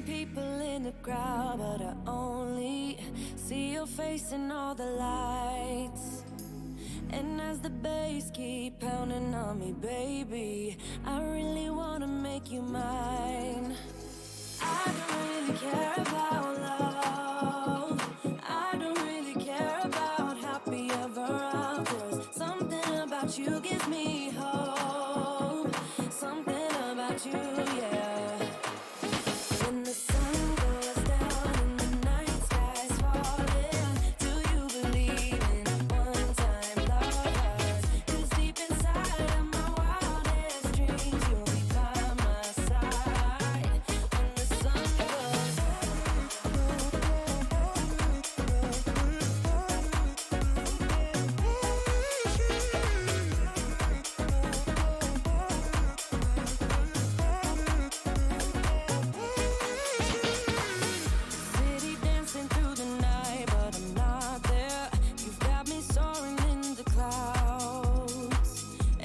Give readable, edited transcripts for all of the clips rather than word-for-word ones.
people in the crowd, but I only see your face in all the lights. And as the bass keep pounding on me, baby, I really wanna make you mine. I don't really care about love. I don't really care about happy ever afters. Something about you gives me hope. Something about you, yeah. When the sun goes down and the night sky's falling, do you believe in one-time lovers? 'Cause deep inside of my wildest dreams, you'll be by my side when the sun goes city dancing through the night, but I'm not there. You've got me soaring in the clouds,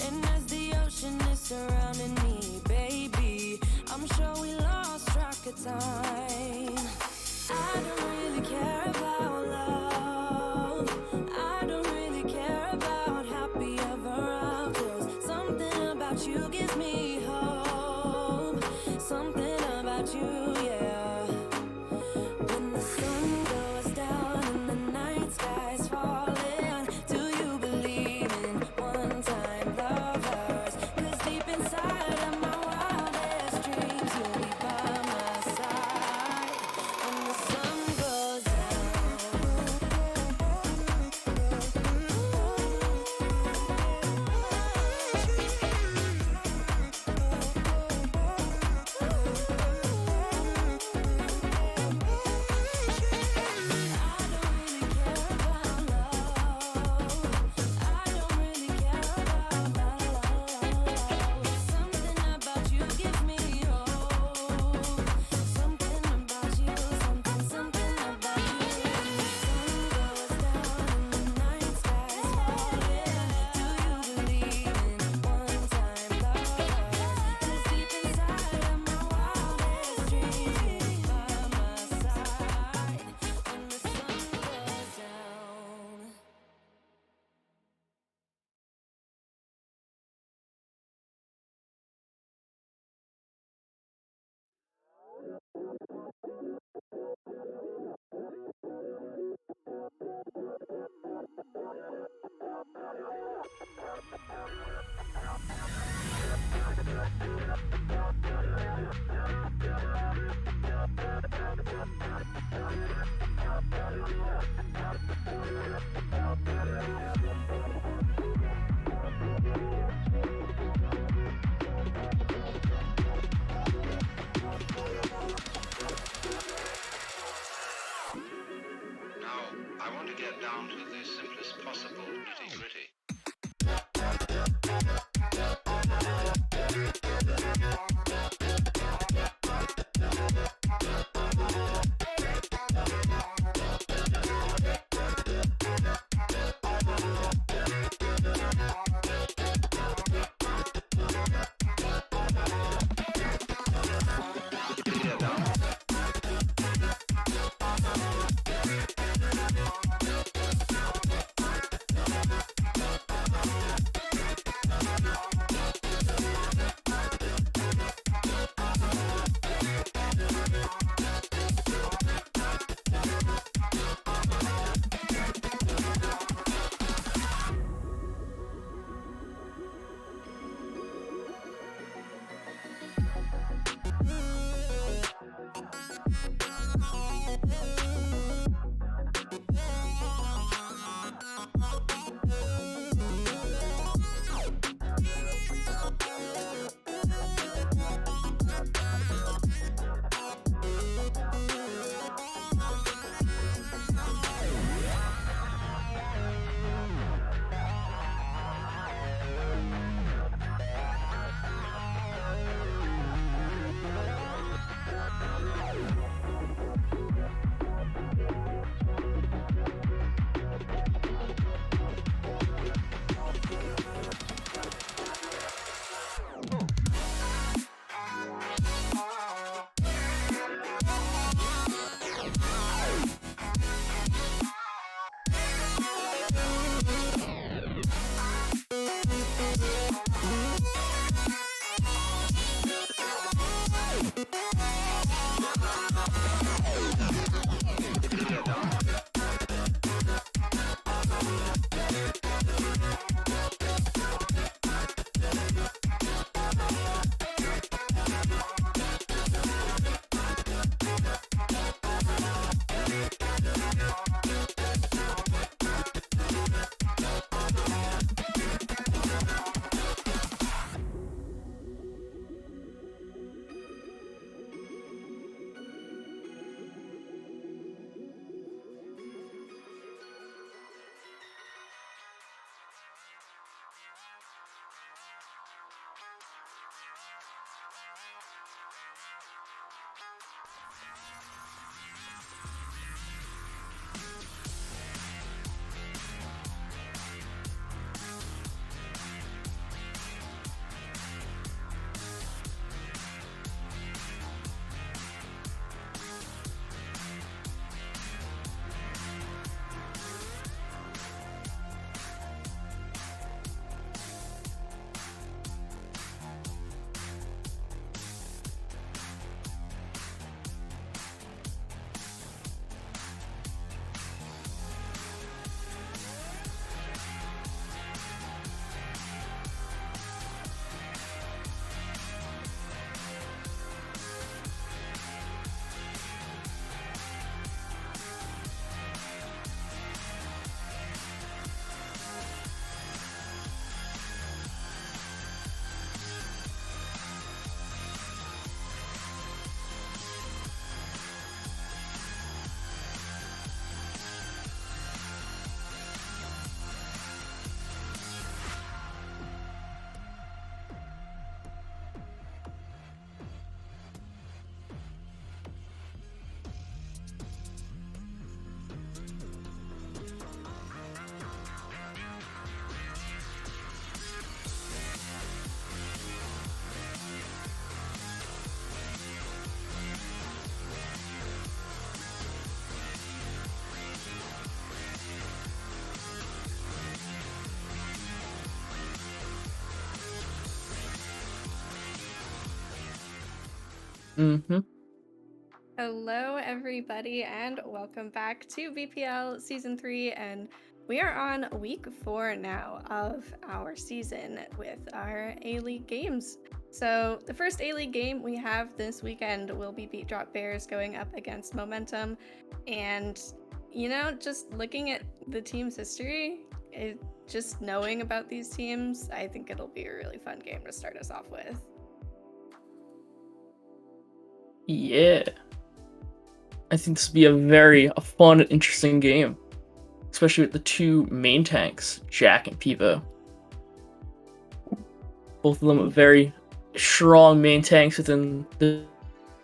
and as the ocean is surrounding me, baby, I'm sure we lost track of time. I don't really care about love. I don't really care about happy ever afters. Something about you gives me hope. Something about you, yeah. When the sun goes down and the night sky's falling, do you believe in one-time lovers? 'Cause deep inside of my wildest dreams, you'll be by my side when the sun goes Now, I want to get down to the simplest possible nitty-gritty. Get down. Mm-hmm. Hello, everybody, and welcome back to BPL Season 3. And we are on week 4 now of our season with our A-League games. So, the first A-League game we have this weekend will be Beat Drop Bears going up against Momentum. And, just looking at the team's history, just knowing about these teams, I think it'll be a really fun game to start us off with. Yeah. I think this will be a very fun and interesting game, especially with the two main tanks, Jack and Pivo. Both of them are very strong main tanks within the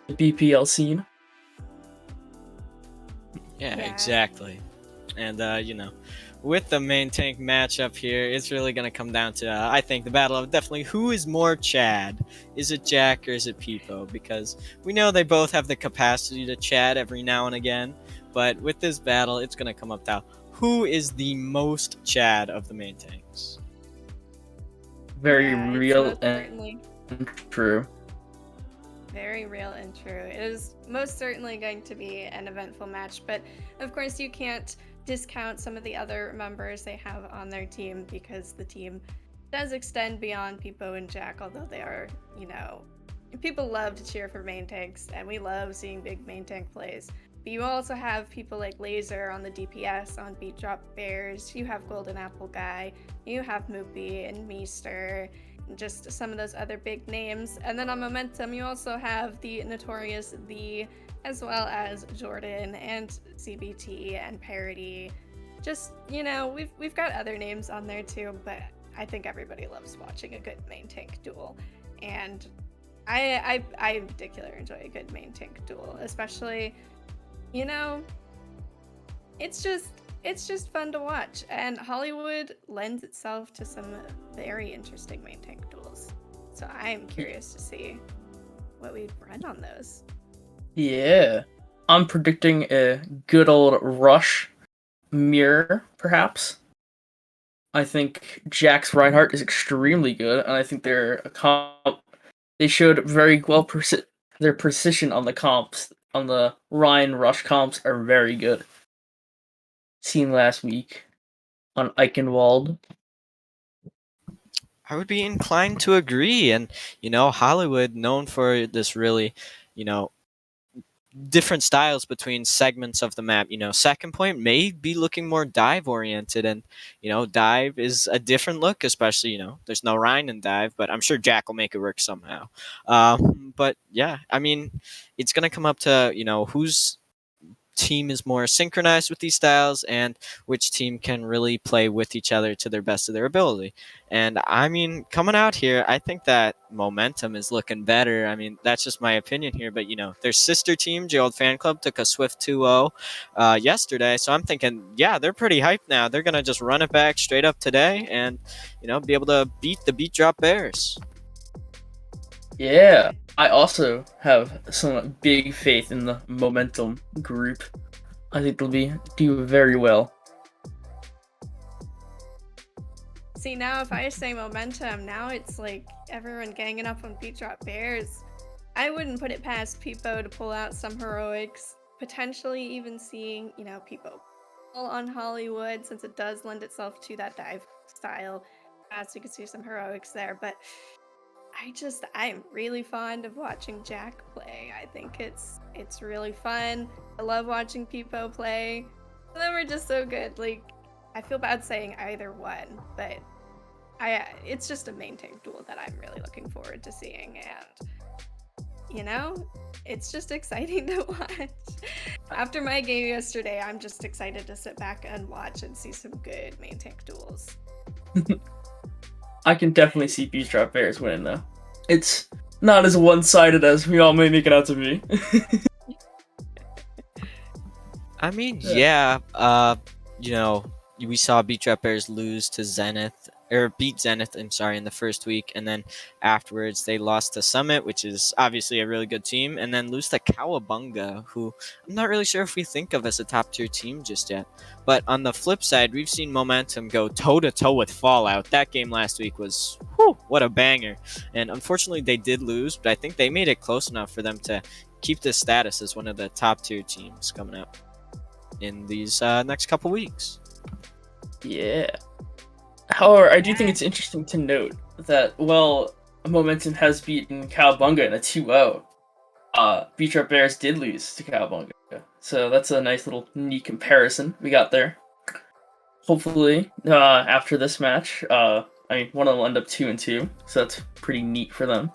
BPL scene. Yeah, Yeah. exactly. And, with the main tank matchup here, it's really going to come down to, I think, the battle of definitely who is more Chad. Is it Jack or is it Pipo? Because we know they both have the capacity to Chad every now and again. But with this battle, it's going to come up to who is the most Chad of the main tanks. Very Yeah, it's real most and certainly true. very real and true. It is most certainly going to be an eventful match, but of course you can't discount some of the other members they have on their team because the team does extend beyond Pipo and Jack, although they are, people love to cheer for main tanks and we love seeing big main tank plays. But you also have people like Laser on the DPS on Beat Drop Bears, you have Golden Apple Guy, you have Moopy and Meester, just some of those other big names. And then on Momentum, you also have the notorious The, as well as Jordan and CBT and Parody. Just, we've got other names on there too, but I think everybody loves watching a good main tank duel. And I in particular enjoy a good main tank duel, especially, it's just fun to watch, and Hollywood lends itself to some very interesting main tank duels. So I am curious to see what we run on those. Yeah. I'm predicting a good old rush mirror, perhaps. I think Jack's Reinhardt is extremely good, and I think they showed very well their precision on the comps. On the Ryan Rush comps are very good. Seen last week on Eichenwald. I would be inclined to agree. And, Hollywood, known for this really, different styles between segments of the map. Second point may be looking more dive oriented, and dive is a different look, especially there's no Ryan in dive, but I'm sure Jack will make it work somehow. But yeah, I mean, it's gonna come up to whose team is more synchronized with these styles and which team can really play with each other to their best of their ability. And I mean, coming out here, I think that Momentum is looking better. I mean, that's just my opinion here, but their sister team, J Old Fan Club, took a swift 2-0 yesterday. So I'm thinking, yeah, they're pretty hyped now. They're going to just run it back straight up today and, be able to beat the Beat Drop Bears. Yeah, I also have some big faith in the Momentum group. I think they'll do very well. See, now if I say Momentum, now it's like everyone ganging up on Beat Drop Bears. I wouldn't put it past Pipo to pull out some heroics, potentially even seeing, Pipo on Hollywood, since it does lend itself to that dive style. So you can see some heroics there, but I'm really fond of watching Jack play. I think it's really fun. I love watching Pipo play. Some of them are just so good. Like, I feel bad saying either one, but it's just a main tank duel that I'm really looking forward to seeing, and it's just exciting to watch. After my game yesterday, I'm just excited to sit back and watch and see some good main tank duels. I can definitely see Beach Drop Bears winning, though. It's not as one-sided as we all may make it out to be. I mean, we saw Beat Drop Bears lose to Zenith or beat Zenith, I'm sorry, in the first week, and then afterwards they lost to Summit, which is obviously a really good team, and then lose to Cowabunga, who I'm not really sure if we think of as a top tier team just yet. But on the flip side, we've seen Momentum go toe to toe with Fallout. That game last week was, whew, what a banger. And unfortunately, they did lose, but I think they made it close enough for them to keep this status as one of the top tier teams coming up in these next couple weeks. Yeah. However, I do think it's interesting to note that, well, Momentum has beaten Cowabunga in a 2-0. Beach Up Bears did lose to Cowabunga. So that's a nice little neat comparison we got there. Hopefully, after this match, I mean, one will end up 2-2, so that's pretty neat for them.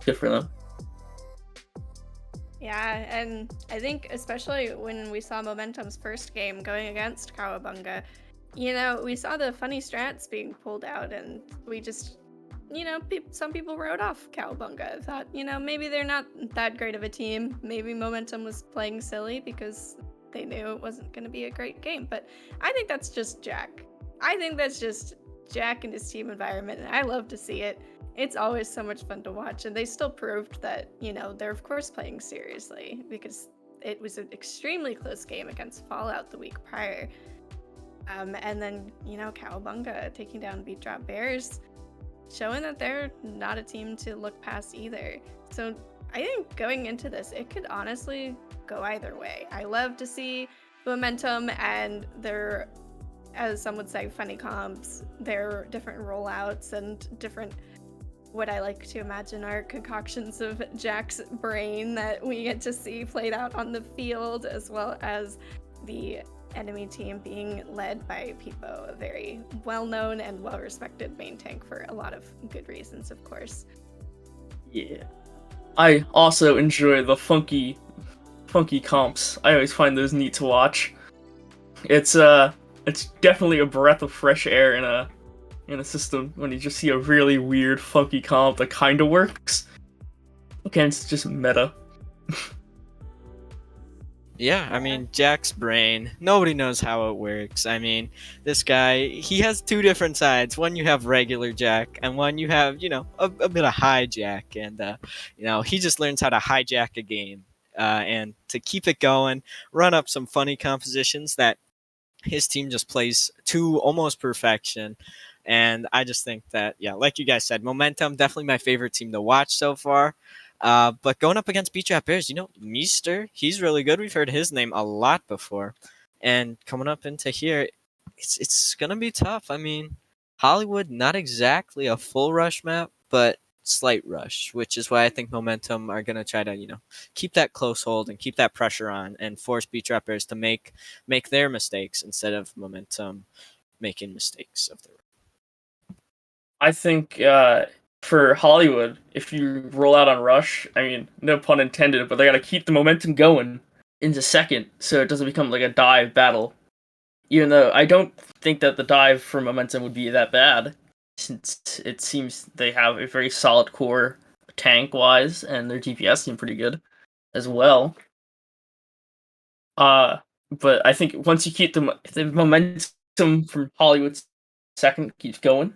Good for them. Yeah, and I think especially when we saw Momentum's first game going against Cowabunga, you know, we saw the funny strats being pulled out, and we just, you know, some people wrote off Cowabunga. Thought, you know, maybe they're not that great of a team. Maybe Momentum was playing silly because they knew it wasn't going to be a great game. But I think that's just Jack. I think that's just Jack and his team environment, and I love to see it. It's always so much fun to watch, and they still proved that, you know, they're of course playing seriously because it was an extremely close game against Fallout the week prior. And then, you know, Cowabunga taking down Beat Drop Bears, showing that they're not a team to look past either. So I think going into this, it could honestly go either way. I love to see Momentum and their, as some would say, funny comps, their different rollouts and different, what I like to imagine are concoctions of Jack's brain that we get to see played out on the field, as well as the enemy team being led by Pipo, a very well-known and well-respected main tank for a lot of good reasons, of course. Yeah. I also enjoy the funky comps. I always find those neat to watch. It's definitely a breath of fresh air in a system when you just see a really weird funky comp that kind of works against just meta. Yeah, I mean, Jack's brain, nobody knows how it works. I mean, this guy, he has two different sides. One, you have regular Jack, and one, you have, you know, a bit of hijack. And, you know, he just learns how to hijack a game and to keep it going, run up some funny compositions that his team just plays to almost perfection. And I just think that, yeah, like you guys said, Momentum, definitely my favorite team to watch so far. But going up against Beat Trap Bears, you know, Meester, he's really good. We've heard his name a lot before. And coming up into here, it's going to be tough. I mean, Hollywood, not exactly a full rush map, but slight rush, which is why I think Momentum are going to try to, you know, keep that close hold and keep that pressure on and force Beat Trap Bears to make their mistakes instead of Momentum making mistakes of their. I think for Hollywood, if you roll out on Rush, I mean, no pun intended, but they gotta keep the momentum going into second, so it doesn't become like a dive battle. Even though I don't think that the dive for momentum would be that bad, since it seems they have a very solid core tank-wise, and their DPS seem pretty good as well. But I think once you keep the momentum from Hollywood's second keeps going,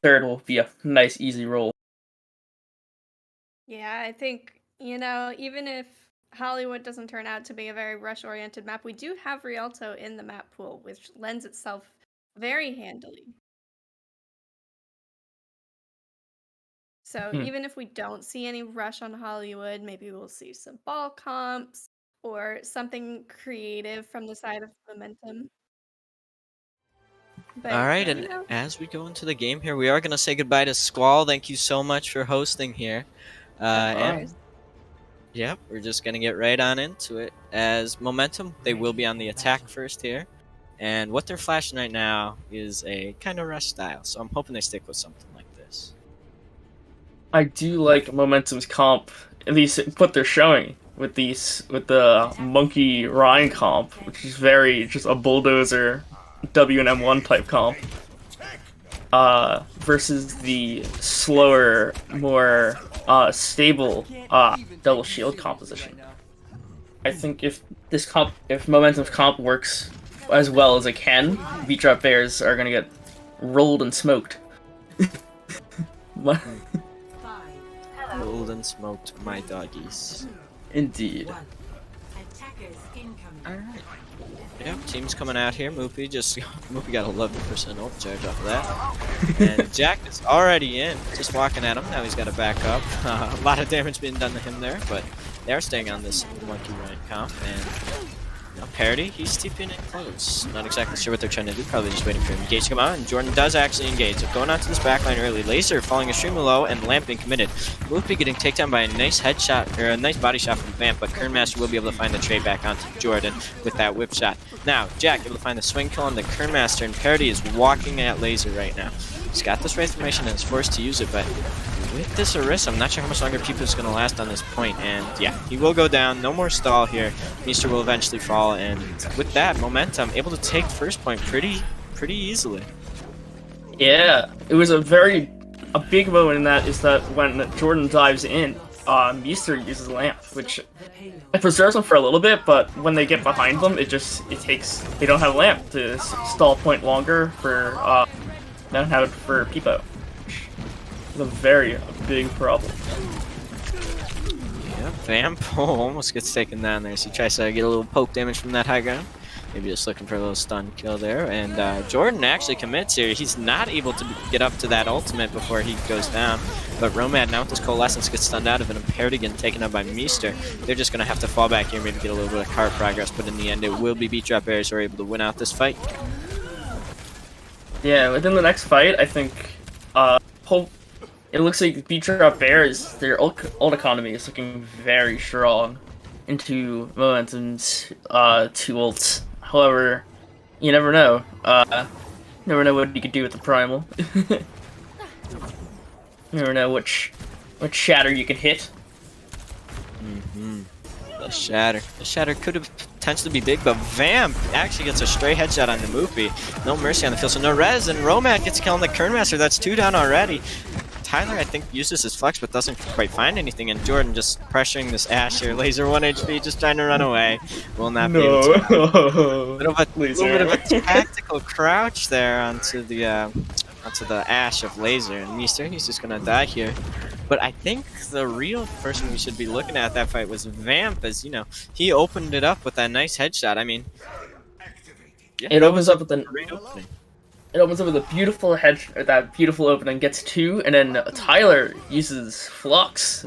third will be a nice, easy roll. Yeah, I think, you know, even if Hollywood doesn't turn out to be a very rush-oriented map, we do have Rialto in the map pool, which lends itself very handily. So even if we don't see any rush on Hollywood, maybe we'll see some ball comps or something creative from the side of Momentum. But, All right, you and know, as we go into the game here, we are going to say goodbye to Squall. Thank you so much for hosting here. of And course. yep, we're just going to get right on into it. As Momentum, they will be on the attack first here. And what they're flashing right now is a kind of rush style, so I'm hoping they stick with something like this. I do like Momentum's comp, at least what they're showing with the Monkey Ryan comp, which is very just a bulldozer W and M1 type comp. Versus the slower, more stable double shield composition. I think if Momentum's comp works as well as it can, Beat Drop Bears are gonna get rolled and smoked. Rolled and smoked my doggies. Indeed. Alright. Yeah, team's coming out here. Moopy got 11% ult charge off of that. And Jack is already in, just walking at him. Now he's got to back up. A lot of damage being done to him there, but they are staying on this monkey rank comp. And Parody, he's TPing in close. Not exactly sure what they're trying to do. Probably just waiting for him to engage to come out. And Jordan does actually engage. So going out to this backline early. Laser falling extremely low, and Lamp being committed. Moopy getting taken by a nice headshot, or a nice body shot from Vamp, but Kernmaster will be able to find the trade back onto Jordan with that whip shot. Now, Jack able to find the swing kill on the Kernmaster, and Parody is walking at Laser right now. He's got this Wraith formation and is forced to use it, but with this Orisa, I'm not sure how much longer Peepo is going to last on this point, and yeah, he will go down. No more stall here. Meester will eventually fall, and with that momentum, able to take first point pretty easily. Yeah, it was a big moment in that is that when Jordan dives in, Meester uses Lamp, which it preserves them for a little bit, but when they get behind them, they don't have Lamp to stall point longer than have for Peepo. A very big problem. Yeah, Vamp almost gets taken down there, so he tries to get a little poke damage from that high ground. Maybe just looking for a little stun kill there. And Jordan actually commits here. He's not able to get up to that ultimate before he goes down. But Romad now with this Coalescence gets stunned out of it, and Parody getting taken out by Meester. They're just going to have to fall back here, maybe get a little bit of card progress, but in the end it will be Beat Drop Bears who are able to win out this fight. Yeah, within the next fight, I think it looks like Beat Drop Bears, their ult economy is looking very strong into Momentum's 2 ults. However, you never know. Never know what you could do with the Primal. You never know which shatter you could hit. The shatter. The shatter could have potentially be big, but Vamp actually gets a stray headshot on the Moopy. No mercy on the field, so no res, and Romad gets killing the Kernmaster. That's 2 down already. Tyler, I think, uses his flex, but doesn't quite find anything, and Jordan just pressuring this Ashe here. Laser 1 HP, just trying to run away. Will not be able to. A little bit of a tactical crouch there onto the Ashe of Laser, and Meester, he's just gonna die here. But I think the real person we should be looking at that fight was Vamp, as you know, he opened it up with that nice headshot. I mean, yeah, it opens up with a great opening. It opens up with a beautiful that beautiful opening, gets 2, and then Tyler uses Flux,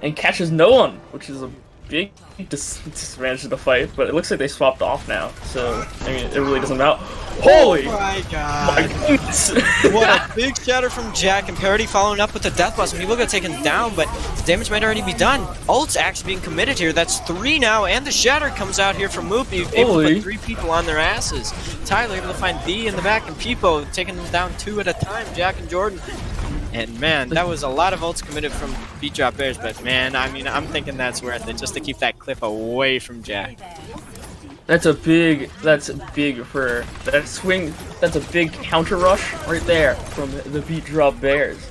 and catches no one, which is a big disadvantage of the fight. But it looks like they swapped off now, so I mean, it really doesn't matter. Holy! Oh my god! My goodness! What a big shatter from Jack, and Parody following up with the Death Blast. People get taken down, but the damage might already be done. Ult's actually being committed here. That's 3 now, and the shatter comes out here from Moopy, able to put 3 people on their asses. Tyler able to find B in the back, and Peepo taking them down 2 at a time, Jack and Jordan. And man, that was a lot of ults committed from Beat Drop Bears, but man, I mean, I'm thinking that's worth it, just to keep that clip away from Jack. That's big for that swing. That's a big counter rush right there from the Beat Drop Bears,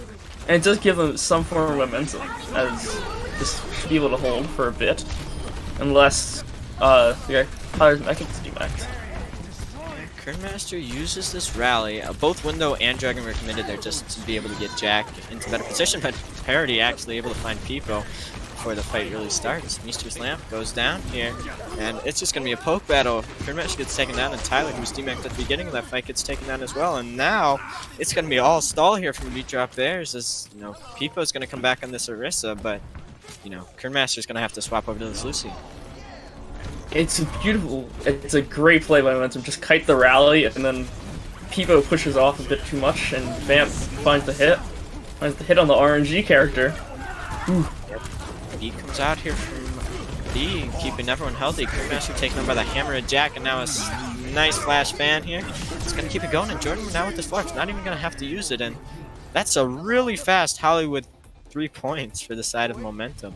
and it does give them some form of momentum, as just should be able to hold for a bit, unless yeah, Tyler's mech gets demaxed. Kernmaster uses this rally. Both Window and Dragon were committed there just to be able to get Jack into better position, but Parody actually able to find Peepo before the fight really starts. Meester's Lamp goes down here, and it's just going to be a poke battle. Kernmaster gets taken down, and Tyler, who was demaxed at the beginning of that fight, gets taken down as well, and now it's going to be all stall here from Beat Drop Bears, as, you know, Peepo's going to come back on this Orisa, but, you know, Kernmaster's going to have to swap over to this Lucy. It's a great play by Momentum. Just kite the rally, and then Peepo pushes off a bit too much, and Vamp finds the hit. Finds the hit on the RNG character. Ooh. He comes out here from B, keeping everyone healthy. Kernmaster taken over by the hammer of Jack, and now a nice flash ban here. It's going to keep it going, and Jordan now with this flex, not even going to have to use it, and that's a really fast Hollywood 3 points for the side of Momentum.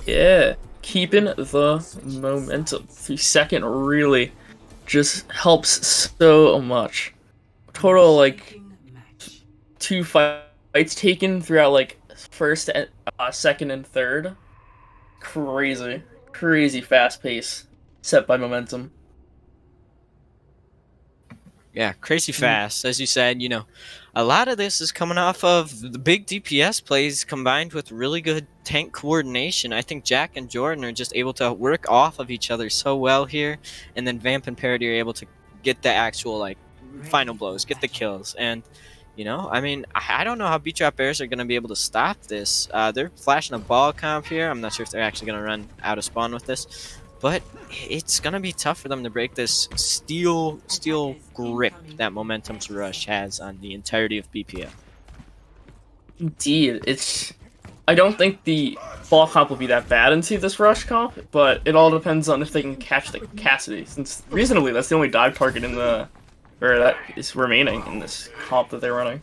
Yeah, keeping the momentum. 3-second really just helps so much. Total, like, 2 fights taken throughout, like, first, second, and third. Crazy fast pace set by Momentum. Yeah, crazy fast. As you said, a lot of this is coming off of the big DPS plays combined with really good tank coordination. I think Jack and Jordan are just able to work off of each other so well here, and then Vamp and Parody are able to get the actual like final blows, get the kills, and I mean, I don't know how Beat Drop Bears are going to be able to stop this. They're flashing a ball comp here. I'm not sure if they're actually going to run out of spawn with this. But it's going to be tough for them to break this steel grip that Momentum's Rush has on the entirety of BPL. Indeed, I don't think the ball comp will be that bad into this rush comp, but it all depends on if they can catch the Cassidy, since reasonably that's the only dive target that is remaining in this comp that they're running.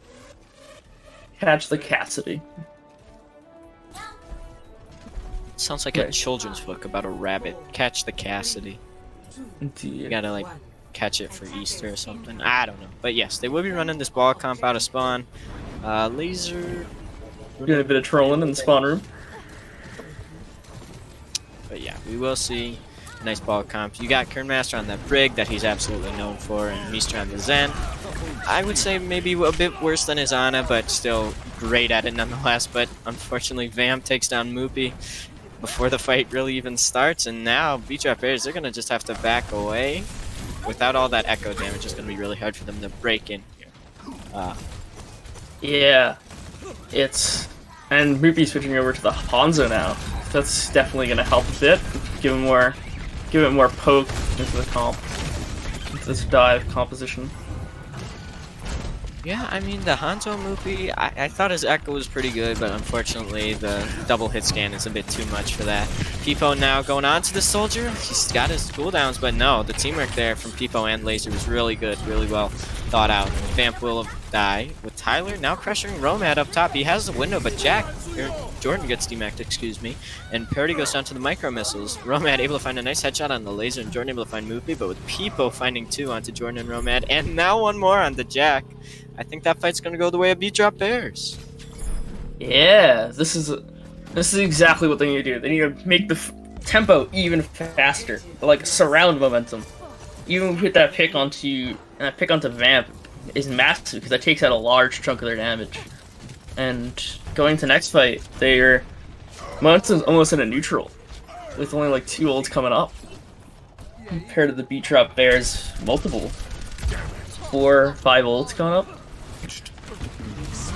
Catch the Cassidy. Sounds like a children's book about a rabbit. Catch the Cassidy. Indeed. You gotta like catch it for Easter or something. I don't know. But yes, they will be running this ball comp out of spawn. Laser. Doing a bit of trolling in the spawn room. But yeah, we will see nice ball comp. You got Kernmaster on that Brig that he's absolutely known for, and Meester on the Zen. I would say maybe a bit worse than his Ana, but still great at it nonetheless. But unfortunately, Vamp takes down Moopy before the fight really even starts, and now Beat Drop Bears, they're going to just have to back away. Without all that echo damage, it's going to be really hard for them to break in here. Yeah, and Moopy switching over to the Hanzo now. That's definitely going to help a bit. Give it more poke into the comp, into this dive composition. Yeah, I mean, the Hanzo Moopy, I thought his echo was pretty good, but unfortunately the double hit scan is a bit too much for that. Peepo now going on to the Soldier. He's got his cooldowns, but no, the teamwork there from Peepo and Laser was really good, really well thought out. Vamp will die with Tyler now pressuring Romad up top. He has the window, but Jordan gets demacked, excuse me, and Parody goes down to the micro missiles. Romad able to find a nice headshot on the Laser, and Jordan able to find Moopy, but with Peepo finding two onto Jordan and Romad, and now one more onto Jack. I think that fight's gonna go the way of Beat Drop Bears. Yeah, this is exactly what they need to do. They need to make the tempo even faster, like surround Momentum. Even with that pick onto Vamp is massive because that takes out a large chunk of their damage. And going to next fight, Momentum's almost in a neutral, with only like 2 ults coming up, compared to the Beat Drop Bears multiple 4, 5 ults coming up.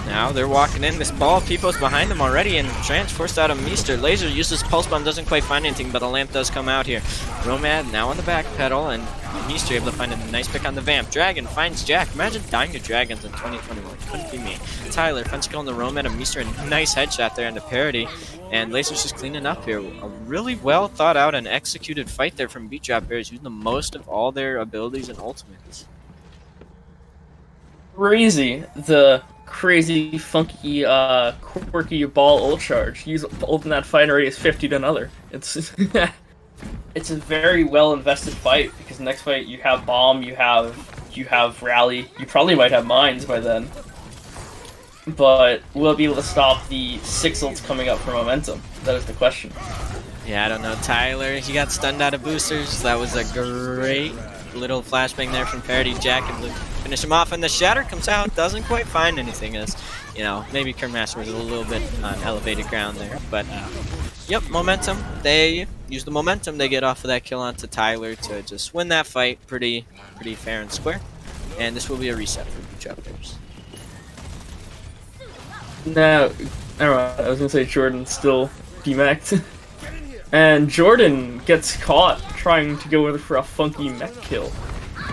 Now they're walking in. This ball, Peepo's behind them already, and Trance forced out a Meester. Laser uses Pulse Bomb, doesn't quite find anything, but a lamp does come out here. Romad now on the back pedal, and Meester able to find a nice pick on the Vamp. Dragon finds Jack. Imagine dying to Dragons in 2021. Couldn't be me. Tyler finds kill on the Romad, and Meester a nice headshot there into Parody. And Laser's just cleaning up here. A really well thought out and executed fight there from Beat Drop Bears, using the most of all their abilities and ultimates. Crazy, the crazy, funky, quirky ball ult charge. Use ult in that fight radius 50 to another. It's it's a very well invested fight because next fight you have bomb, you have rally, you probably might have mines by then. But will it be able to stop the 6 ults coming up for Momentum? That is the question. Yeah, I don't know. Tyler, he got stunned out of boosters. That was a great little flashbang there from Parody. Jack and finish him off, and the Shatter comes out, doesn't quite find anything, as maybe Kernmaster was a little bit on elevated ground there, but yep, Momentum, they use the momentum they get off of that kill onto Tyler to just win that fight pretty fair and square, and this will be a reset for Beat Drop Bears. Now, I don't know, I was gonna say Jordan still demacked. And Jordan gets caught trying to go for a funky mech kill.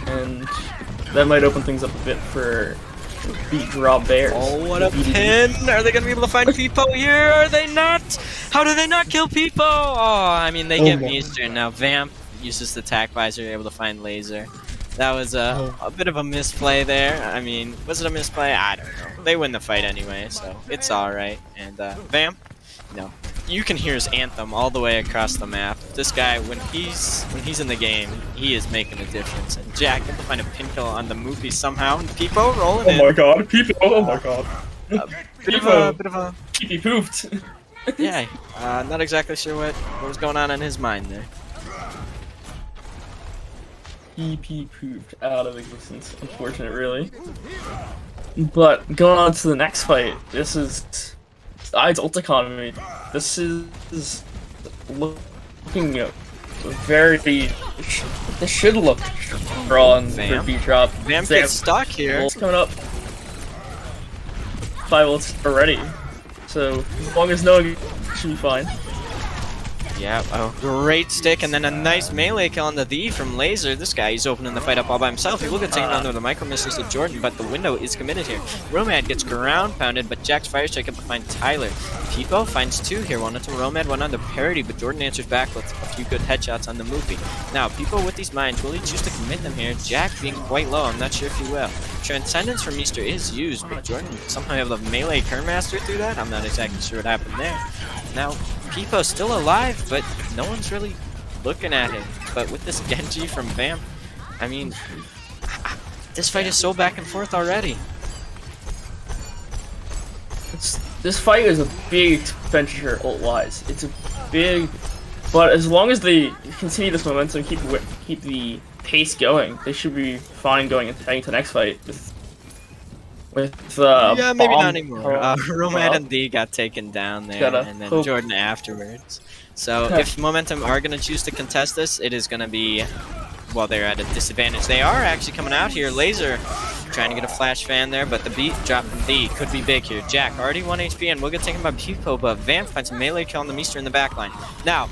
And that might open things up a bit for Beat Drop Bears. Oh, what a pin! Are they going to be able to find Peepo here? Are they not? How do they not kill Peepo? Oh, I mean, they get Meester. Now Vamp uses the tack visor, able to find Laser. That was a bit of a misplay there. I mean, was it a misplay? I don't know. They win the fight anyway, so it's alright. And Vamp, you can hear his anthem all the way across the map. This guy, when he's in the game, he is making a difference. And Jack able to find a pin kill on the Moopy somehow, and Peepo rolling in. Oh my god, Peepo! Oh my god. Bit of a Peepy pooped. Yeah, not exactly sure what was going on in his mind there. PP pooped out of existence. Unfortunate, really. But going on to the next fight, this is Ides ult economy. This is looking very. This should look strong for B drop. Vamp gets stuck here. It's coming up. 5 ults already. So as long as no one should be fine. Yeah, a great stick, and then a nice melee kill on the D from Laser. This guy, he's opening the fight up all by himself. He will get taken down with the micro misses to Jordan, but the window is committed here. Romad gets ground pounded, but Jack's fire strike up to find Tyler. Pipo finds 2 here, one onto Romad, one onto Parody, but Jordan answers back with a few good headshots on the Moopy. Now, Pipo with these mines, will he choose to commit them here? Jack being quite low, I'm not sure if he will. Transcendence from Easter is used, but Jordan somehow able to melee Kernmaster through that? I'm not exactly sure what happened there. Now, Pipo's still alive, but no one's really looking at him. But with this Genji from Vamp, I mean, this fight is so back and forth already. This fight is a big expenditure ult-wise. It's a big, but as long as they continue this momentum, keep the pace going, they should be fine going and heading to the next fight. Yeah, maybe not anymore. Romad and D got taken down there, and then Jordan afterwards. So if Momentum are going to choose to contest this, it is going to be, well, they're at a disadvantage. They are actually coming out here. Laser trying to get a flash fan there, but the beat drop from D could be big here. Jack already 1 HP and will get taken by Pipo, but Vamp finds a melee kill on the Meester in the backline. Now,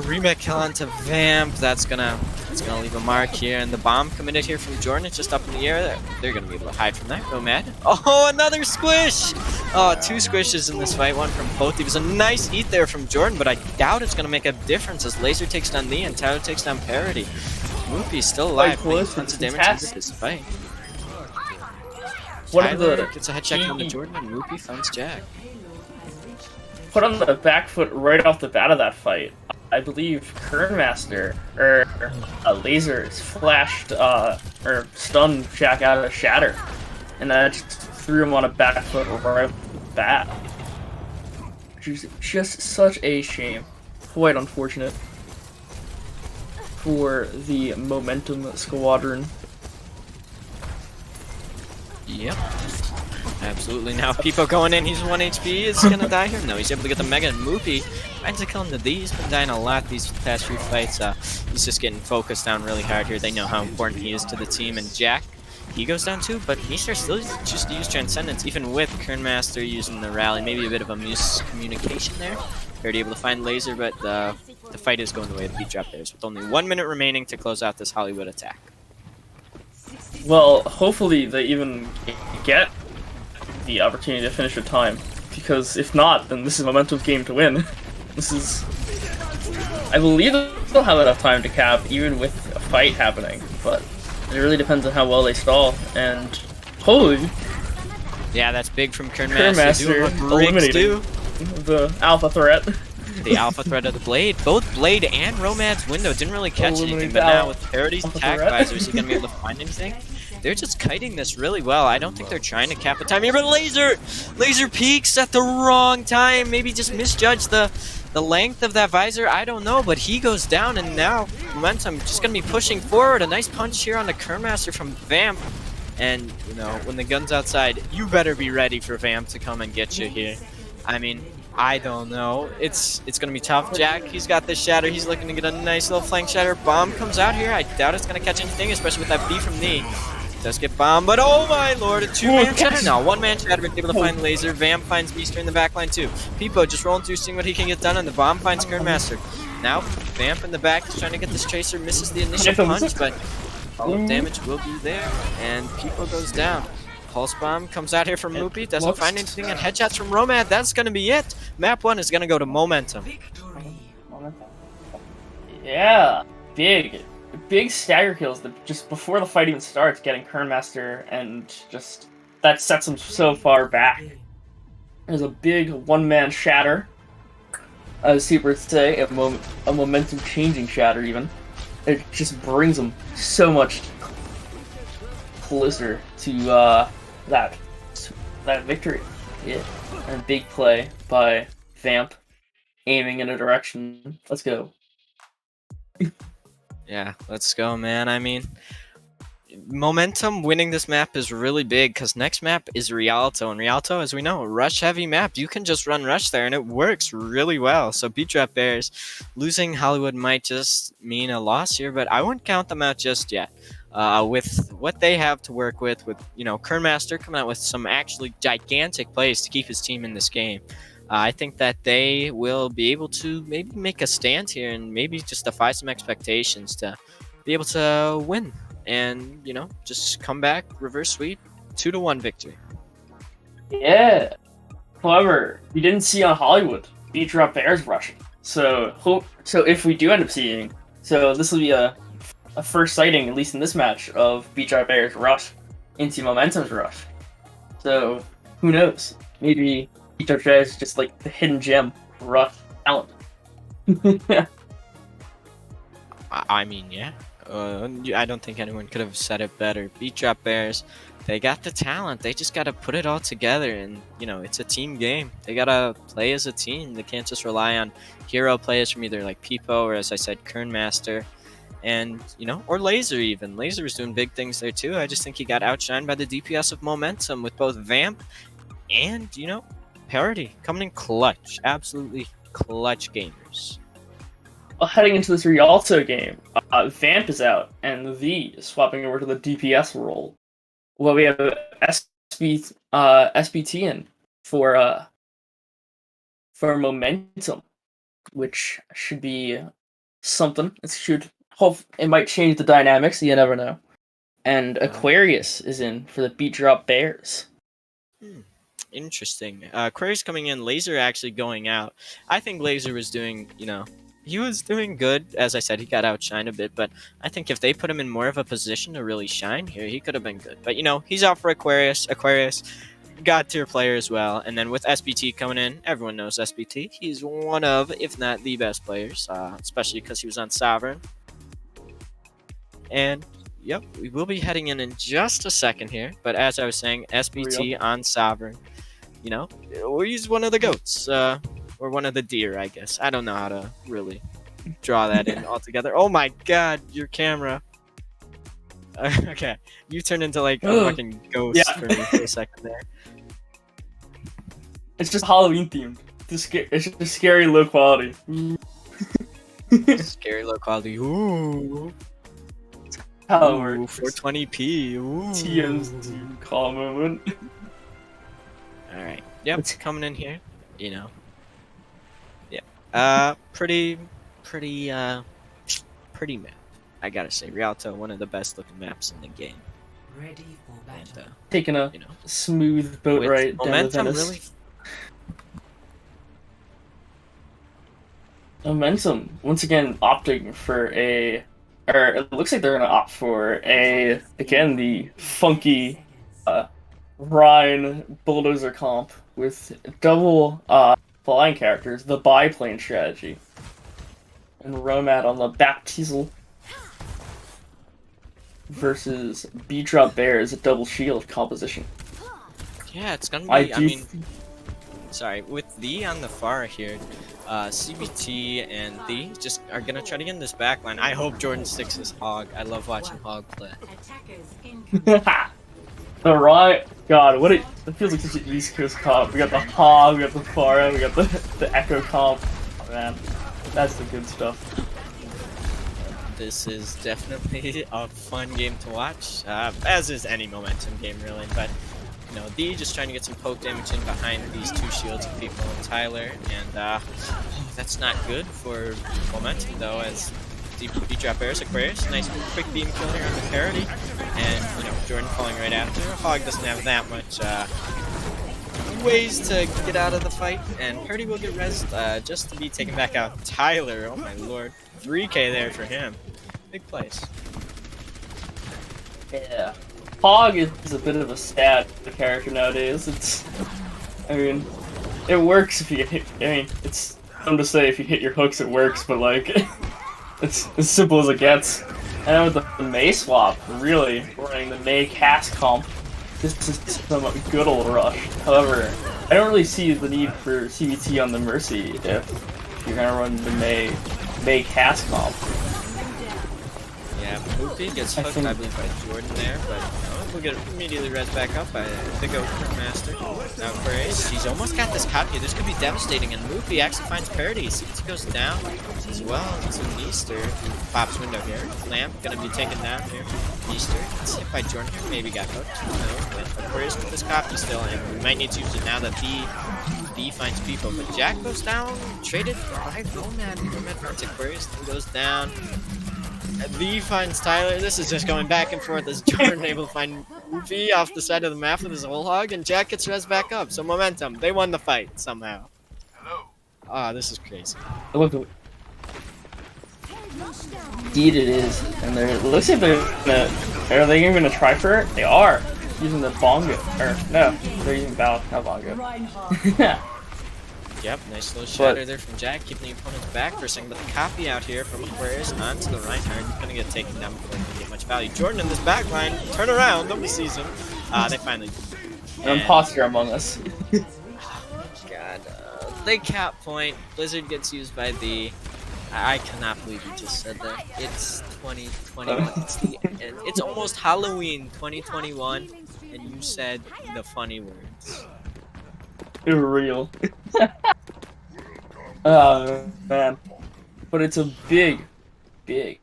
remake kill onto Vamp. That's gonna leave a mark here, and the bomb committed here from Jordan. It's just up in the air. They're gonna be able to hide from that. Nomad. Oh, another squish! Oh, 2 squishes in this fight. One from both. It was a nice eat there from Jordan, but I doubt it's gonna make a difference as Laser takes down Lee and Tyler takes down Parody. Moopy's still alive. Tons of damage into this fight. Tyler gets a headshot on the Jordan, and Moopy finds Jack. Put on the back foot right off the bat of that fight. I believe Kernmaster or Laser flashed or stunned Jack out of Shatter, and that just threw him on a back foot right off the bat. Which is just such a shame. Quite unfortunate for the Momentum Squadron. Yep. Absolutely. Now Pipo going in, he's 1 HP, is gonna die here? No, he's able to get the Mega, and Moopy finds a kill into D. He's been dying a lot these past few fights. He's just getting focused down really hard here. They know how important he is to the team, and Jack, he goes down too, but Meester still just to use Transcendence, even with Kernmaster using the rally. Maybe a bit of a miscommunication there. Already able to find Laser, but the fight is going the way of beat drop theirs, with only 1 minute remaining to close out this Hollywood attack. Well, hopefully they even get the opportunity to finish with time, because if not, then this is Momentum's game to win. This is, I believe they'll have enough time to cap even with a fight happening, but it really depends on how well they stall. And holy, yeah, that's big from Kernmaster eliminating the alpha threat. The alpha threat of the Blade. Both Blade and Romad's window didn't really catch anything, but now with Parody's attack visor, is he going to be able to find anything? They're just kiting this really well. I don't think they're trying to cap the time here, but Laser peaks at the wrong time. Maybe just misjudged the length of that visor. I don't know, but he goes down, and now Momentum just going to be pushing forward. A nice punch here on the Kernmaster from Vamp. And, you know, when the gun's outside, you better be ready for Vamp to come and get you here. I mean, I don't know. It's gonna be tough. Jack, he's got this shatter. He's looking to get a nice little flank shatter. Bomb comes out here. I doubt it's gonna catch anything, especially with that B from knee. Does get bombed, but oh my lord, a 2-man shatter. No, 1-man shatter, able to find Laser. Vamp finds Meester in the backline too. Pipo just rolling through, seeing what he can get done, and the bomb finds Kernmaster. Now, Vamp in the back is trying to get this Tracer, misses the initial punch, but follow-up damage will be there, and Pipo goes down. Pulse Bomb comes out here from Moopy, doesn't find anything, and headshots from Romad. That's going to be it. Map 1 is going to go to Momentum. Yeah, big stagger kills just before the fight even starts, getting Kernmaster, and just that sets him so far back. There's a big 1-man shatter, as Super would say, a momentum-changing shatter even. It just brings him so much closer to that victory. Yeah, and big play by Vamp, aiming in a direction. Let's go. Yeah, let's go, man. I mean, momentum winning this map is really big because next map is Rialto, and Rialto, as we know, rush heavy map. You can just run rush there and it works really well. So Beat Drop Bears losing Hollywood might just mean a loss here, but I wouldn't count them out just yet. With what they have to work with Kernmaster coming out with some actually gigantic plays to keep his team in this game. I think that they will be able to maybe make a stand here and maybe just defy some expectations to be able to win and just come back, reverse sweep, 2-1 victory. Yeah. However, we didn't see on Hollywood Beat Drop Bears rushing. So if we do end up seeing, this will be a first sighting, at least in this match, of Beat Drop Bears rush into Momentum's rush. So who knows? Maybe Beat Drop Bears is just like the hidden gem rush talent. I mean, yeah. I don't think anyone could have said it better. Beat Drop Bears, they got the talent. They just got to put it all together, and it's a team game. They got to play as a team. They can't just rely on hero players from either like Peepo or, as I said, Kernmaster, and or Laser even. Laser was doing big things there too. I just think he got outshined by the DPS of Momentum with both Vamp and Parity coming in clutch, absolutely clutch gamers. Well, heading into this Rialto game, Vamp is out, and V is swapping over to the DPS role. Well, we have SBT in for Momentum, which should be something. It might change the dynamics. You never know. And Aquarius is in for the Beat Drop Bears. Interesting. Aquarius coming in, Laser actually going out. I think Laser was doing, he was doing good. As I said, he got outshined a bit, but I think if they put him in more of a position to really shine here, he could have been good. But, he's out for Aquarius. Aquarius, God tier player as well. And then with SBT coming in, everyone knows SBT. He's one of, if not the best players, especially because he was on Sovereign. And, yep, we will be heading in just a second here. But as I was saying, SBT on Sovereign, he's one of the GOATs. Or one of the deer, I guess. I don't know how to really draw that in altogether. Oh my god, your camera. Okay, you turned into like a fucking ghost for me for a second there. It's just Halloween themed. It's just scary low quality. Scary low quality. Ooh. How it works. 420p. Ooh. TM's call moment. Alright. Yep, it's coming in here. Pretty map. I gotta say, Rialto, one of the best looking maps in the game. Ready for battle. And, Taking a smooth boat ride down the Venice. Momentum once again opting for it looks like they're gonna opt for the funky Rhine bulldozer comp with double flying characters, the biplane strategy, and Romad on the Baptizel versus Beat Drop Bears, a double shield composition. Yeah, it's gonna be. Sorry, with the on the far here, CBT and the just are gonna try to get in this backline. I hope Jordan sticks his Hog. I love watching Hog play. The right, God, it feels like such an East Coast comp. We got the Hog, we got the Pharah, we got the Echo comp. Oh, man, that's the good stuff. This is definitely a fun game to watch, as is any Momentum game really. But D just trying to get some poke damage in behind these two shields of People and Tyler, and that's not good for Momentum though, as Beat Drop Bears, Aquarius, nice quick beam kill here on the Parity, and Jordan falling right after. Hog doesn't have that much ways to get out of the fight, and Parity will get rezzed just to be taken back out. Tyler, oh my lord, 3k there for him. Big plays. Yeah. Hog is a bit of a sad character nowadays. It works if you hit. It's dumb to say if you hit your hooks, it works, but like, it's as simple as it gets. And with the May swap, really running the May cast comp, this is some good old rush. However, I don't really see the need for CBT on the Mercy if you're gonna run the May cast comp. Yeah, Moopy gets hooked, I believe, by Jordan there, but we'll get immediately res back up by the Goat Master. Now Aquarius, he's almost got this copy. This could be devastating, and Moopy actually finds parity. CBT goes down as well to Meester, who pops window here. Lamp gonna be taken down here. Meester gets hit by Jordan here, maybe got hooked. No, but Aquarius with this copy still, and we might need to use it now that B finds people, but Jack goes down, traded by Nomad. Nomad finds Aquarius, then goes down. B finds Tyler. This is just going back and forth as Jordan able to find V off the side of the map with his whole hog, and Jack gets res back up. So momentum. They won the fight somehow. Ah, this is crazy. Indeed it is. And it looks like are they even gonna try for it? They are. Using the bongo. Or no, they're using Bow, not bongo. Yep, nice little shatter there from Jack, keeping the opponent's back for a second, but the copy out here from Aquarius onto the Reinhardt. He's gonna get taken down before he can get much value. Jordan in this back line, turn around, nobody sees him. They finally do. An imposter among us. God, they cap point. Blizzard gets used by the. I cannot believe you just said that. It's 2021. It's almost Halloween 2021, and you said the funny words. Real. Oh man. But it's a big heading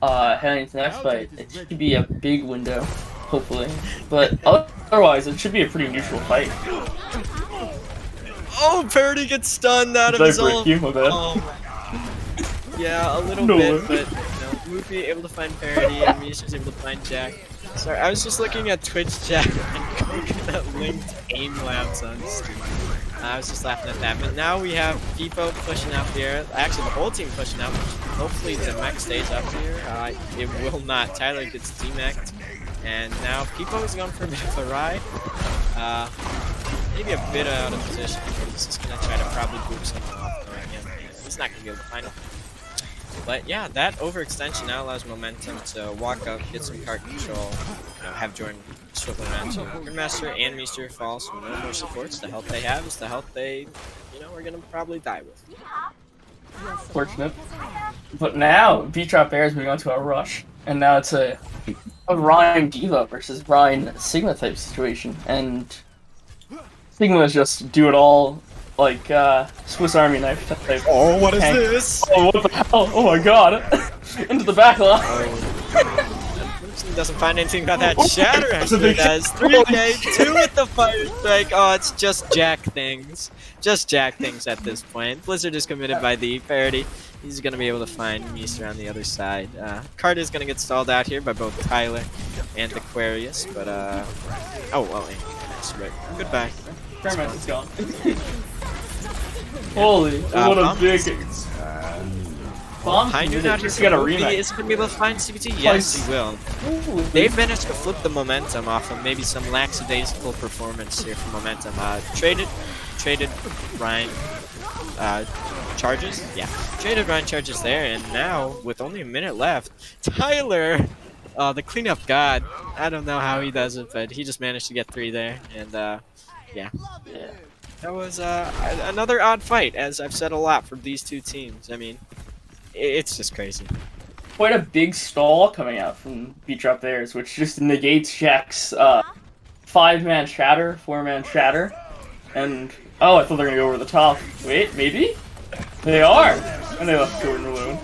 into the next fight. It should be a big window, hopefully. But otherwise it should be a pretty neutral fight. Oh, Parody gets stunned out of his ult. Yeah, a little bit, but Moopy able to find Parody and Misha's able to find Jack. Sorry, I was just looking at Twitch chat and Coconut linked aim labs on Steam. I was just laughing at that. But now we have Peepo pushing up here. Actually, the whole team pushing up. Hopefully the mech stays up here. It will not. Tyler gets demeched. And now Peepo is going for a bit of a ride. Maybe a bit out of position. He's just going to try to probably group someone off. He's not going to be able to find him. But yeah, that overextension now allows momentum to walk up, get some card control, have Jordan swivel around to Grimmaster and Meester fall, so no more supports. The health they have is the health they, are gonna probably die with. Fortunate. But now, B-Trap Bear is moving on to a rush, and now it's a Ryan Diva versus Ryan Sigma type situation, and Sigma's just do it all. Like, Swiss Army knife type. Oh, what is tank. this? Oh, what the hell? Oh my god. Into the back line. Doesn't find anything about that shatter. Actually does. 3K, 2 with the fire strike. Oh, it's just Jack things. Just Jack things at this point. Blizzard is committed by the Parody. He's going to be able to find Meester on the other side. Card is going to get stalled out here by both Tyler and Aquarius, but, oh, well, nice, but goodbye. Kermit is gone. Holy, what a big bomb. Behind you now, just got a remake. Is going to be able to find CBT? Yes, he will. Ooh. They've managed to flip the momentum off of maybe some lackadaisical performance here for momentum. Traded Ryan charges. Yeah, traded Ryan charges there, and now with only a minute left, Tyler, the cleanup god. I don't know how he does it, but he just managed to get 3 there, and yeah. That was another odd fight, as I've said a lot for these two teams. I mean, it's just crazy. Quite a big stall coming out from B-Trap Bears, which just negates Jack's 5-man shatter, 4-man shatter, and oh, I thought they were gonna go over the top. Wait, maybe? They are! And they left Jordan alone.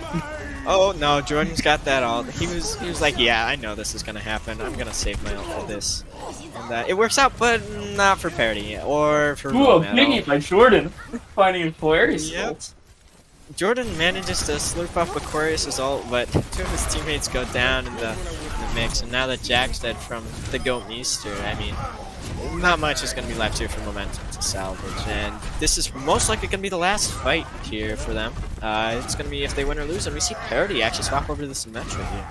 Oh no, Jordan's got that ult. He was like, yeah, I know this is gonna happen. I'm gonna save my ult for this. And it works out, but not for Parody or for Ooh, a biggie by Jordan, finding Aquarius. Yep. Jordan manages to slurp up Aquarius' ult, but 2 of his teammates go down in the mix, and now that Jack's dead from the Goat Meester, I mean, not much is going to be left here for momentum to salvage, and this is most likely going to be the last fight here for them. It's going to be if they win or lose, and we see Parody actually swap over to the Symmetra here.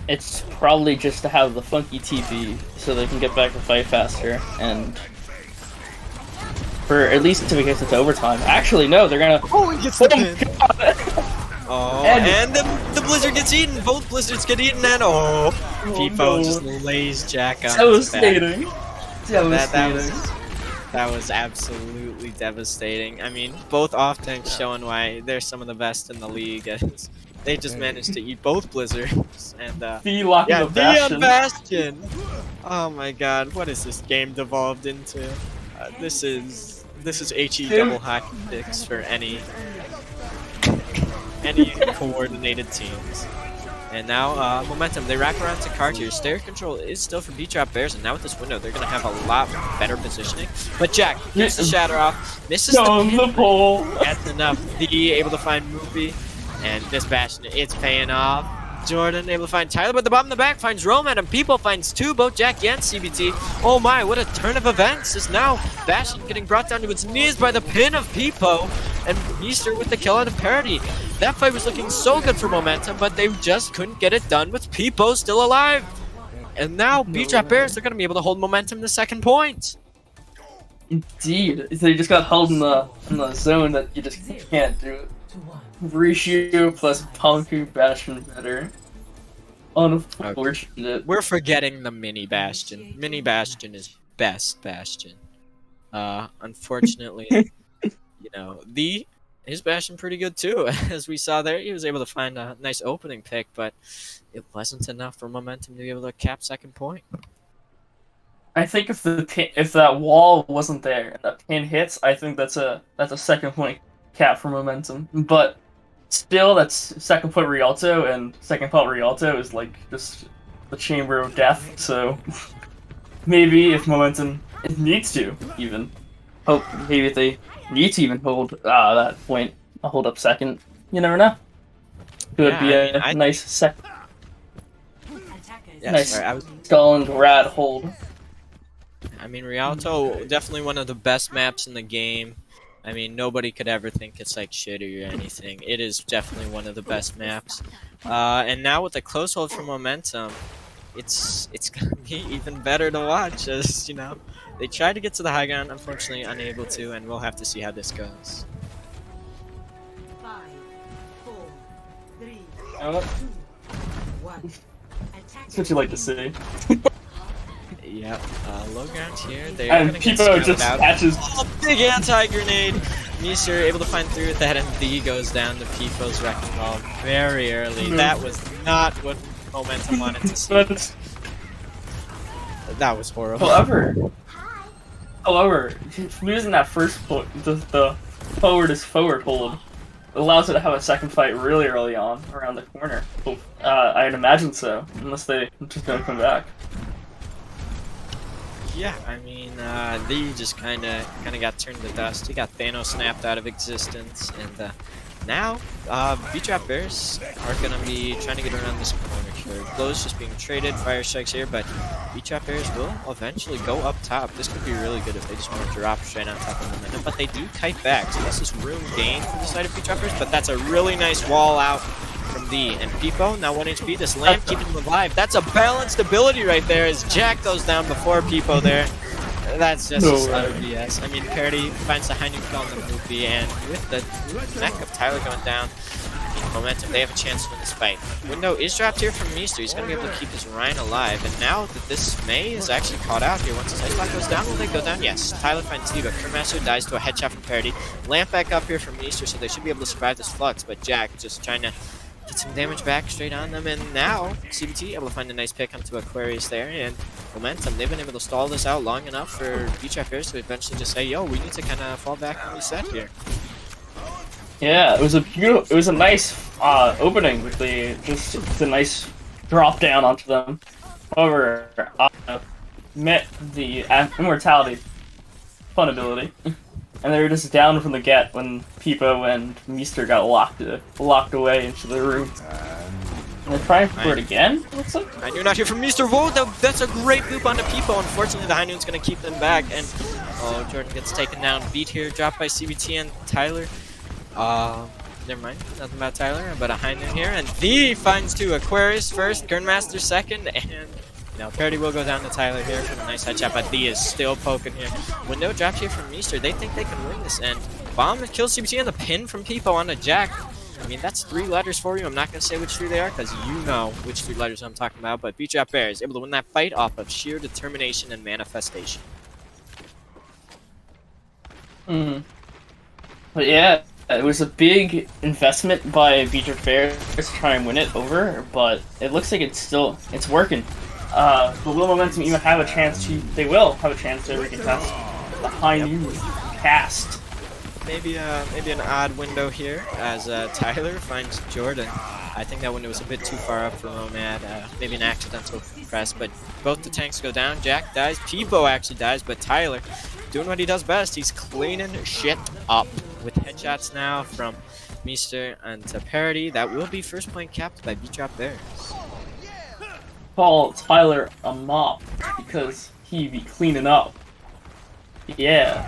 It's probably just to have the funky TP so they can get back to fight faster, and for at least until we get to overtime. Actually, no, they're gonna. Oh, he gets the pin. Oh, and the Blizzard gets eaten. Both Blizzards get eaten, and Peepo just lays Jack out. Devastating. That was absolutely devastating. I mean, both off tanks showing why they're some of the best in the league. They just managed to eat both blizzards, and The locking yeah, the Bastion. Bastion. Oh my God, what is this game devolved into? This is HE double hockey sticks for any coordinated teams. And now, Momentum, they wrap around to card here. Stair control is still for Beat-Drop Bears, and now with this window, they're going to have a lot better positioning. But Jack gets the shatter off, misses the pole. That's enough. The able to find Moopy, and this Bastion, it's paying off. Jordan able to find Tyler, but the bottom of the back finds Roman, and People finds two, both Jack and CBT. Oh my, what a turn of events is now Bastion getting brought down to its knees by the pin of Peepo, and Easter with the kill out of parity. That fight was looking so good for Momentum, but they just couldn't get it done with Peepo still alive. And now Beat-Drop Bears, they're going to be able to hold Momentum to second point. Indeed, they just got held in the zone that you just can't do it. Rishu plus Punku Bastion better. Unfortunate. We're forgetting the Mini Bastion. Mini Bastion is best Bastion. Unfortunately, you know, his Bastion pretty good too. As we saw there, he was able to find a nice opening pick, but it wasn't enough for Momentum to be able to cap second point. I think if that wall wasn't there and that pin hits, I think that's a second point cap for Momentum. But still, that's second point Rialto, and second point Rialto is like just the chamber of death. So maybe if Momentum needs to even maybe if they need to even hold that point, I'll hold up second. You never know. Could be a nice second. Yeah, nice sorry, skull and rad hold. I mean, Rialto, definitely one of the best maps in the game. I mean, nobody could ever think it's like shitty or anything. It is definitely one of the best maps. And now with the close hold from Momentum, it's gonna be even better to watch. As you know, they tried to get to the high ground, unfortunately unable to, and we'll have to see how this goes. 5, 4, 3, That's 1. what you like to see. Yep, low ground here. They're And gonna get Peepo scaled just out. catches. Oh, big anti-grenade! Meester able to find through with that, and D goes down to Peepo's wrecking ball very early. No. That was not what Momentum wanted to see. But That was horrible. however, losing that first point, the forward is forward hold, allows it to have a second fight really early on around the corner. I'd imagine so, unless they just don't come back. Yeah, I mean, they just kind of got turned to dust. He got Thanos snapped out of existence, and now Beat-Drop Bears are gonna be trying to get around this corner here. Blows just being traded, fire strikes here, but Beat-Drop Bears will eventually go up top. This could be really good if they just want to drop straight on top of the momentum, but they do kite back, so this is room gained for the side of Beat-Drop Bears, but that's a really nice wall out from D. And Peepo, now 1 HP, this lamp keeping him alive. That's a balanced ability right there as Jack goes down before Peepo there. That's just utter BS. I mean, Parity finds the high new kill on the movie, and with the neck of Tyler going down, Momentum, they have a chance to win this fight. Window is dropped here from Meester. He's going to be able to keep his Ryan alive, and now that this May is actually caught out here, once his ice block goes down, will they go down? Yes. Tyler finds D, but Kermaster dies to a headshot from Parity. Lamp back up here from Meester, so they should be able to survive this flux, but Jack just trying to get some damage back straight on them, and now CBT able to find a nice pick onto Aquarius there, and Momentum, they've been able to stall this out long enough for Beat-Drop Bears to eventually just say, yo, we need to kind of fall back and reset here. Yeah, it was a nice opening with the nice drop down onto them. However, met the immortality fun ability, and they were just down from the get when Peepo and Meester got locked away into the room. And they're trying for it again, it looks like? High Noon out here from Meester. Whoa, that's a great loop onto Peepo. Unfortunately, the High Noon's going to keep them back, and oh, Jordan gets taken down. Beat here, dropped by CBT and Tyler. Never mind, nothing about Tyler, but a High Noon here, and D finds two. Aquarius first, Kernmaster second, and now Parity will go down to Tyler here for the nice headshot, but D is still poking here. Window drops here from Meester. They think they can win this, and Bomb kills CBT, and the pin from Peepo onto Jack. I mean, that's 3 letters for you. I'm not going to say which 3 they are, because you know which 3 letters I'm talking about, but Beat-Drop Bears able to win that fight off of sheer determination and manifestation. But yeah, It was a big investment by Beecher Bears to try and win it over, but it looks like it's working. But will Momentum even have a chance to? They will have a chance to recontest the high noon cast. Maybe an odd window here as Tyler finds Jordan. I think that window was a bit too far up for Nomad. Maybe an accidental press, but both the tanks go down. Jack dies. Peepo actually dies, but Tyler doing what he does best. He's cleaning shit up with headshots now from Meester and to Parody. That will be first point capped by Beat-Drop Bears. Call Tyler a mop because he be cleaning up. Yeah.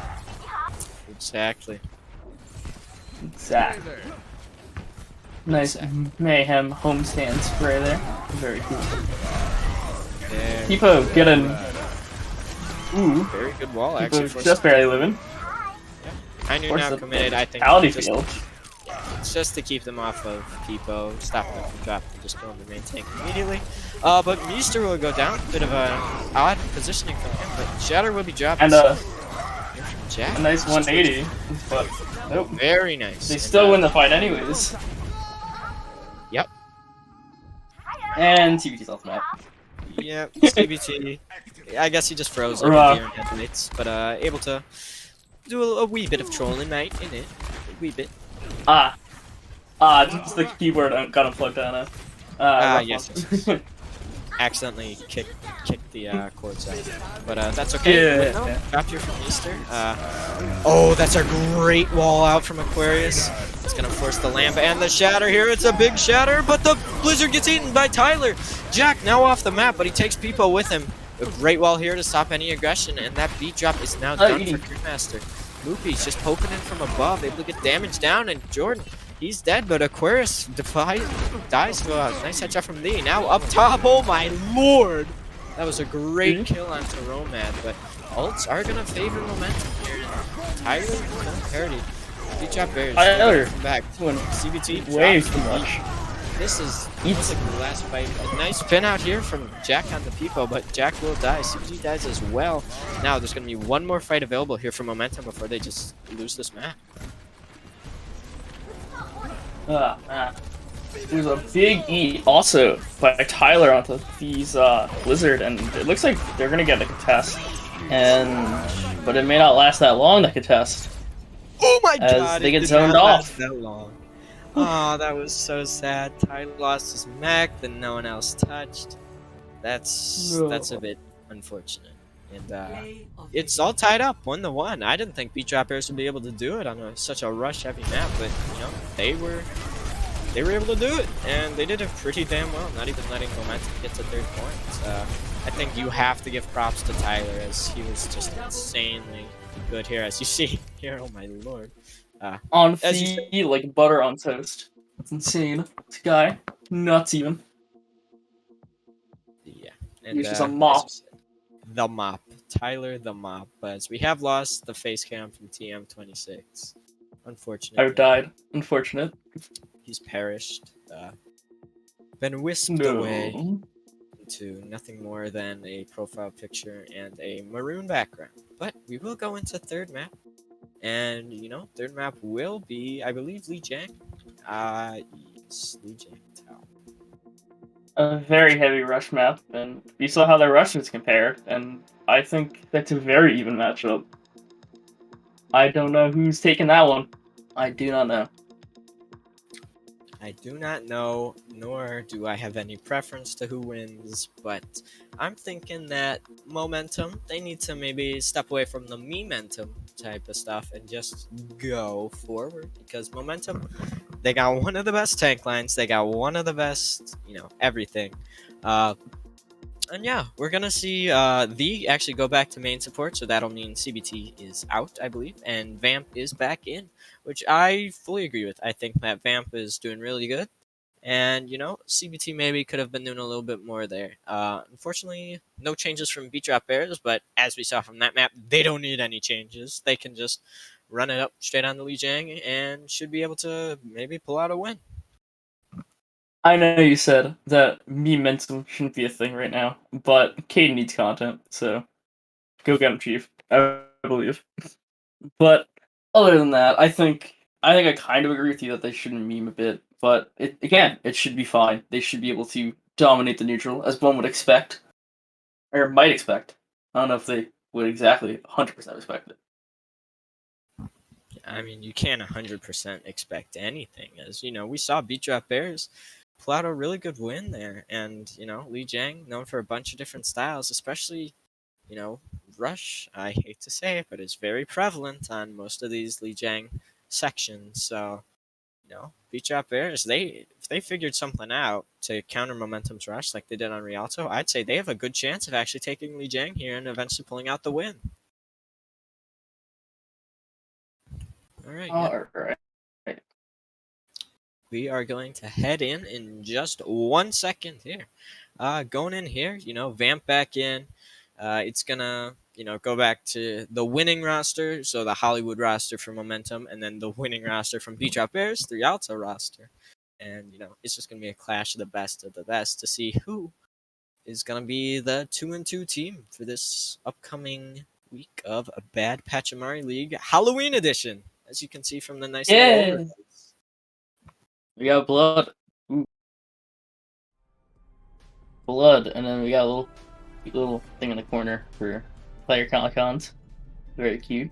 Exactly. Nice mayhem homestand spray there. Very cool. There. Peepo getting. Ooh. Very good wall, actually. Peepo just barely living. I knew now committed, I think. Fatality Just, field. it's just to keep them off of Peepo, stop them from dropping, just killing the main tank immediately. But Meester will go down. Bit of a odd positioning from him, but Shatter will be dropped. And Jack. a nice 180, but nope. Very nice. They still win the fight anyways. Yep. And TBT's off the map. Yep. CBT. I guess he just froze on Rough. the deer and headlights, but able to do a wee bit of trolling, mate, in it. A wee bit. Just the keyboard got unplugged on it. Yes. Accidentally kicked the cords out. But that's okay. Yeah. Dropped here from Easter. Oh, that's a great wall out from Aquarius. It's gonna force the Lamb and the Shatter here. It's a big Shatter, but the Blizzard gets eaten by Tyler. Jack now off the map, but he takes Peepo with him. A great wall here to stop any aggression, and that beat drop is now done for Crewmaster. Loopy's just poking in from above, able to get damage down, and Jordan, he's dead, but Aquarius dies to a nice headshot from Lee. Now up top, oh my lord! That was a great kill onto Romad, but ults are gonna favor momentum here. And Tyler, Parody. Beat drop Bears. Tyler, Back. doing CBT way drops too the much. This is like the last fight. A nice pin out here from Jack on the Peepo, but Jack will die. CBG dies as well. Now there's going to be one more fight available here for momentum before they just lose this map. There's a big E also by Tyler onto these Blizzard, and it looks like they're gonna get a contest. But it may not last that long, the contest. Oh my as god! they it get did zoned not off. last that long. Oh, that was so sad. Tyler lost his mech, then no one else touched. That's a bit unfortunate. And it's all tied up 1-1. I didn't think Beat Drop Bears would be able to do it on such a rush-heavy map, but you know they were able to do it, and they did it pretty damn well. Not even letting momentum get to third point. I think you have to give props to Tyler, as he was just insanely good here, as you see here. Oh my lord. On feet like butter on toast. It's insane. This guy, nuts even. Yeah, and He's just a mop. The mop, Tyler the mop. As we have lost the face cam from TM26. Unfortunate. I died. Unfortunate. He's perished. Been whisked away into nothing more than a profile picture and a maroon background. But we will go into third map. And, you know, third map will be, I believe, Lee Jang. Yes, Lee Jang Tower. A very heavy rush map, and we saw how their rushes compared, and I think that's a very even matchup. I don't know who's taking that one. I do not know. I do not know, nor do I have any preference to who wins, but I'm thinking that momentum, they need to maybe step away from the momentum type of stuff and just go forward, because momentum, they got one of the best tank lines, they got one of the best, you know, everything. And yeah, we're gonna see the actually go back to main support, so that'll mean CBT is out, I believe, and Vamp is back in, which I fully agree with. I think that Vamp is doing really good, and you know, CBT maybe could have been doing a little bit more there. Unfortunately, no changes from Beat Drop Bears, but as we saw from that map, they don't need any changes. They can just run it up straight on the Lee Jang and should be able to maybe pull out a win. I know you said that momentum shouldn't be a thing right now, but Caden needs content, so go get him, Chief. I believe. But other than that, I think I think I kind of agree with you that they shouldn't meme a bit, but it should be fine. They should be able to dominate the neutral as one would expect, or might expect. I don't know if they would exactly 100% expect it. I mean, you can't 100% expect anything, as we saw Beat Drop Bears pull out a really good win there, and Li Jiang, known for a bunch of different styles, especially Rush. I hate to say it, but it's very prevalent on most of these Li Jiang sections. So Beat Drop Bears, if they figured something out to counter Momentum's Rush like they did on Rialto, I'd say they have a good chance of actually taking Li Jiang here and eventually pulling out the win. All right. All right. We are going to head in just 1 second here. Going in here, Vamp back in. It's gonna, go back to the winning roster, so the Hollywood roster for Momentum, and then the winning roster from Beat Drop Bears, the Rialto roster. And, it's just gonna be a clash of the best to see who is gonna be the 2-2 team for this upcoming week of a Bad Pachamari League Halloween edition, as you can see from the nice little Yeah. overlays. We got blood. Ooh. Blood, and then we got a little thing in the corner for player icons. Very cute.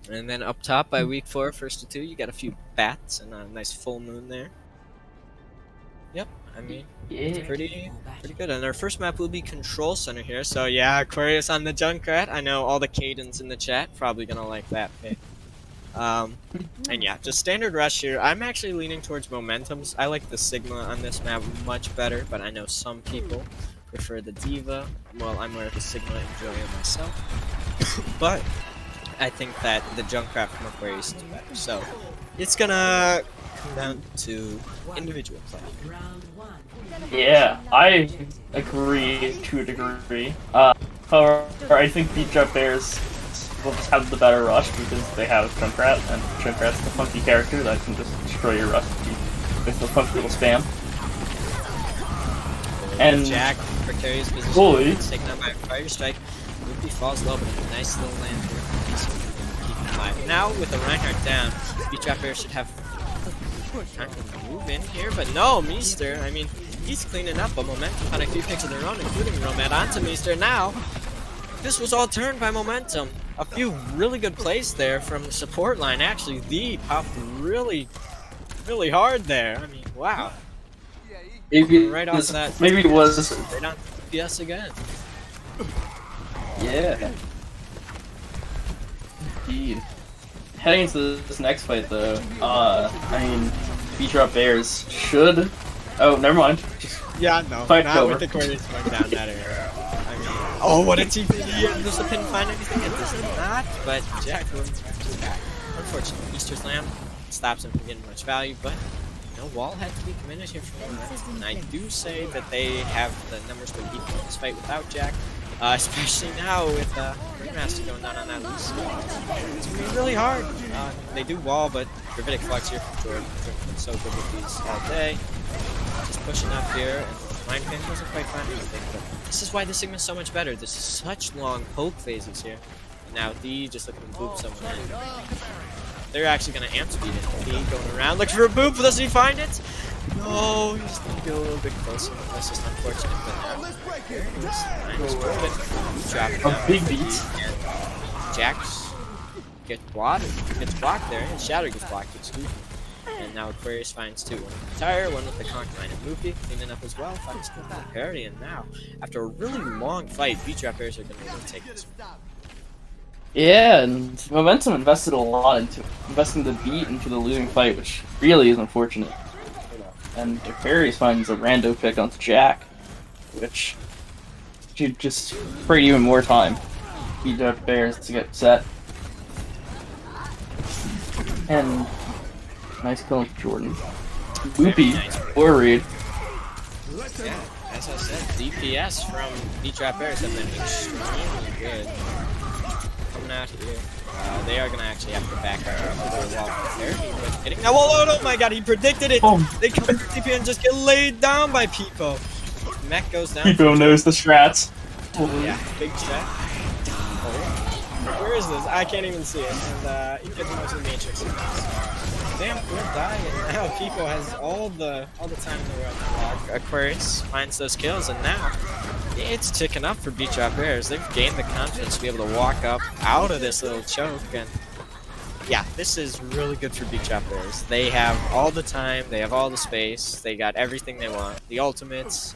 And then up top by week 4, first to 2, you got a few bats and a nice full moon there. Yep, I mean, it's pretty good. And our first map will be Control Center here. So yeah, Aquarius on the Junkrat. I know all the Cadence in the chat probably gonna like that pick. And yeah, just standard rush here. I'm actually leaning towards Momentums. I like the Sigma on this map much better, but I know some people prefer the Diva. Well, I'm more of a Sigma enjoyer myself. But I think that the Junkrat from Aquarius is better. So it's gonna come down to individual play. Yeah, I agree to a degree. However, I think Beat Drop Bears will just have the better rush because they have Junkrat, and Junkrat's the funky character that can just destroy your rush with the funky little spam. And Jack precarious position. Boy. Taken out by a Fire Strike. Loopy falls low, but a nice little land here. So keep him alive. Now with the Reinhardt down, Beat Drop Bear should have time to move in here, but no, Meester. I mean, he's cleaning up, but Momentum had a few picks of their own, including Romad onto Meester. Now, this was all turned by Momentum. A few really good plays there from the support line. Actually, the popped really, really hard there. I mean, wow. maybe Right off that. Maybe it was. Right on PS again. Yeah. Indeed. Heading into this next fight, though, I mean, Beat Drop Bears should. Oh, never mind. Just Yeah, no. Fight Not over. with the Corners going down that area. I mean, oh, what a TPD! And does the pin find anything? It does not, but Jack wins back. Unfortunately, Easter Slam stops him from getting much value, but Wall had to be committed here for Momentum. And I do say that they have the numbers to beat this fight without Jack, especially now with Ringmaster going down on that loose. It's going to be really hard. They do Wall, but Gravitic Flux here from Jordan. Jordan's so good with these all day. Just pushing up here, and Mind Pin wasn't quite finding anything, but this is why the Sigma's so much better. There's such long poke phases here. And now D just looking to boop someone in. They're actually going to amp speed it. D going around, looking for a boop, does he find it? No, he just need to get a little bit closer. That's just unfortunate, but there it is. Drop it a down. big beat. Jax gets blocked there, and Shadow gets blocked, excuse me. And now Aquarius finds two. One with the tire, one with the conch line. And Luffy cleaning up as well, finds the parity. And now, after a really long fight, Beat Drop Bears are going to be able to take this one. Yeah, and Momentum invested a lot into investing the beat into the losing fight, which really is unfortunate. And Aquarius finds a rando pick onto Jack, which should just create even more time. Beat Drop Bears to get set. And nice kill with Jordan. Loopy, worried. Yeah, as I said, DPS from Beat Drop Bears have been extremely good. Coming out here. They are going to actually have to back up with their wall there. Getting now, oh my god, he predicted it! They come into TP and just get laid down by Pipo. Mech goes down. Pipo knows the strats. Yeah, big strat. Where is this? I can't even see it. And he gets most of the Matrix. Vamp will die, and now Pipo has all the time in the world to log. Aquarius finds those kills, and now it's ticking up for Beach Drop Bears. They've gained the confidence to be able to walk up out of this little choke, and yeah, this is really good for Beach Drop Bears. They have all the time, they have all the space, they got everything they want, the ultimates,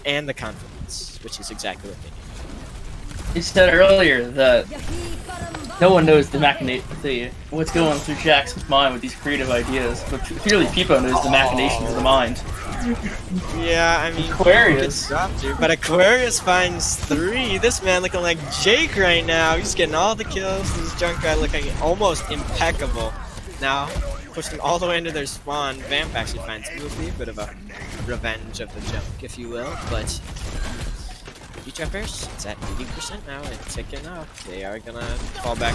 and the confidence, which is exactly what they need. You said earlier that no one knows what's going through Jack's mind with these creative ideas, but clearly Pipo knows the machinations of the mind. Yeah, I mean, Aquarius. But Aquarius finds 3. This man looking like Jake right now. He's getting all the kills. This Junkrat looking almost impeccable. Now, pushing all the way into their spawn. Vamp actually finds Moopy, a bit of a revenge of the junk, if you will. But Beach Drop Bears, it's at 80% now and ticking up. They are gonna fall back.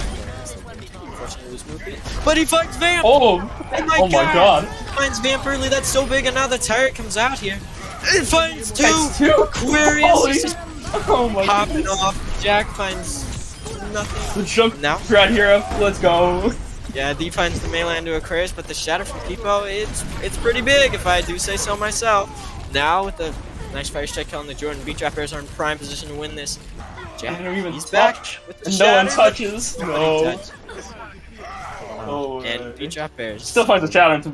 Unfortunately, lose Moopy. But he finds Vamp! Oh my god! Finds Vamp early, that's so big, and now the turret comes out here. It finds 2! Aquarius is just popping off. Jack finds nothing. The junk now Junkrat hero, let's go. Yeah, D finds the melee into Aquarius, but the shatter from Pipo, it's pretty big, if I do say so myself. Now with the nice fire strike kill on the Jordan, Beach Drop Bears are in prime position to win this. Jack, he's back with the no one shatter. touches. No. And Beach Drop Bears still finds a challenge.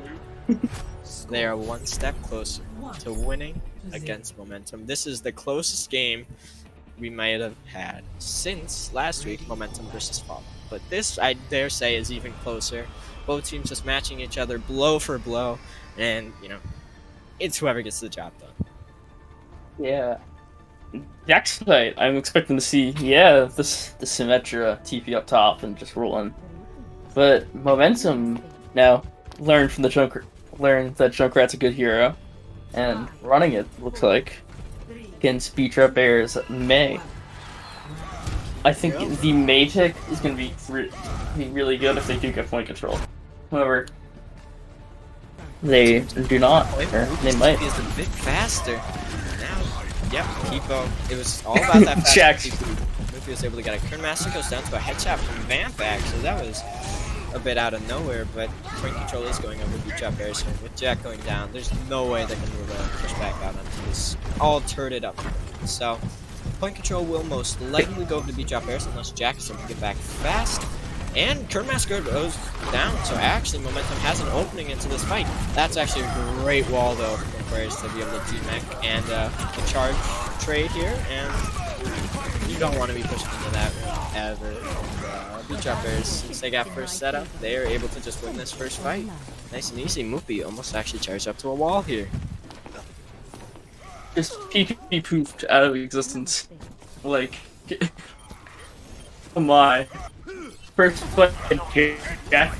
They are one step closer to winning against Momentum. This is the closest game we might have had since last week, Momentum versus Fall. But this, I dare say, is even closer. Both teams just matching each other blow for blow, and you know, it's whoever gets the job done. Yeah. Next fight, I'm expecting to see, the Symmetra TP up top and just rolling. But Momentum now learned that Junkrat's a good hero, and running it, looks like, against Beach Drop Bears May. I think the May pick is going to be really good if they do get point control. However, they do not, or they might. He is a bit faster. Yep, Pipo. It was all about that fast. Jack. Luffy was able to get a Kernmaster, goes down to a headshot from Vamp, actually. That was a bit out of nowhere, but point control is going over Beach Drop Bears here. With Jack going down, there's no way they can push back out onto this all turreted up. So, point control will most likely go over to Beach Drop Bears unless Jack is able to get back fast. And Kernmaster goes down, so actually Momentum has an opening into this fight. That's actually a great wall, though, for Aquarius to be able to D-mech and the charge trade here, and you don't want to be pushing into that ever. Beach Drop Bears, since they got first setup, they are able to just win this first fight. Nice and easy. Moopy almost actually charged up to a wall here. Just PvP poofed out of existence. Like, oh my. First fight, Jack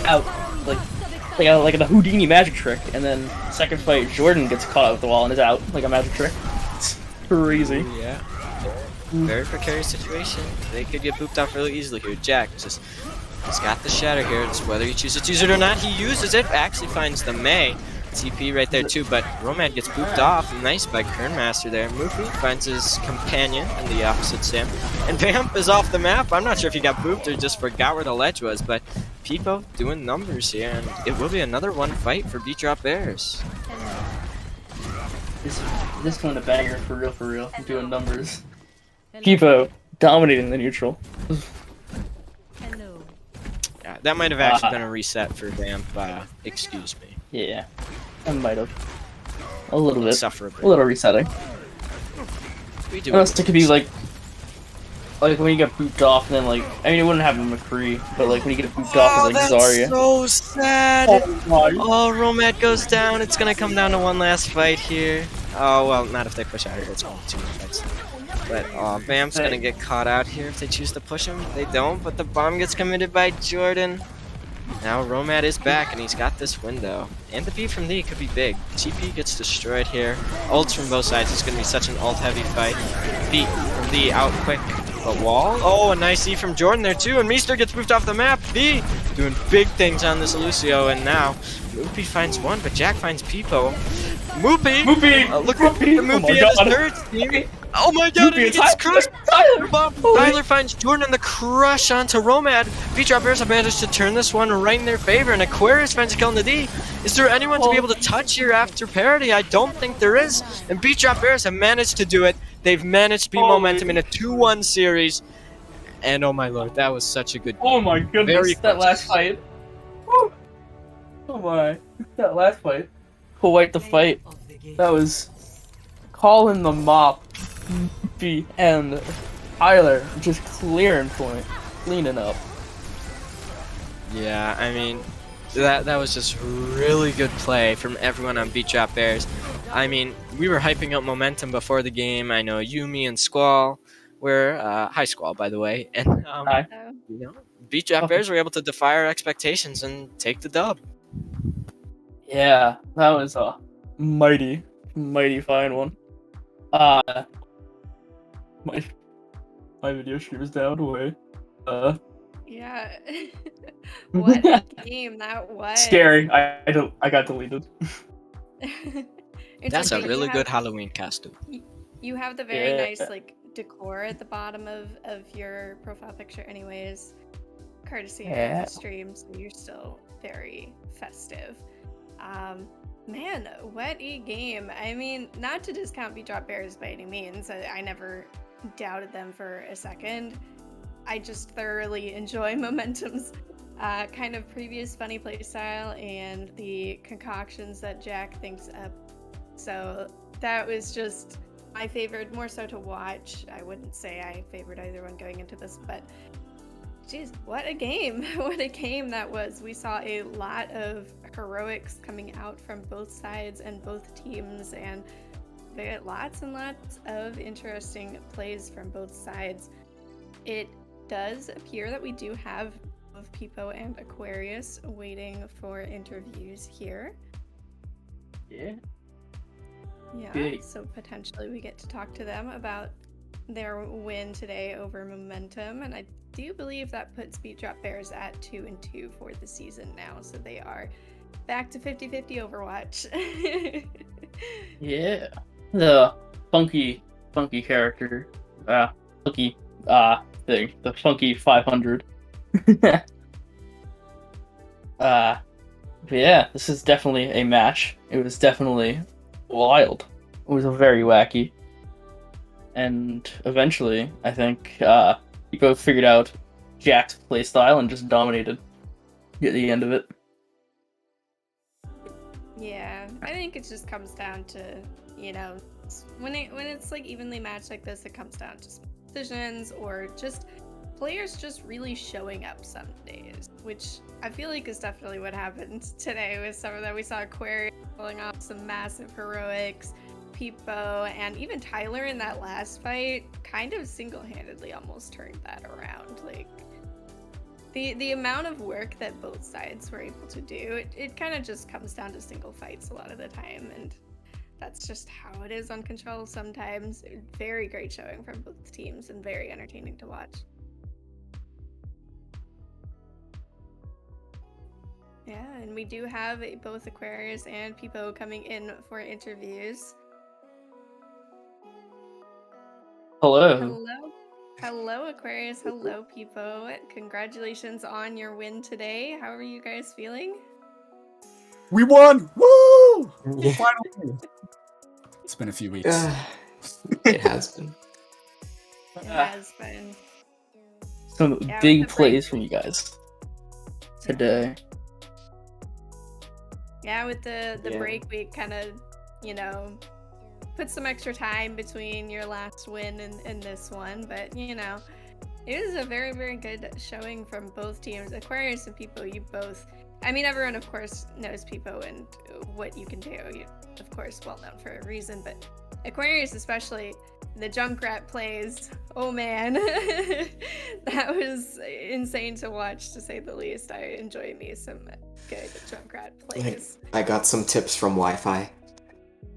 out like a Houdini magic trick, and then second fight, Jordan gets caught out with the wall and is out like a magic trick. It's crazy. Yeah, very precarious situation. They could get booped off really easily here. Jack he's got the shatter here. It's whether he chooses to use it or not. He uses it. Actually finds the May. TP right there too, but Romad gets booped off. Nice by Kernmaster there. Moopy finds his companion in the opposite sim. And Vamp is off the map. I'm not sure if he got booped or just forgot where the ledge was, but Pipo doing numbers here, and it will be another one fight for Beach Drop Bears. This one a banger for real. Doing numbers. Pipo dominating the neutral. Yeah, that might have actually been a reset for Vamp. Excuse me. Yeah, I might have. A little bit. Suffer a bit. A little resetting. We do. Unless it could be like when you get booped off, and then I mean, it wouldn't happen with McCree, but like when you get booped off as like Zarya. So sad. Oh, Romad goes down. It's gonna come down to one last fight here. Oh well, not if they push out here. It's only 2 fights. But Vamp's gonna get caught out here if they choose to push him. They don't, but the bomb gets committed by Jordan. Now Romad is back, and he's got this window. And the beat from D could be big. TP gets destroyed here. Ults from both sides. It's going to be such an ult-heavy fight. Beat from D out quick. But wall. Oh, a nice E from Jordan there, too. And Meester gets moved off the map. D doing big things on this Lucio. And now Moopy finds one, but Jack finds Pipo. Moopy! Moopy! Look at Moopy and his third team. Oh my god, Loopy he gets and crushed! Tyler! Tyler finds Jordan on the crush onto Romad. V-Drop Bears have managed to turn this one right in their favor, and Aquarius finds a kill on the D. Is there anyone to be able to touch here after parity? I don't think there is. And V-Drop Bears have managed to do it. They've managed to beat Momentum in a 2-1 series. And oh my lord, that was such a good game. Oh my goodness, Very that close. last fight. Woo. Oh my, that last fight. Quite the fight. Of the game. That was calling the mop. And Tyler just clearing point, cleaning up. Yeah, I mean, that was just really good play from everyone on Beat Drop Bears. I mean, we were hyping up Momentum before the game. I know Yumi and Squall were hi Squall, by the way, and Hi. you know, Beat Drop Bears were able to defy our expectations and take the dub. Yeah, that was a mighty fine one. My video stream is down. Wait. Yeah. What a game that was. Scary. I got deleted. That's a Interesting. really good Halloween costume. You have the very Yeah. nice like decor at the bottom of your profile picture anyways. Courtesy Yeah. of the stream, so you're still very festive. Man, what a game. I mean, not to discount Beat Drop Bears by any means. I never doubted them for a second. I just thoroughly enjoy Momentum's kind of previous funny playstyle and the concoctions that Jack thinks up. So that was just my favorite, more so to watch. I wouldn't say I favored either one going into this, but geez, what a game. What a game that was. We saw a lot of heroics coming out from both sides and both teams, and we got lots and lots of interesting plays from both sides. It does appear that we do have both Peepo and Aquarius waiting for interviews here. Yeah. Yeah, Big. so potentially we get to talk to them about their win today over Momentum, and I do believe that puts Beat Drop Bears at 2-2 for the season now, so they are back to 50-50 Overwatch. Yeah. The funky character. Funky thing. The funky 500. But yeah, this is definitely a match. It was definitely wild. It was very wacky. And eventually, I think we both figured out Jack's playstyle and just dominated at the end of it. Yeah, I think it just comes down to, you know, when it's like evenly matched like this, it comes down to decisions or just players just really showing up some days, which I feel like is definitely what happened today with some of that. We saw Aquarius pulling off some massive heroics, Peepo, and even Tyler in that last fight kind of single-handedly almost turned that around. Like, the amount of work that both sides were able to do, it kind of just comes down to single fights a lot of the time, and that's just how it is on Control sometimes. Very great showing from both teams and very entertaining to watch. Yeah, and we do have both Aquarius and Peepo coming in for interviews. Hello. Hello, Aquarius. Hello, Peepo. Congratulations on your win today. How are you guys feeling? We won! Woo! Yeah. Finally! It's been a few weeks. It has been. It has been. Some Yeah, big with the plays break. from you guys today. Yeah, with the Yeah. break week, kind of, you know, put some extra time between your last win and this one, but you know, it was a very, very good showing from both teams. Aquarius and Peepo, you both, I mean, everyone of course knows Peepo and what you can do. You, of course, well known for a reason, but Aquarius especially, the Junkrat plays, oh man, that was insane to watch, to say the least. I enjoy me some good Junkrat plays. I got some tips from Wi-Fi.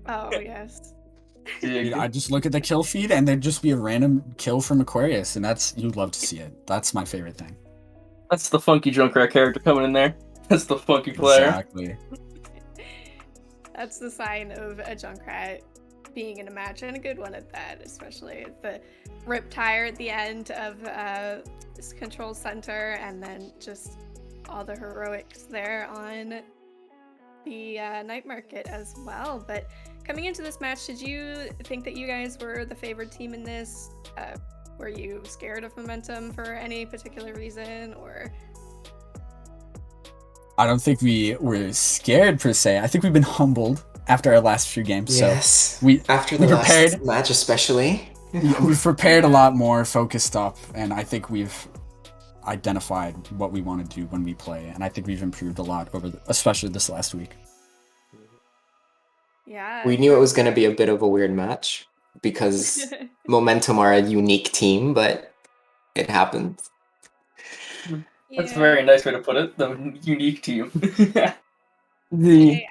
Oh yes. Dude, I just look at the kill feed and there'd just be a random kill from Aquarius, and you'd love to see it. That's my favorite thing. That's the funky Junkrat character coming in there. That's the funky player. Exactly. That's the sign of a Junkrat being in a match, and a good one at that, especially the rip tire at the end of this control center, and then just all the heroics there on the night market as well. But coming into this match, did you think that you guys were the favored team in this? Were you scared of Momentum for any particular reason, or? I don't think we were scared per se. I think we've been humbled after our last few games. Yes. So After we the last prepared. match, especially. We've prepared a lot more, focused up, and I think we've identified what we want to do when we play. And I think we've improved a lot especially this last week. Yeah. We knew it was going to be a bit of a weird match because Momentum are a unique team, but it happened. That's a very nice way to put it. The unique team. Hey,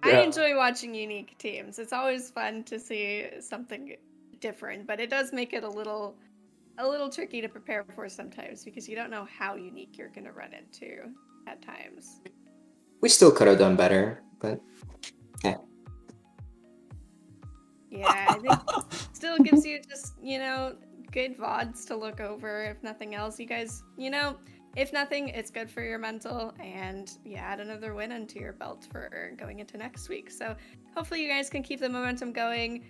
I Yeah. enjoy watching unique teams. It's always fun to see something different, but it does make it a little tricky to prepare for sometimes because you don't know how unique you're going to run into at times. We still could have done better, but yeah. Yeah, I think still gives you just, good VODs to look over, if nothing else. You guys, if nothing, it's good for your mental, and you add another win into your belt for going into next week. So hopefully you guys can keep the momentum going.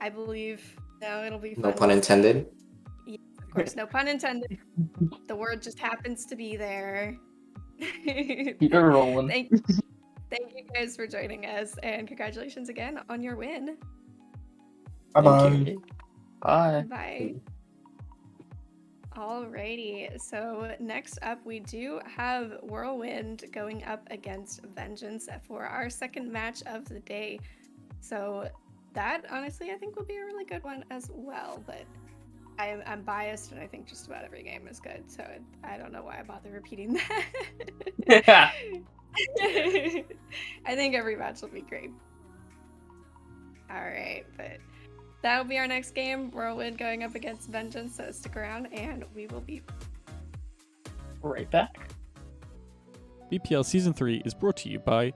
I believe, it'll be fun. No pun intended. Yeah, of course, no pun intended. The word just happens to be there. You're rolling. Thank you guys for joining us, and congratulations again on your win. Bye-bye. Bye. Bye. Alrighty, so next up we do have Whirlwind going up against Vengeance for our second match of the day. So that, honestly, I think will be a really good one as well, but I'm biased and I think just about every game is good, so I don't know why I bother repeating that. Yeah. I think every match will be great. Alright, but that'll be our next game. Whirlwind going up against Vengeance, so stick around and we will be Right back. BPL Season 3 is brought to you by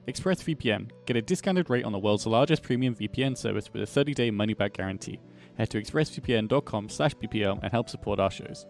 ExpressVPN. Get a discounted rate on the world's largest premium VPN service with a 30-day money-back guarantee. Head to expressvpn.com/BPL and help support our shows.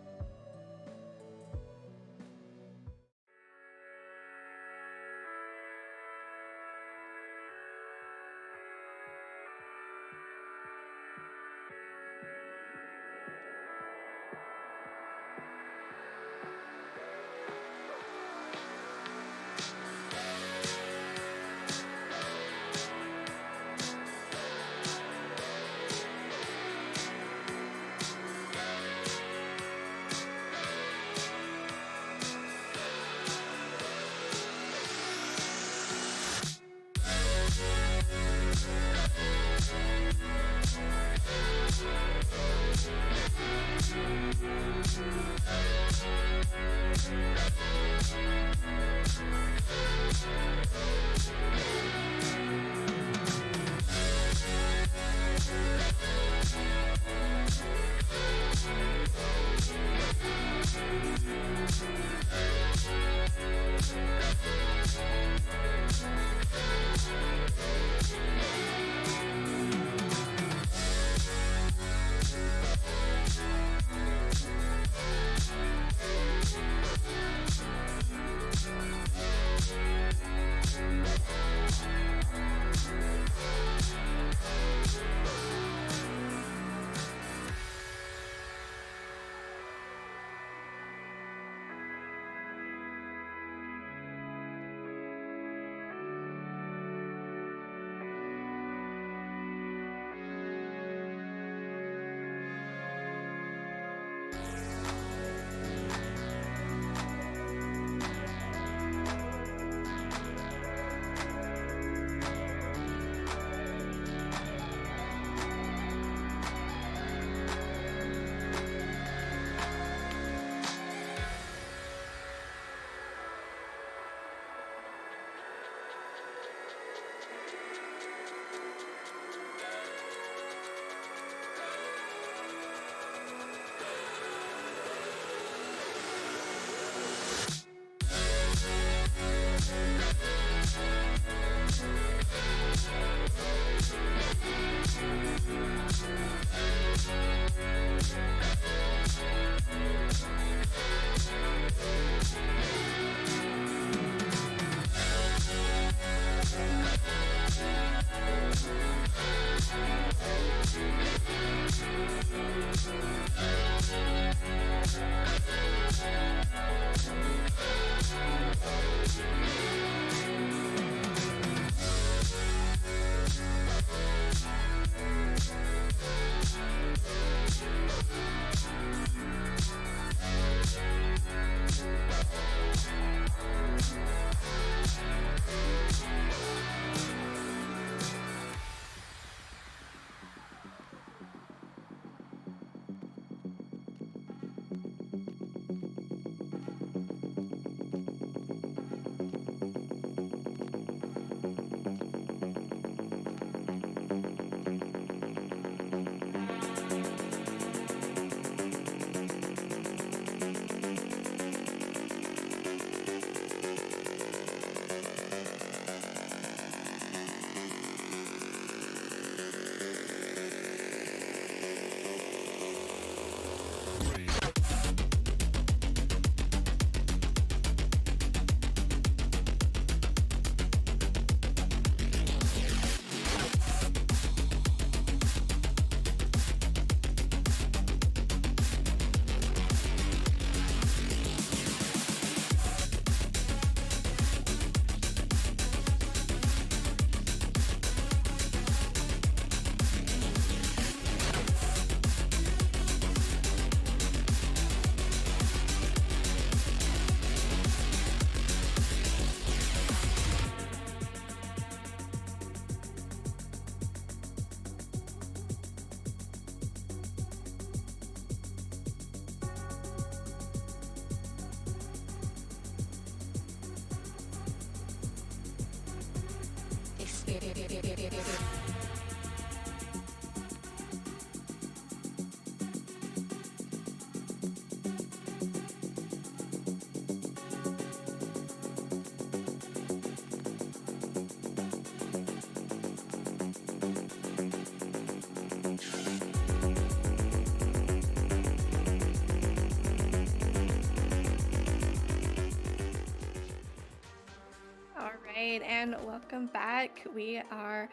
Alright, and welcome back. We are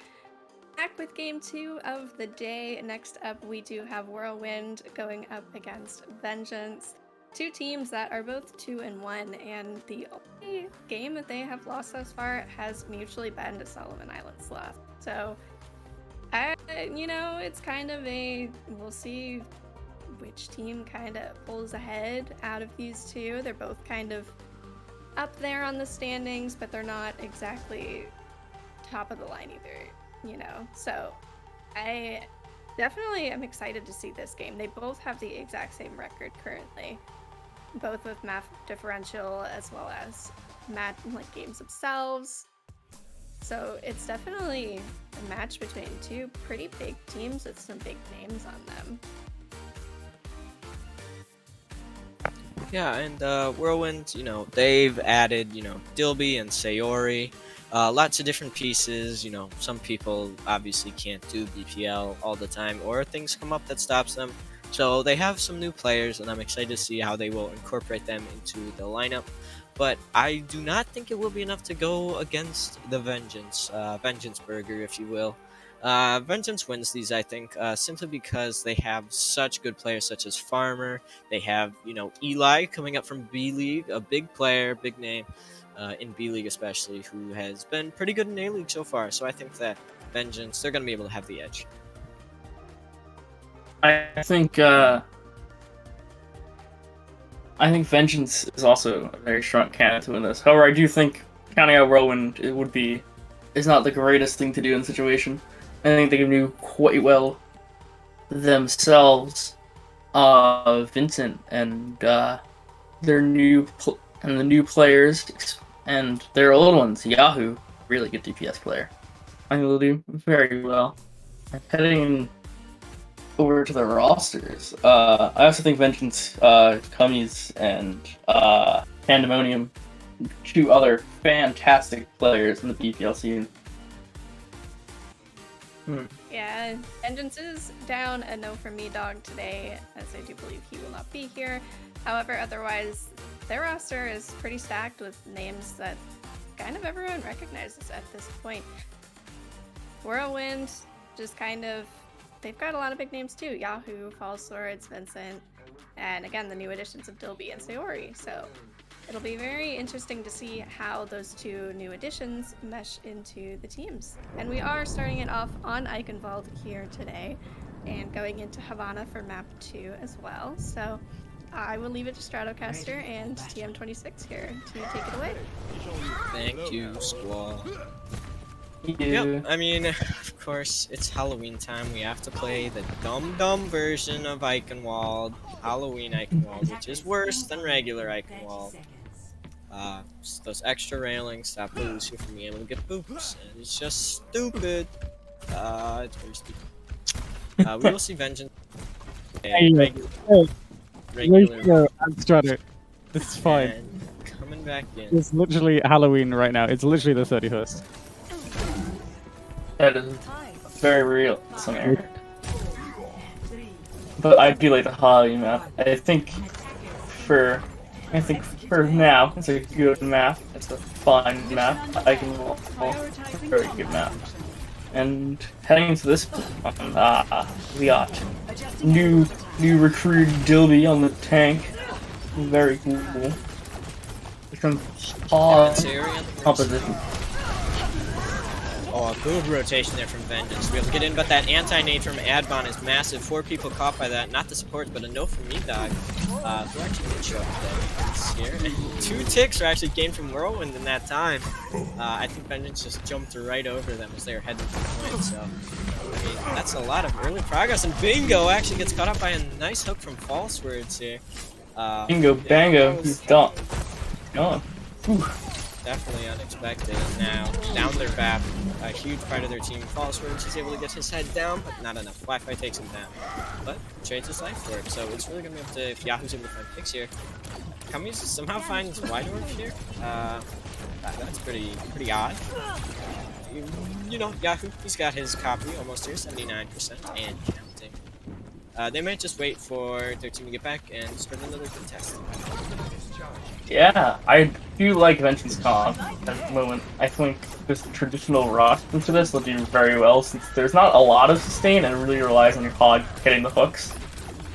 back with game 2 of the day. Next up, we do have Whirlwind going up against Vengeance. Two teams that are both 2-1, and the only game that they have lost thus far has mutually been to Solomon Islands left. So, it's kind of we'll see which team kind of pulls ahead out of these two. They're both kind of up there on the standings, but they're not exactly top of the line either, So I definitely am excited to see this game. They both have the exact same record currently, both with math differential as well as games themselves. So it's definitely a match between two pretty big teams with some big names on them. Yeah, and Whirlwind, they've added, Dilby and Sayori, lots of different pieces. Some people obviously can't do BPL all the time, or things come up that stops them. So they have some new players, and I'm excited to see how they will incorporate them into the lineup. But I do not think it will be enough to go against the Vengeance Burger, if you will. Vengeance wins these, I think, simply because they have such good players such as Farmer. They have, Eli coming up from B League, a big player, big name in B League especially, who has been pretty good in A League so far. So I think that Vengeance, they're going to be able to have the edge. I think Vengeance is also a very strong candidate to win this. However, I do think counting out Whirlwind is not the greatest thing to do in the situation. I think they can do quite well themselves. Vincent and the new players and their old ones. Yahoo, really good DPS player. I think they'll do very well. Heading over to the rosters, I also think Vengeance, Cummies, and Pandemonium, two other fantastic players in the BPL scene. Yeah, Vengeance is down a no from me dog today, as I do believe he will not be here. However, otherwise, their roster is pretty stacked with names that kind of everyone recognizes at this point. Whirlwind, just they've got a lot of big names too. Yahoo, False Swords, Vincent, and again, the new additions of Dilby and Sayori. So it'll be very interesting to see how those two new additions mesh into the teams. And we are starting it off on Eichenwald here today and going into Havana for map 2 as well. So I will leave it to Stratocaster and TM26 here to take it away. Thank you, squad. Yeah. Yep, I mean, of course, it's Halloween time. We have to play the dumb version of Eichenwald, Halloween Eichenwald, which is worse than regular Eichenwald. Those extra railings stop Lucio from being able to get boops, and it's just stupid. It's very stupid. We will see Vengeance. Regular. Strato. This is fine. And coming back in. It's literally Halloween right now. It's literally the 31st. That is very real, but I do like the Halloween map. I think for now, it's a good map. It's a fun map. Very good map. And heading into this one, we got new recruited Dilby on the tank. Very cool. Some composition. Oh, a good rotation there from Vengeance to be able to get in, but that anti-nade from Adbon is massive. 4 people caught by that. Not the support, but a no from me dog. Who actually did show up there here. 2 ticks are actually gained from Whirlwind in that time. I think Vengeance just jumped right over them as they were heading to the point, so I mean, that's a lot of early progress, and Bingo actually gets caught up by a nice hook from False Words here. Bingo, bango, he's done. Gone. definitely unexpected. Now, down their BAP, a huge part of their team falls for him. He's able to get his head down, but not enough. Wi-Fi takes him down, but trades his life for it. So it's really going to be up to if Yahoo's able to find picks here. Cummings somehow finds Whitehorn here. That's pretty odd. You know, Yahoo, he's got his copy almost here, 79% and counting. They might just wait for their team to get back and start another contest. Yeah, I do like Vengeance comp at the moment. I think this traditional rush into this will do very well since there's not a lot of sustain and it really relies on your hog hitting the hooks.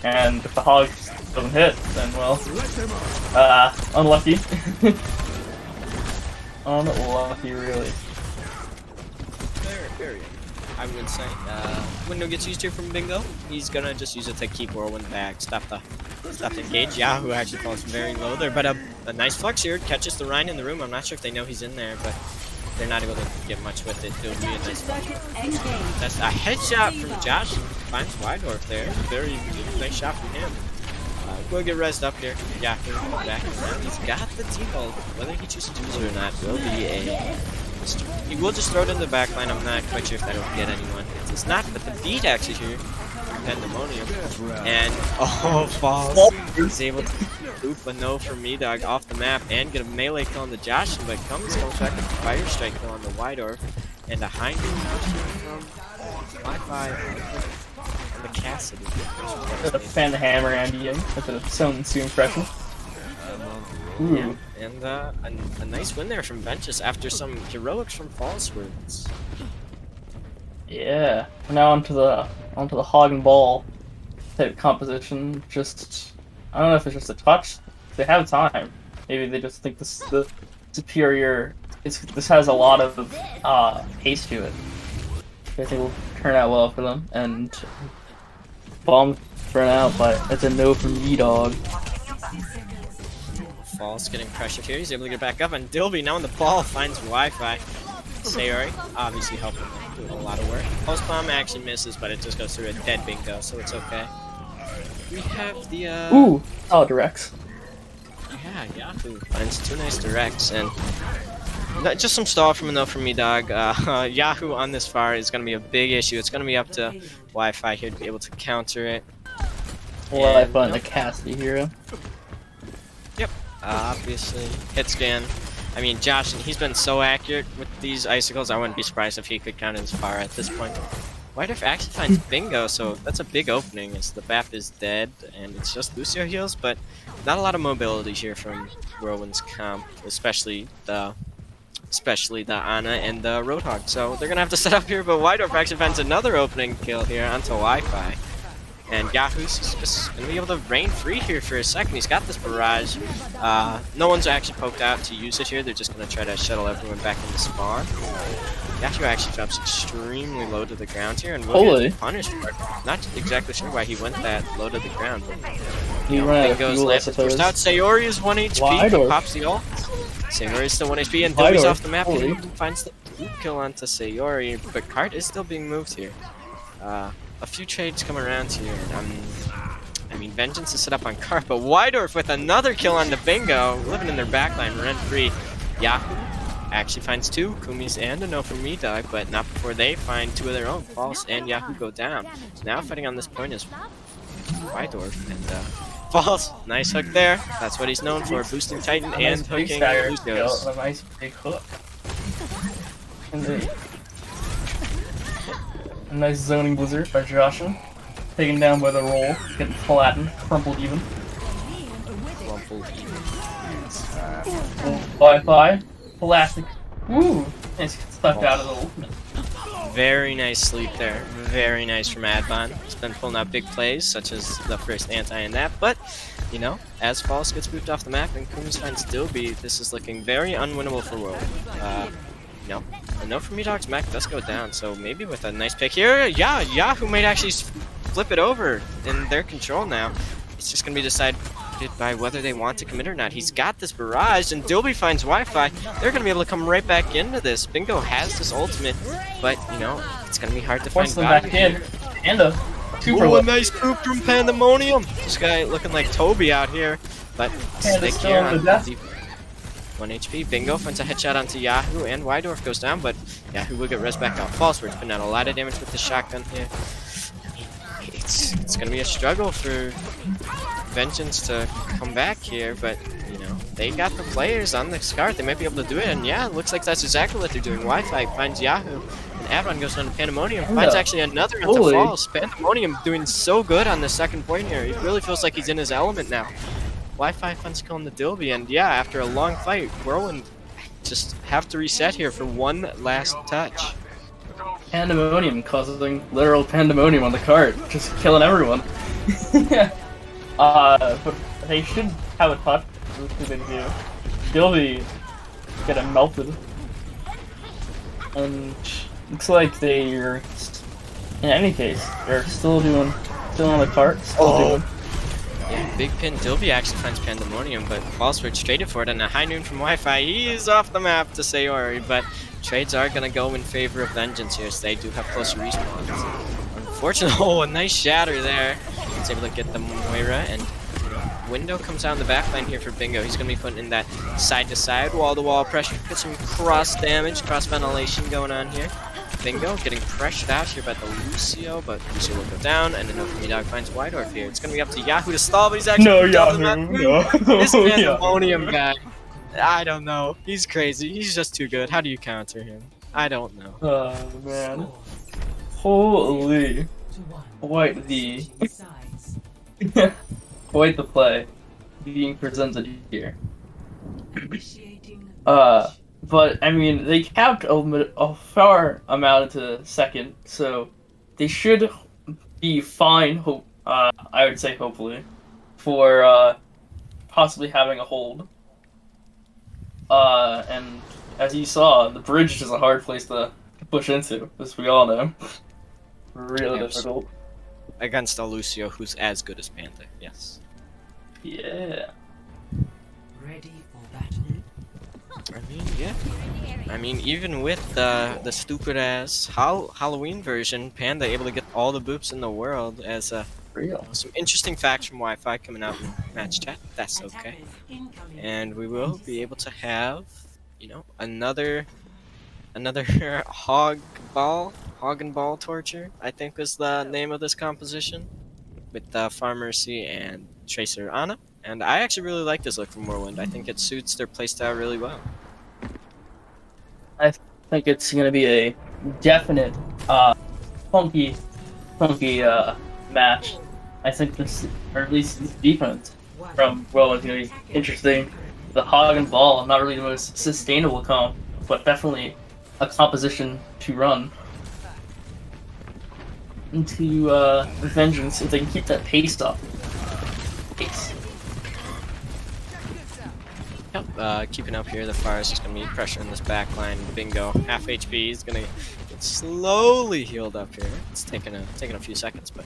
And if the hog just doesn't hit, then well, unlucky. Unlucky, really. Very, I would say. Window gets used here from Bingo. He's gonna just use it to keep Whirlwind back, stop the engage. Yahoo actually falls very low there, but a nice flex here, catches the Rhine in the room. I'm not sure if they know he's in there, but they're not able to get much with it. It'll be a nice flex. That's a headshot from Josh. Finds Wydorf there. Very nice shot from him. We'll get rezzed up here. Yahoo back around. He's got the T-Bolt. Whether he chooses to use it or not will be a mystery. He will just throw it in the back line. I'm not quite sure if that'll get anyone. It's not, but the beat actually here. Pandemonium. And, falls. He's able to loop a no for me dog off the map and get a melee kill on the Josh, but comes back with a fire strike kill on the Wydorf and a high from Wi-Fi on the Cassidy. Fan the hammer Andy with a Sun impression. Ooh. And a nice win there from Benches after some heroics from Fallswords. Yeah. Now onto the hog and ball type composition. Just I don't know if it's just a touch. They have time. Maybe they just think this is the superior. This has a lot of pace to it. I think it will turn out well for them. And bomb thrown out, but it's a no from me dog. Falls getting pressured here. He's able to get back up, and Dilby now on the ball finds Wi-Fi. Sayori obviously helping them, doing a lot of work. Pulse bomb actually misses, but it just goes through a dead Bingo, so it's okay. We have the ooh, oh, directs. Yeah, Yahoo finds two nice directs, and just some stall from enough from me dog. Yahoo on this far is going to be a big issue. It's going to be up to Wi-Fi here to be able to counter it. Wi-Fi and the Cassidy hero. Yep. Obviously, hit scan. I mean, Josh, he's been so accurate with these icicles, I wouldn't be surprised if he could count as far at this point. Whitehorn actually finds Bingo, so that's a big opening as the BAP is dead, and it's just Lucio heals, but not a lot of mobility here from Whirlwind's comp, especially the Ana and the Roadhog. So they're going to have to set up here, but Whitehorn actually finds another opening kill here onto Wi-Fi. And Yahoo's just going to be able to reign free here for a second. He's got this barrage. No one's actually poked out to use it here. They're just going to try to shuttle everyone back into spawn. Yahoo actually drops extremely low to the ground here and will get punished for it. Not exactly sure why he went that low to the ground. He ran out of fuel, I suppose. Out. Sayori is 1 HP. He pops the ult. Sayori is still 1 HP and Dilby's off the map. He finds the kill onto Sayori, but Cart is still being moved here. A few trades come around here. I mean, Vengeance is set up on Cart, but Wydorf with another kill on the Bingo, living in their backline rent-free. Yahoo actually finds two, Kumis and a no from me dog, but not before they find two of their own. False and Yahoo go down. Now fighting on this point is Wydorf and False. Nice hook there. That's what he's known for, boosting Titan and hooking Lucios. A nice big hook. A nice zoning blizzard by Joshin. Taken down by the roll, getting flattened, crumpled even. Wi-Fi, plastic. Woo! Nice stuck out of the ultimate. Very nice sleep there. Very nice from Adbon. He's been pulling out big plays, such as the first anti and that, but, you know, as False gets moved off the map and Kumis finds Dilby, this is looking very unwinnable for World. No. A no from Dog's mech does go down, so maybe with a nice pick here, yeah, Yahoo might actually flip it over in their control now. It's just going to be decided by whether they want to commit or not. He's got this barrage, and Dilby finds Wi-Fi. They're going to be able to come right back into this. Bingo has this ultimate, but, you know, it's going to be hard to find value back in. And a super a nice poop from Pandemonium. This guy looking like Toby out here, but stick here on 1 HP. Bingo finds a headshot onto Yahoo, and Wydorf goes down, but Yahoo will get res back out. Falsewords putting out a lot of damage with the shotgun here. It's gonna be a struggle for Vengeance to come back here, but you know, they got the players on the card. They might be able to do it, and yeah, it looks like that's exactly what they're doing. Wi-Fi finds Yahoo, and Avon goes down to Pandemonium, finds actually another into False. Pandemonium doing so good on the second point here. It really feels like he's in his element now. Wi-Fi finds killing the Dilby, and yeah, after a long fight, Whirlwind just have to reset here for one last touch. Pandemonium causing literal pandemonium on the cart, just killing everyone. But they should have a touch. Let's see what they do. Dilby getting melted, and looks like they're. In any case, they're still on the cart. Yeah, big pin. Dilby actually finds Pandemonium, but Falsewords traded for it, and a high noon from Wi-Fi. He is off the map to Sayori, but trades are going to go in favor of Vengeance here, so they do have closer respawns. Unfortunately, oh, a nice shatter there. He's able to get the Moira, and Window comes out in the backline here for Bingo. He's going to be putting in that side-to-side, wall-to-wall pressure. Get some cross damage, cross ventilation going on here. Bingo getting pressured out here by the Lucio, but Lucio will go down, and then Dog finds Wydorf here. It's going to be up to Yahoo to stall, but he's actually This Pandemonium guy, I don't know. He's crazy. He's just too good. How do you counter him? I don't know. Oh man, holy! Quite the quite the play being presented here. But I mean, they capped a far amount into second, so they should be fine. I would say hopefully for possibly having a hold. And as you saw, the bridge is a hard place to push into, as we all know. Really difficult. Against a Lucio who's as good as Panther, yes. Yeah. Ready for battle? I mean, yeah. I mean, even with the stupid ass Halloween version, Panda able to get all the boops in the world as some interesting facts from Wi-Fi coming out in match chat. That's okay. And we will be able to have, you know, another hog and ball torture, I think was the name of this composition, with Pharmacy and Tracer Ana. And I actually really like this look from Whirlwind. I think it suits their playstyle really well. I think it's going to be a definite funky match. I think this, or at least this defense from Whirlwind is going to be interesting. The hog and ball, not really the most sustainable comp, but definitely a composition to run into Vengeance if they can keep that pace up. Yep, keeping up here, the Fire is just going to be pressuring this back line. Bingo, half HP is going to get slowly healed up here. It's taking a few seconds, but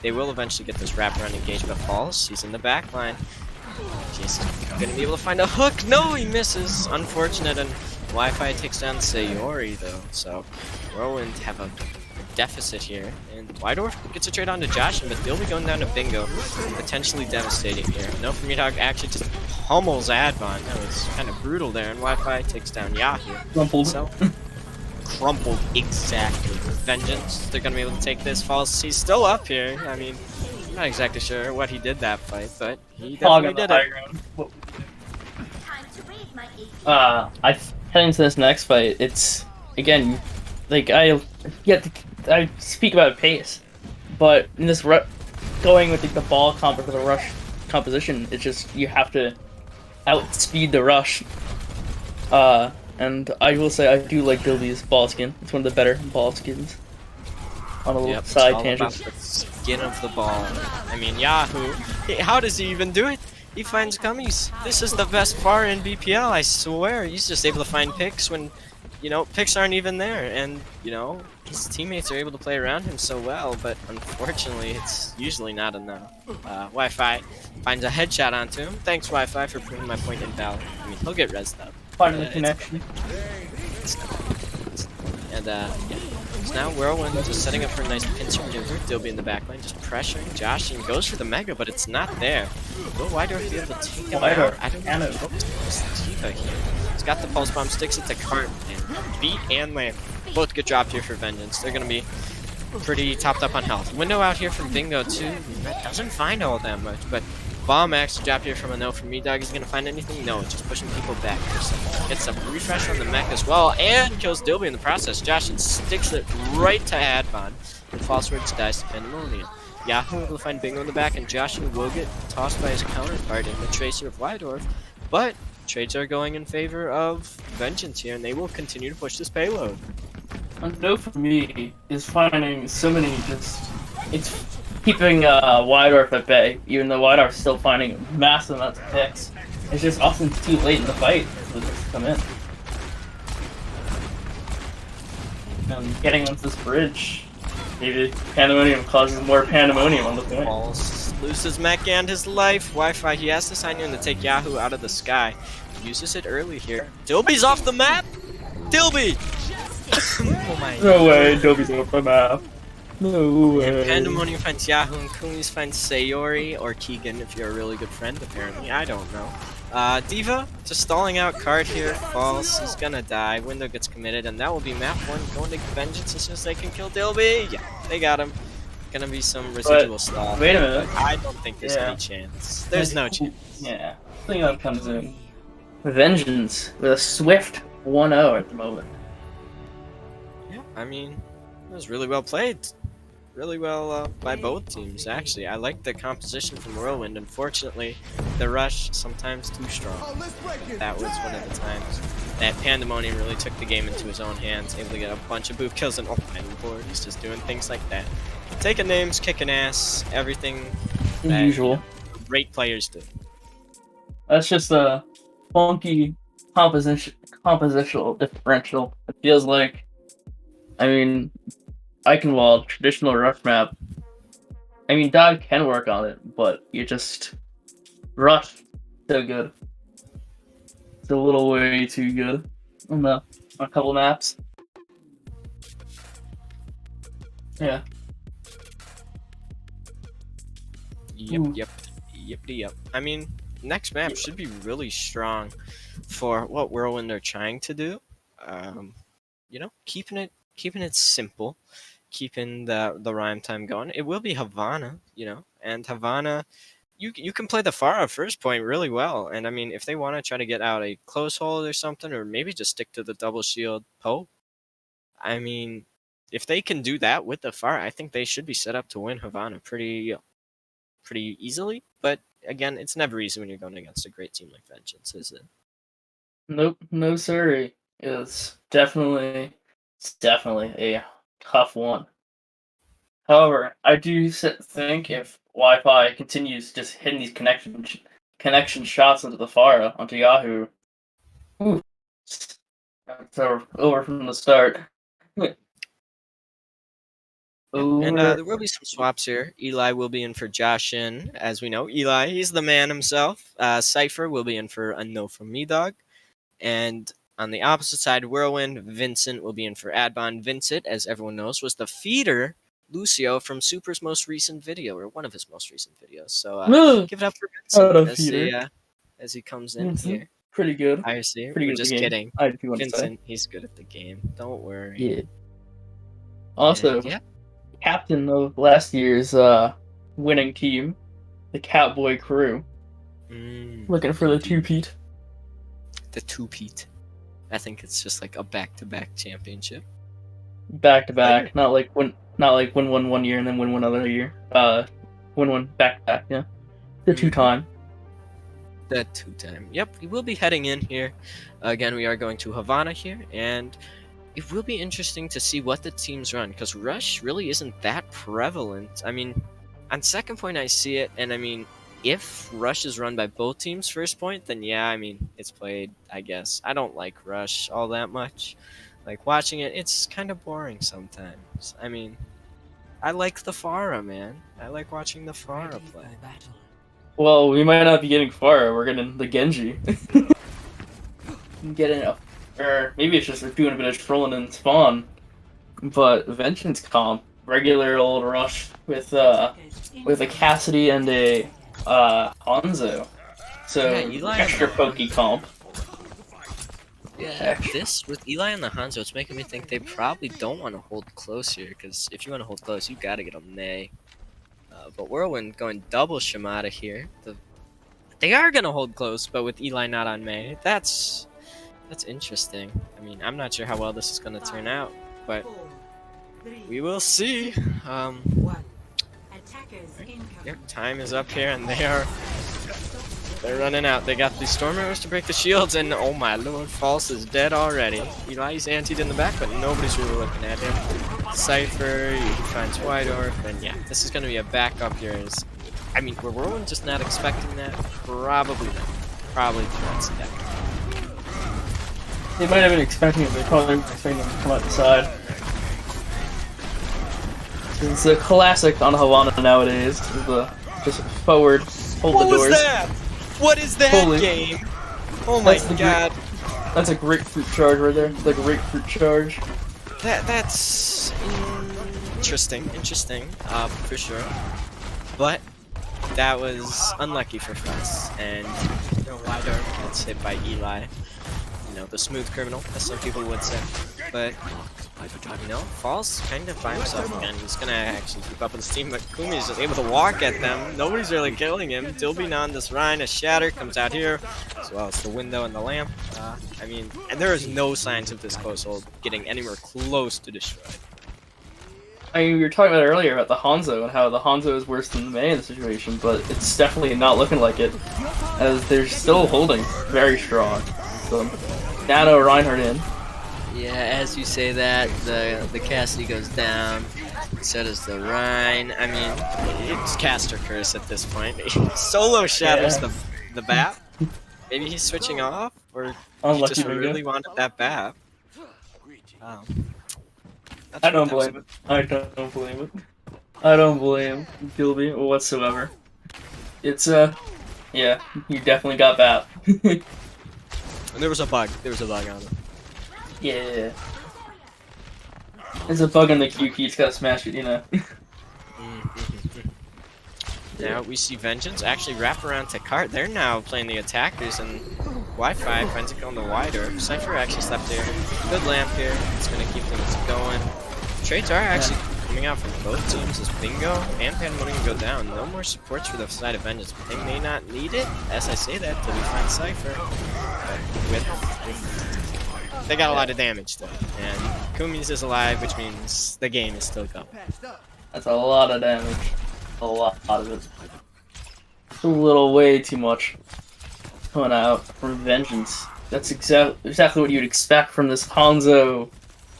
they will eventually get this wraparound engagement. Falls, he's in the back line. He's going to be able to find a hook. No, he misses. Unfortunate, and Wi-Fi takes down Sayori, though. So Whirlwind have a deficit here, and Wydorf gets a trade on to Josh, but they'll be going down to Bingo, potentially devastating here. No from Dog actually just pummels Advon. That was kind of brutal there, and Wi-Fi takes down Yahoo. Crumpled. So, crumpled, exactly. Vengeance, they're going to be able to take this. Falls, he's still up here. I mean, I'm not exactly sure what he did that fight, but he definitely did it. Heading into this next fight, it's, again, like, I speak about pace, but in this going with the ball comp or the rush composition, it's just you have to outspeed the rush. And I will say I do like Dilby's ball skin. It's one of the better ball skins. On a little side tangent. The skin of the ball. I mean, Yahoo. How does he even do it? He finds gummies. This is the best far in BPL, I swear. He's just able to find picks when, you know, picks aren't even there, and, you know, his teammates are able to play around him so well, but unfortunately, it's usually not enough. Wi-Fi finds a headshot onto him. Thanks, Wi-Fi, for proving my point invalid. I mean, he'll get rezzed up. Finding the connection. And, yeah. So now Whirlwind just setting up for a nice pincer maneuver. Dilby in the backline, just pressuring Josh, and goes for the Mega, but it's not there. Will Wydorf be able to take him out? I don't know. D.Va here. He's got the pulse bomb, sticks it to Cart, and beat and land. Both get dropped here for Vengeance. They're gonna be pretty topped up on health. Window out here from Bingo too. That doesn't find all that much, but Bomb actually dropped here from a no from me. Dog is gonna find anything? No, just pushing people back. Gets a refresh on the mech as well, and kills Dilby in the process. Josh sticks it right to Adbon, and Falsewords dies to Pandemonium. Yahoo will find Bingo in the back, and Josh will get tossed by his counterpart in the Tracer of Wydorf, but trades are going in favor of Vengeance here, and they will continue to push this payload. A no for me is finding so many it's keeping Wydorf at bay, even though Wydorf's still finding massive amounts of picks. It's just often too late in the fight for this to come in. And getting onto this bridge, maybe Pandemonium causes more Pandemonium on the point. Falls, loses mech and his life. Wi-Fi, he has to sign in to take Yahoo out of the sky. Uses it early here. Dilby's off the map! Dilby! Oh my god. No way, Dilby's off the map. No way. And Pandemonium finds Yahoo, and Kunis finds Sayori, or Keegan if you're a really good friend, apparently. I don't know. D.Va, just stalling out Card here. Falls, he's gonna die. Window gets committed, and that will be map 1 going to Vengeance as soon as they can kill Dilby. Yeah, they got him. Gonna be some residual stall. Wait a minute. I don't think there's any chance. There's no chance. Yeah, I think that comes in. Vengeance with a swift 1-0 at the moment. Yeah, I mean, it was really well played. Really well by both teams, actually. I like the composition from Whirlwind. Unfortunately, the rush sometimes too strong. That was one of the times that Pandemonium really took the game into his own hands, able to get a bunch of boof kills and board. He's just doing things like that. Taking names, kicking ass, everything that Usual. Great players do. That's just a funky compositional differential. It feels like, I mean, Eichenwald, traditional rush map. I mean, Dog can work on it, but you just rush so good. It's a little way too good on a couple maps. Yeah. Yep. I mean, next map should be really strong for what Whirlwind are trying to do. You know, keeping it simple, keeping the rhyme time going. It will be Havana, you know, and Havana, you can play the Pharah first point really well. And I mean, if they want to try to get out a close hold or something, or maybe just stick to the double shield Poe, I mean, if they can do that with the Pharah, I think they should be set up to win Havana pretty easily. But again, it's never easy when you're going against a great team like Vengeance, is it? Nope, no siree. It's definitely a tough one. However, I do think if Wi-Fi continues just hitting these connection shots into the Pharah, onto Yahoo, it's over from the start. And there will be some swaps here. Eli will be in for Joshin. As we know, Eli, he's the man himself. Cypher will be in for a no from me, dog. And on the opposite side, Whirlwind, Vincent will be in for Adbon. Vincent, as everyone knows, was the feeder Lucio from Super's most recent video, or one of his most recent videos. So give it up for Vincent as he comes in here. Pretty good. I see. Pretty We're good just at the kidding. game. Vincent, he's good at the game. Don't worry. Yeah. Also, yeah. captain of last year's winning team, the Catboy crew. Looking for the two-peat. The two-peat. I think it's just like a back-to-back championship. Back-to-back, not like win one year and then win one other year. Win one back-to-back, yeah. The two-time. That two-time. Yep, we will be heading in here. Again, we are going to Havana here, and it will be interesting to see what the teams run, because Rush really isn't that prevalent. I mean, on second point I see it, and I mean, if Rush is run by both teams first point, then yeah, I mean, it's played, I guess. I don't like Rush all that much. Like, watching it, it's kind of boring sometimes. I mean, I like the Pharah, man. I like watching the Pharah play. Well, we might not be getting Pharah, we're getting the Genji. Or maybe it's just doing a bit of trolling and spawn. But Vengeance comp, regular old Rush with a Cassidy and a Hanzo. So Yeah, Eli extra pokey comp. Yeah, this with Eli and the Hanzo, it's making me think they probably don't want to hold close here, because if you want to hold close, you got to get a May. But Whirlwind going double Shimada here. They are going to hold close, but with Eli not on May. That's interesting. I mean, I'm not sure how well this is going to turn out, but we will see. Yep, time is up here, and they're running out. They got the Storm Arrows to break the shields, and oh my lord, False is dead already. Eli's antied in the back, but nobody's really looking at him. Cypher, he finds Whitehorse, and yeah, this is going to be a backup here. I mean, were Whirlwind just not expecting that? Probably not. Probably not see that. They might have been expecting it, but they probably weren't expecting them to come out the side. It's a classic on Havana nowadays. Just forward, hold the doors. What was that? What is that game? Oh my god. That's a grapefruit charge right there. The grapefruit charge. That's interesting, for sure. But that was unlucky for Fess, and Whitehorse gets hit by Eli. The smooth criminal, as some people would say. But Falls kind of by himself again. He's gonna actually keep up with his team, but Kumi is just able to walk at them. Nobody's really killing him. Dilby on this Rhine, a Shatter comes out here, as well as the window and the lamp. I mean, and there is no signs of this coastal getting anywhere close to destroyed. I mean, we were talking about earlier about the Hanzo and how the Hanzo is worse than the Mei in the situation, but it's definitely not looking like it, as they're still holding very strong. So, Nano Reinhardt in. Yeah, as you say that, the Cassidy goes down, so does the Rhine. I mean, it's caster curse at this point. Solo shatters the BAP. Maybe he's switching off, or he just really wanted that BAP. I don't blame it. I don't blame it. I don't blame Gilby whatsoever. It's yeah, you definitely got BAP. And there was a bug. There was a bug on it. Yeah. There's a bug in the Q key, it's gotta smash it, Now we see Vengeance actually wrap around to Cart. They're now playing the attackers, and Wi-Fi finds it going the wider. Cypher actually slept there. Good lamp here. It's gonna keep things going. Trades are actually coming out from both teams as Bingo and Pandemonium go down. No more supports for the side of Vengeance, but they may not need it, as I say that, till we find Cypher. But they got a lot of damage though, and Kumi's is alive, which means the game is still going. That's a lot of damage. A lot of it. It's a little way too much coming out from Vengeance. That's exactly what you'd expect from this Hanzo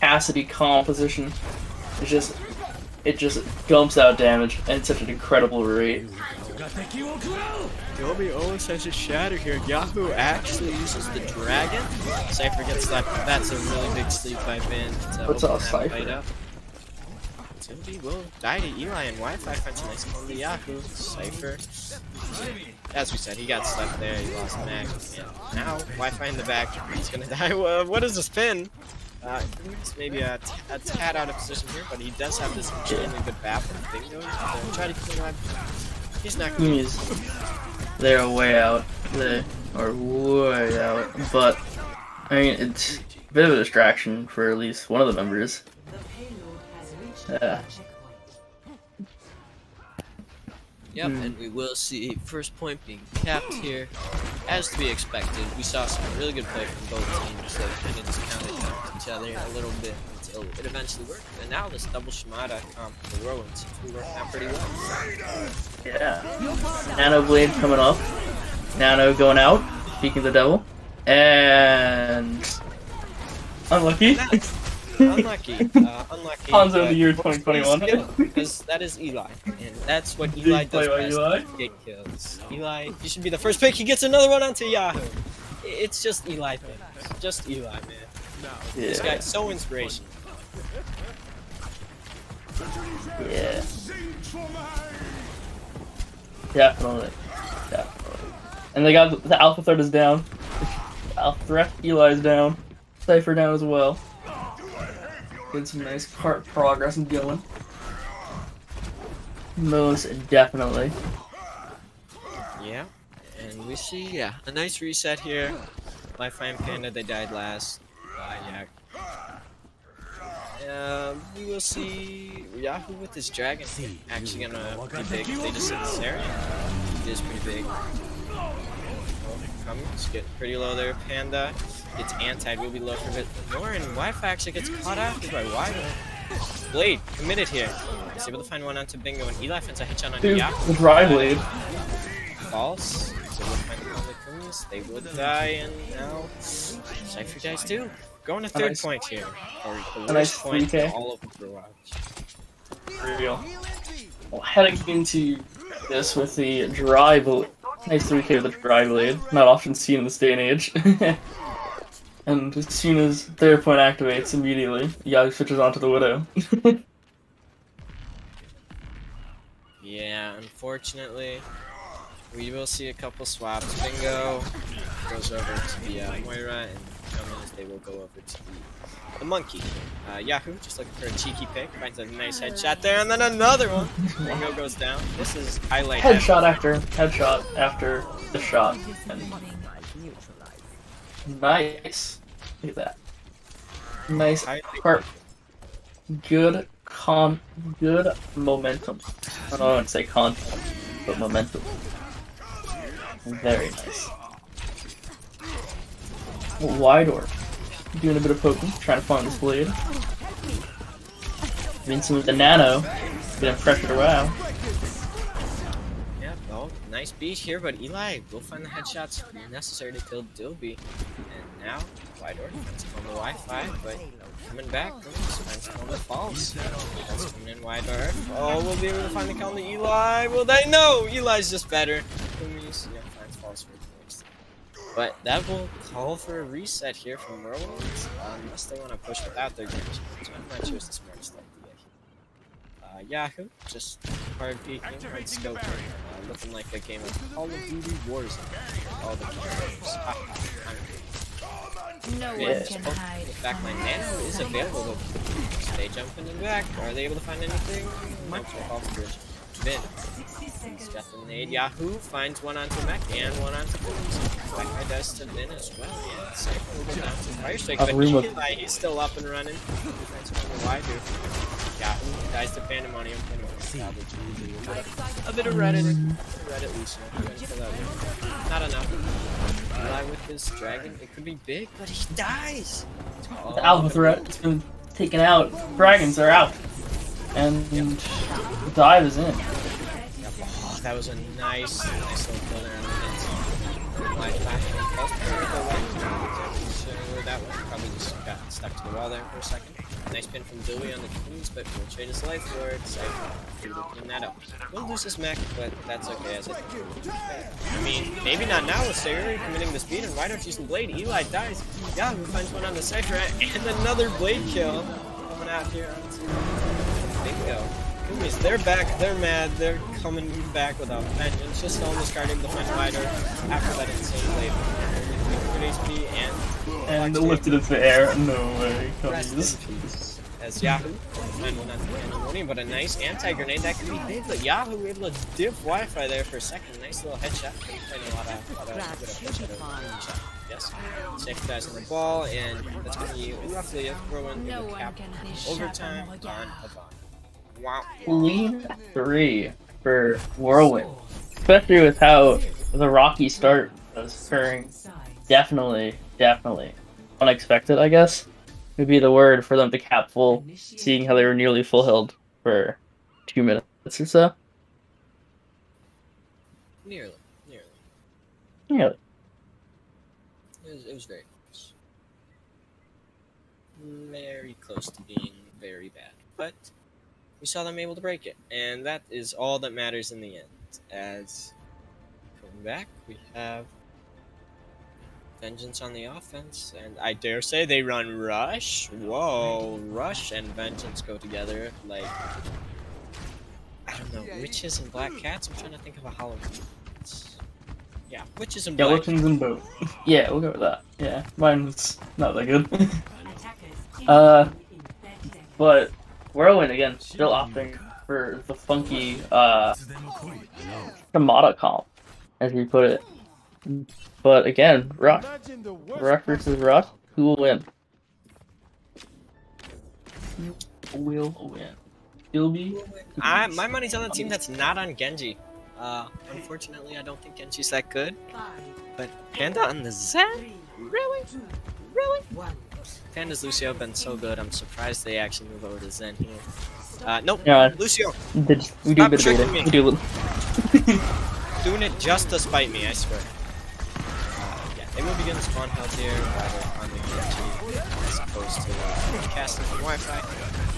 Cassidy composition. It just dumps out damage at such an incredible rate. Dolby always has a shatter here. Yahoo actually uses the dragon. Cypher gets slapped. That's a really big sleep by Vin. What's up, Cypher? Dolby will die to Eli, and Wi-Fi finds a nice one to Yahoo. Cypher. As we said, he got stuck there. He lost Mac. And now Wi-Fi in the back. He's gonna die. What is this pin? He's maybe a tad out of position here, but he does have this extremely good BAP and Bingo. Try to keep him alive. He's not going to. They're way out. They are way out. But, I mean, it's a bit of a distraction for at least one of the members. Yeah. Yep, and we will see first point being capped here. As to be expected, we saw some really good play from both teams. They kind of discounted each other a little bit until it eventually worked. And now this double Shimada comp for the Whirlwind seems to be working out pretty well. Yeah. Nano Blade coming up. Nano going out, speaking the devil. And... unlucky. Unlucky. Hanzo of the year 2021. Because that is Eli, and that's what Eli does best. Get kills. Eli, he should be the first pick. He gets another one onto Yahoo. It's just Eli picks. Just Eli, man. Yeah. This guy's so inspirational. Yeah. Definitely. And they got the Alpha Threat is down. Alpha Threat, Eli's down. Cypher down as well. Getting some nice cart progress and going. Most definitely. Yeah, and we see, a nice reset here. Wi-Fi and Panda, they died last. Yeah. We will see Yahoo with his dragon. Actually gonna be big if they just hit this area. It is pretty big. Let's get pretty low there. Panda gets anti, will be low for a bit more, and Wi-Fi actually gets caught after by Wido. Blade committed here. He's able to find one onto Bingo, and Eli finds a headshot on Yahoo. The dry blade. False. So we'll find the Kumis. They will die, and now Cypher dies too. Going to third point here. Or the worst point in all of Overwatch. For real. Well, heading into this with the dry blade. Nice 3k with the dry blade. Not often seen in this day and age. And as soon as their point activates, immediately, Yahoo switches onto the Widow. Yeah, unfortunately, we will see a couple swaps. Bingo goes over to the Moira, and Cummins, they will go over to the Monkey. Yahoo, just looking for a cheeky pick, finds a nice headshot there, and then another one. Bingo goes down. This is highlight. Headshot after the shot. And nice. Look at that. Nice part. Good momentum. I don't want to say content, but momentum. Very nice. Widor. Doing a bit of poking, trying to find this blade. Vincent with the nano, getting pressured around. Yeah, well, nice beat here, but Eli will find the headshots necessary to kill Dilby. And now, Widor finds him on the Wi-Fi, but coming back, finds him on the falls. That's coming in Widor. Oh, we'll be able to find the kill on the Eli. Will they? No! Eli's just better. Yeah, finds falls for the next. But that will call for a reset here from Whirlwind, unless they want to push without their game. So I'm not sure it's the smartest idea. Yahoo, just hard peeking, hard scoping, looking like a game of Call of Duty Warzone. All the characters. No one can hide. Backline Nano is available. Stay jumping in the back. Are they able to find anything? Nope, off the bridge. Vin. He's got the nade. Yahoo finds one onto Mech and one onto Booms. That guy does to Vin as well. Yeah, safe. We'll go down to Fire Strike, but he's still up and running. That's what I do. Yahoo dies to Pandemonium. A bit of Reddit. Reddit Lucio. Not enough. Eli with this dragon. It could be big, but he dies. The Alpha threat has been taken out. Dragons are out. And the dive is in. Oh, that was a nice little kill there on the inside. Light flash and pulse. That one probably just got stuck to the wall there for a second. Nice pin from Dewey on the Queens, but we'll trade his life for it. So we'll clean that up. We'll lose this mech, but that's okay. As I mean, maybe not now with Sayuri committing the speed and Widor using Blade. Eli dies. Yahoo finds one on the Cypher and another Blade kill coming out here onto Bingo. Kumis, they're back, they're mad, they're coming back without vengeance. Just almost got able to find Widor after that insane Blade. Good HP and lifted into the air. No way. As Yahoo find one on the Pandemonium, but a nice anti-grenade that could be big, but Yahoo able to dip Wi-Fi there for a second. Nice little headshot. Playing a lot of yes. Safe guys on the ball, and that's going to be roughly a throw-in cap overtime on Havana. Wow. Lead 3 for Whirlwind. Especially with how the rocky start was occurring. Definitely unexpected, I guess, would be the word for them to cap full, seeing how they were nearly full healed for 2 minutes or so. Nearly. Nearly. It was very close. Very close to being very bad, but we saw them able to break it, and that is all that matters in the end. As coming back, we have Vengeance on the offense, and I dare say they run Rush. Whoa, Rush and Vengeance go together like, I don't know, Witches and Black Cats? I'm trying to think of a Halloween. Yeah, Witches and Black Skeletons and both. Yeah, we'll go with that. Yeah, mine's not that good. But Whirlwind, again, still opting for the funky Kamada comp, as you put it. But again, Rush versus Rush. Who will win? Who will win? Gilby? My money's on the team that's not on Genji. Unfortunately, I don't think Genji's that good. But Panda on the Zen? Really? Really? Panda's Lucio have been so good. I'm surprised they actually move over to Zen here. Nope. Yeah. Lucio. We do a Stop bit of tricking beta. me. We do a little. Doing it just to spite me, I swear. Yeah, they will begin to spawn health here while they're on the Genji as opposed to casting from Wi-Fi.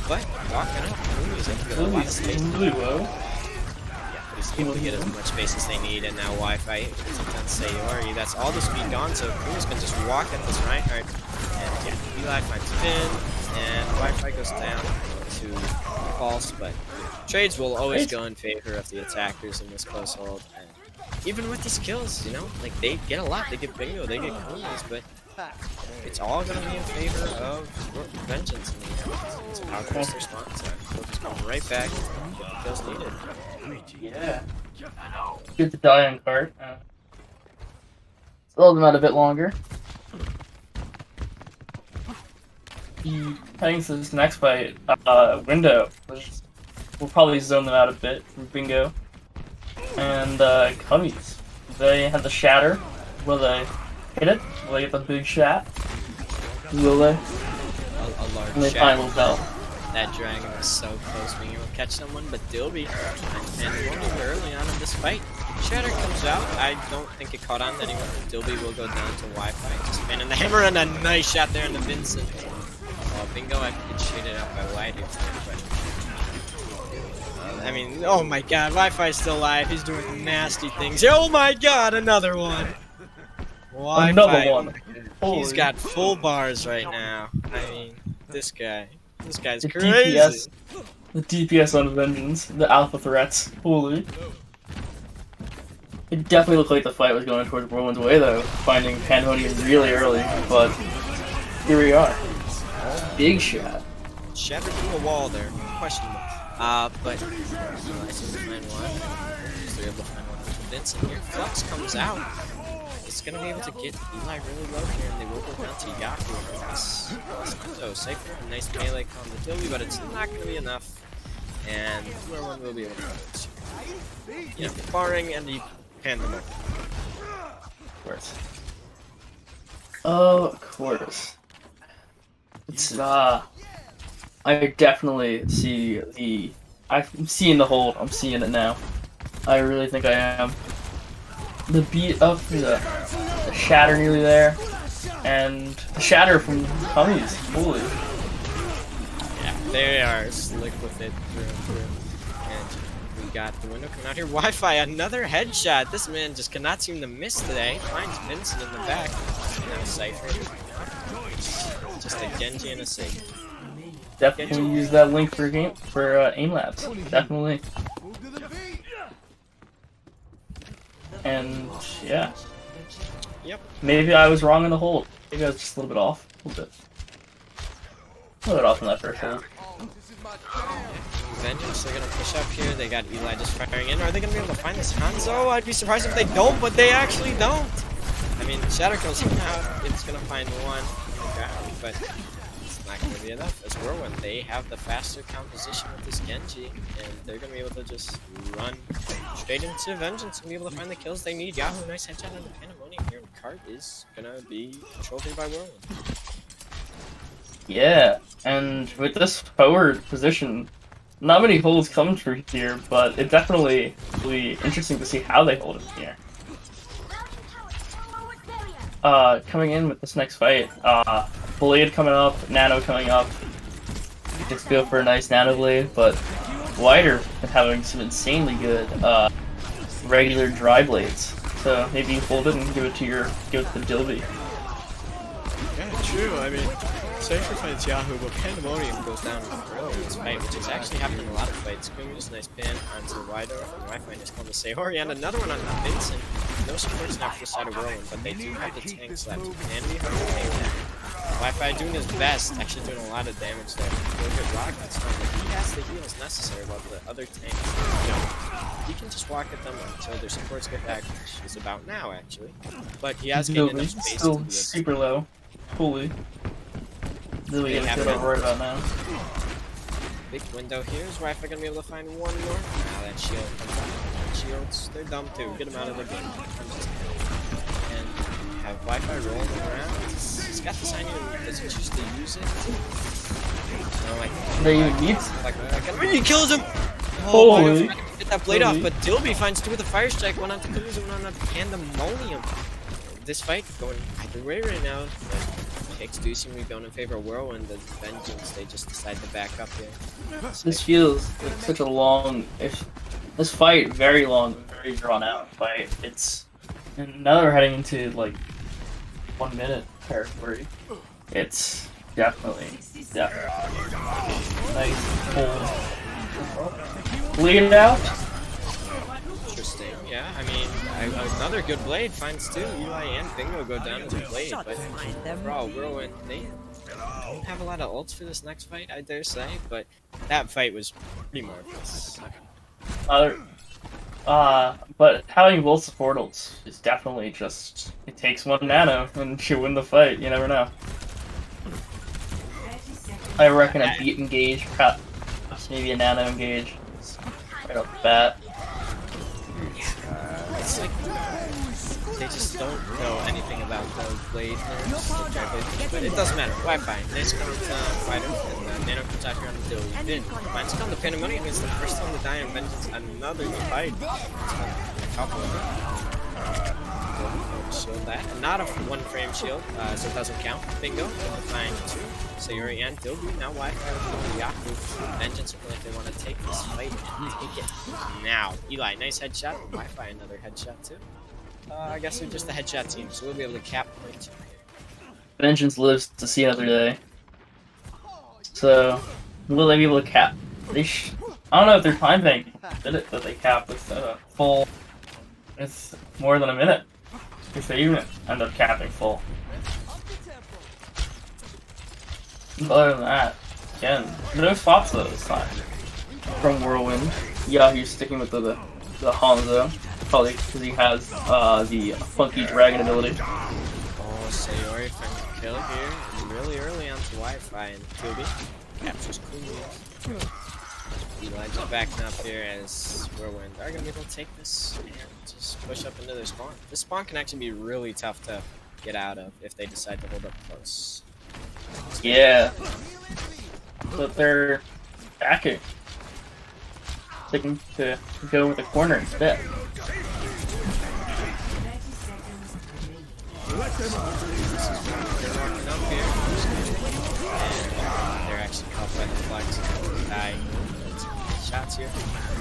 But walking up, Lumi's able to get a lot of space. Really well. Yeah, he's able to get as much space as they need, and now Wi-Fi is on Sayori. That's all the speed gone, so Lumi's gonna just walk at this Reinhardt. And yeah, Eli finds Finn, and Wi-Fi goes down to false, but trades will always go in favor of the attackers in this close hold. And even with these kills, you know, like they get a lot. They get bingo, they get coolies, but it's all gonna be in favor of vengeance. So how close their spawns are. So just come right back and get the kills needed. Yeah. Get the die on cart. Hold them out a bit longer. Heading to this next fight, Window. We'll probably zone them out a bit from Bingo. And Cummies. They had the shatter. Will they hit it? Will they get the big shot? Will they? A large And they shatter. find Lobel. That dragon was so close being able to catch someone, but Dilby and warning early on in this fight. Shatter comes out. I don't think it caught on anyone. Dilby will go down to Wi-Fi. Just spinning the hammer and a nice shot there into Vincent. Bingo, I could get shaded up by Wide here, but I mean, oh my god, Wi-Fi's still alive. He's doing nasty things. Oh my god, another one. Wi-Fi. Another one. He's got full bars right now. I mean, this guy's The crazy. DPS. The DPS on Vengeance. The alpha threats. Holy. It definitely looked like the fight was going towards Whirlwind's way though, finding Pandemonium really early, but here we are. Big shot. Shattered through a wall there. Questionable. But I seem to find one. So they're able to find one with Vincent here. Flux comes out. It's gonna be able to get Eli really low here, and they will go down to Yaku. So safe, a nice melee combo to Dilby, but it's not gonna be enough. And Whirlwind will be able to do it. Yeah, barring any Pandemonium. Of course. Of course. It's I definitely see I'm seeing the hold. I'm seeing it now. I really think I am. The beat up, the shatter nearly there, and the shatter from Cummies. Holy. Yeah, they are slick with it through and through. And we got the window coming out here. Wi-Fi, another headshot. This man just cannot seem to miss today. Finds Vincent in the back. And now Cypher. Just a Genji and a Sig. Definitely use that link for aim labs. Definitely. And yeah. Yep. Maybe I was wrong in the hold. Maybe I was just a little bit off. A little bit off in that first hold. Vengeance, they're gonna push up here. They got Eli just firing in. Are they gonna be able to find this Hanzo? I'd be surprised if they don't, but they actually don't. I mean, Shatter goes out. It's gonna find one on the ground, but it's not gonna be enough. As Whirlwind, they have the faster composition with this Genji, and they're gonna be able to just run straight into Vengeance and be able to find the kills they need. Yahoo, nice headshot on the Pandemonium here, and Cart is gonna be controlled here by Whirlwind. Yeah, and with this forward position, not many holds come through here, but it definitely will be interesting to see how they hold it here. Coming in with this next fight, Blade coming up, Nano coming up. Let's go for a nice Nano Blade, but Wider is having some insanely good regular dry blades. So maybe you hold it and give it to the Dilby. Yeah, true. I mean, Cypher fights Yahoo, but Pandemonium goes down in this fight, which is actually happening in a lot of fights. Screaming just nice pin onto Wider, and Wi-Fi just come to Sayori, and another one on Vincent. No supports now for the side of Whirlwind, but they do have the tanks left. And we have to take that. Wi-Fi doing his best, actually doing a lot of damage there. Look at Rocket's time, but he has the heals necessary while the other tanks, he can just walk at them until their supports get back, which is about now, actually. But he has gained enough space to still do it. super low. Holy. Really They have good to worry about now. Big window here. Is Wi-Fi gonna be able to find one more? Now that shield comes out. Shields, they're dumb too. Get them out of the game. And have Wi-Fi rolling around. He's got the sign here. Does he choose to use it? No, like. They even need. He kills him! Oh, Holy. get that blade off, but Dilby finds two with a fire strike, one on the Kuz and one on the Pandemonium. This fight going either way right now. But picks do seem to be going in favor of Whirlwind. The Vengeance, they just decide to back up here. This feels like such a long. This fight, very long, very drawn out fight. It's. And now we're heading into like 1 minute territory. It's definitely nice full bleed out. Interesting. Yeah, I mean, another good blade finds two. Eli and Bingo go down to the blade, but overall, Whirlwind, they don't have a lot of ults for this next fight, I dare say, but that fight was pretty marvelous. But having both support ults is definitely just, it takes one nano and you win the fight, you never know. I reckon a beat engage, perhaps maybe a nano engage, right off the bat. It's like, they just don't know anything about the blade nerfs, but it doesn't matter. Wi-Fi, nice count fighter, and Nano comes out here on the deal. Then, finds count the Pandemonium is the first time to die in Vengeance, another fight. A couple of them. Shield that. Not a one frame shield, so it doesn't count. Bingo, find two. Sayuri and Dilby. Now Wi-Fi with Yaku. Vengeance look like they want to take this fight and take it now. Eli, nice headshot. Wi-Fi, another headshot too. I guess they're just a headshot team, so we'll be able to cap points here. Vengeance lives to see another day. So, will they be able to cap? I don't know if their time bank did it, but they cap with full. It's more than a minute. If they even end up capping full. But other than that, again, no spots though this time. From Whirlwind. Yahoo's sticking with the Hanzo. Probably because he has the funky dragon ability. Oh, Sayori finds a kill here. Really early onto Wi-Fi and Kilby captures Cool. Eli just backing up here as Whirlwind are going to be able to take this and just push up into their spawn. This spawn can actually be really tough to get out of if they decide to hold up close. Yeah. But they're backing. Taking to go with the corner instead. They're walking up here. And they're actually caught by the flags and die. Shots here.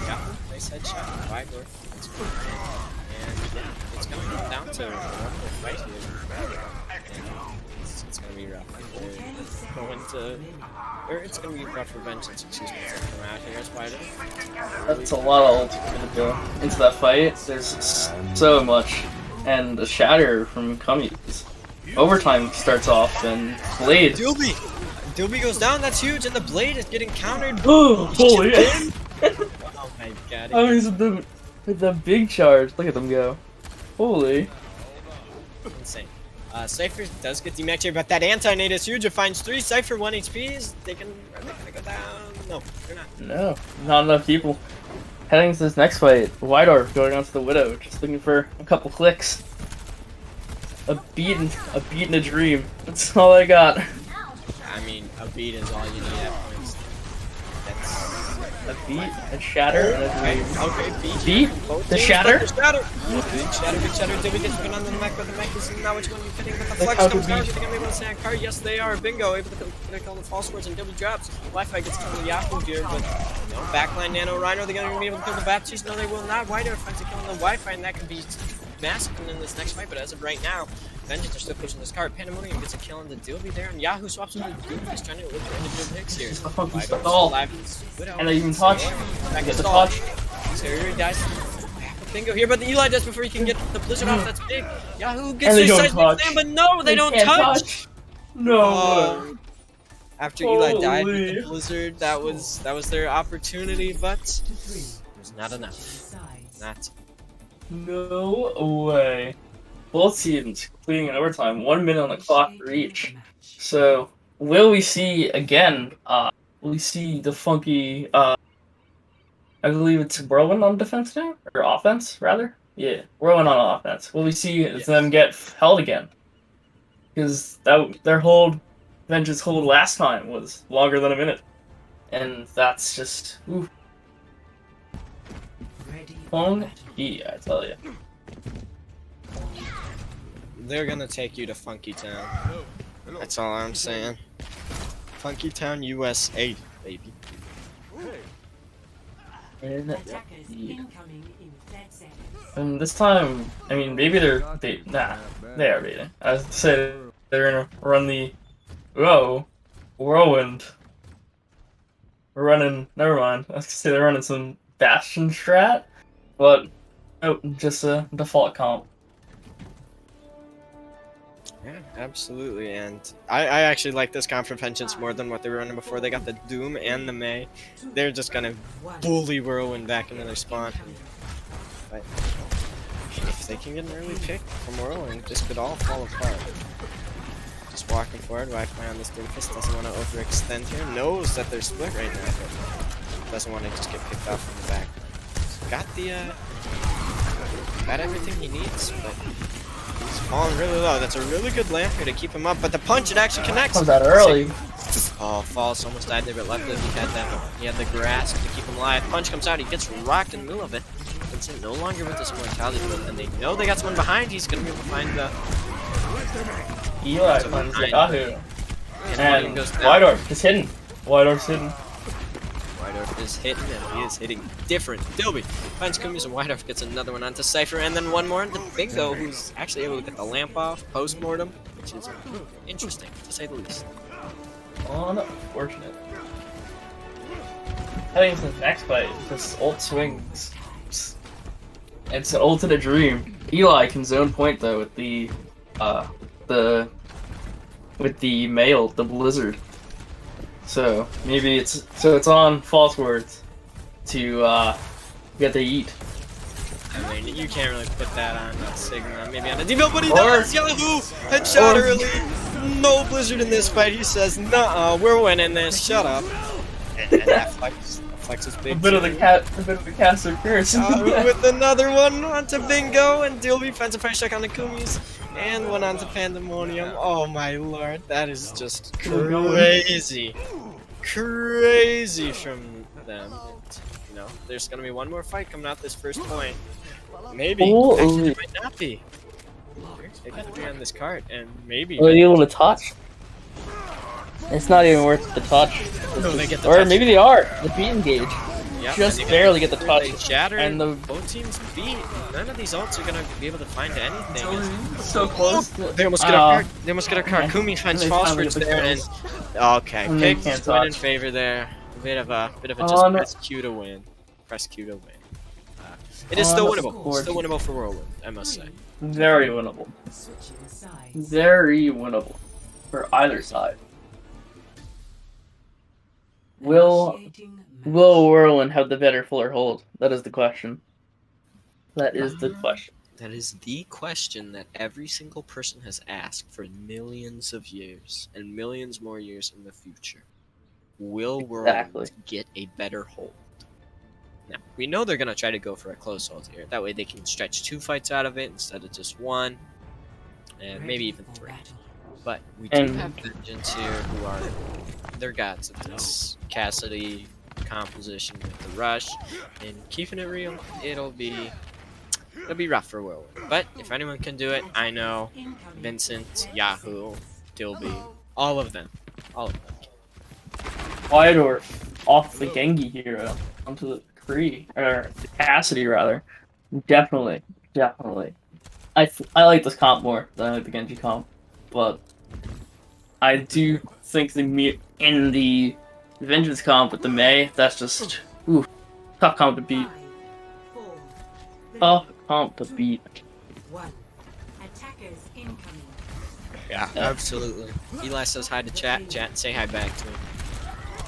Yeah, nice headshot. Wide door. That's cool. And yeah, it's gonna come down to one more fight here. And it's gonna be rough. They're going to, or it's gonna be rough for Vengeance. Excuse me. It's gonna come out here as Wider. That's a lot of ult gonna go into that fight. There's so much, and the shatter from Kami's. Overtime starts off and Blade. Dilby goes down, that's huge, and the blade is getting countered. Oh, holy! Oh my god. Oh, he's with the big charge. Look at them go. Holy. Insane. Cypher does get demacked here, but that anti-nade is huge. It finds 3. Cypher 1 HP. Are they gonna go down? No, they're not. No, not enough people. Heading to this next fight, Widor going on to the Widow, just looking for a couple clicks. A beat and a dream. That's all I got. I mean, a beat is all you need at points. That's a beat, a shatter, and a dream. Okay, beat, the shatter. Big shatter. Dilby gets put on the mech, but the mech is not which one you're hitting. But the Like flex comes how down. to Are they gonna be able to snag a card? Yes, they are. Bingo, able to kill the false swords, and Dilby drops. Wi-Fi gets killed in Yahoo here, but no backline Nano Rhino. They're gonna be able to kill the Baptiste. No, they will not. Wider finds a kill on the Wi-Fi, and that could be massive in this next fight. But as of right now, Vengeance are still pushing this card. Pandemonium gets a kill on the Dilby there, and Yahoo swaps with the Dilby. He's trying to look for individual picks here. And they even touch. Back Get to the stall. touch. Sayuri dies. Bingo here, but the Eli does before he can get the blizzard off. That's big. Yahoo gets And they his don't size touch. but no, they don't can't touch. No way. Oh, after Eli died with the Holy. blizzard, that was their opportunity, but To 3. it was not enough. Sides. Not. No way. Both teams completing in overtime, 1 minute on the clock for each. Match. So, will we see again? Will we see the funky? I believe it's Whirlwind on defense now, or offense rather. Yeah, Whirlwind on offense. Will we see them get held again? Because their Vengeance hold last time was longer than a minute, and that's just ooh. Ready for Phone battle. E, I tell you. They're gonna take you to Funky Town. That's all I'm saying. Funky Town, USA, baby. Attackers incoming in 10 seconds. And this time, I mean, maybe they are baiting. I was say they're gonna run the Whirlwind. We're running. Never mind. I was gonna say they're running some Bastion strat, but just a default comp. Yeah, absolutely. And I actually like this comp for Vengeance more than what they were running before. They got the Doom and the May. They're just gonna bully Whirlwind back into their spawn. But if they can get an early pick from Whirlwind, this could all fall apart. Just walking forward, Wi-Fi on this Doomfist doesn't want to overextend here. Knows that they're split right now, but doesn't want to just get picked off from the back. So got everything he needs, but he's falling really low. That's a really good lamp here to keep him up, but the punch, it actually connects. Comes out early. Oh, False almost died there, but luckily he had the grasp to keep him alive. Punch comes out, he gets rocked in the middle of it. Vincent no longer with this mortality field, and they know they got someone behind. He's gonna be able to find the Eli finds the Yahoo. and And goes down. Whitehorse is hidden. Whitehorse hidden. Whitehorse is hitting, and he is hitting different. Dilby finds Kumi's, and Whitehorse gets another one onto Cypher, and then one more into Bingo, who's actually able to get the lamp off post-mortem, which is interesting, to say the least. Unfortunate. Heading into the next fight, this ult swings. It's an ult in a dream. Eli can zone point though with the male, the blizzard. So maybe it's on false words to get the eat. I mean, you can't really put that on Sigma, maybe on a Devo, but he does! Yahoo! Headshot early! No blizzard in this fight, he says, nuh-uh, we're winning this, shut up. And that flex is big. A bit of the caster curse. With another one onto Bingo, and Dilby finds a price check on the Kumis, and one onto Pandemonium. Oh my lord, that is just crazy. Crazy from them. And, you know, there's gonna be one more fight coming out this first point. Maybe. Actually, it might not be. It could be on this cart, and maybe. Are you able to touch? It's not even worth the touch. No, they get the Or touch. maybe they are. The beat engage. Yep, Just and barely get the touch. They shatter, and the both teams beat. None of these ults are gonna be able to find anything. so close. They almost get a card. They almost get a card. Kumi finds They false finally words get the there, and kills. okay, And they pick can't win in touch. favor there. A bit of a just On- press Q to win. Press Q to win. It is still winnable. Unfortunate. Still winnable for Whirlwind, I must say. Very winnable. Switching sides. Very winnable for either side. Will Initiating match. Whirlwind have the better fuller hold? That is the question. That is the question. That is the question that every single person has asked for millions of years and millions more years in the future. Will Exactly. Whirlwind get a better hold? Now, we know they're going to try to go for a close hold here. That way they can stretch 2 fights out of it instead of just 1, and maybe even 3. But we do And- have Vengeance here who are their gods at this. Cassidy composition with the rush, and keeping it real, it'll be rough for Whirlwind. But if anyone can do it, I know Vincent, Yahoo, Dilby, all of them. All of them. Whitehorse off the Genji hero onto the Kree, or the Cassidy rather. Definitely. I like this comp more than I like the Genji comp, but I do think in the Vengeance comp with the May, that's just tough comp to beat. 5, 4, 3, Tough comp to beat. 1. Attackers incoming. Yeah, absolutely. Eli says hi to chat. Chat, say hi back to him.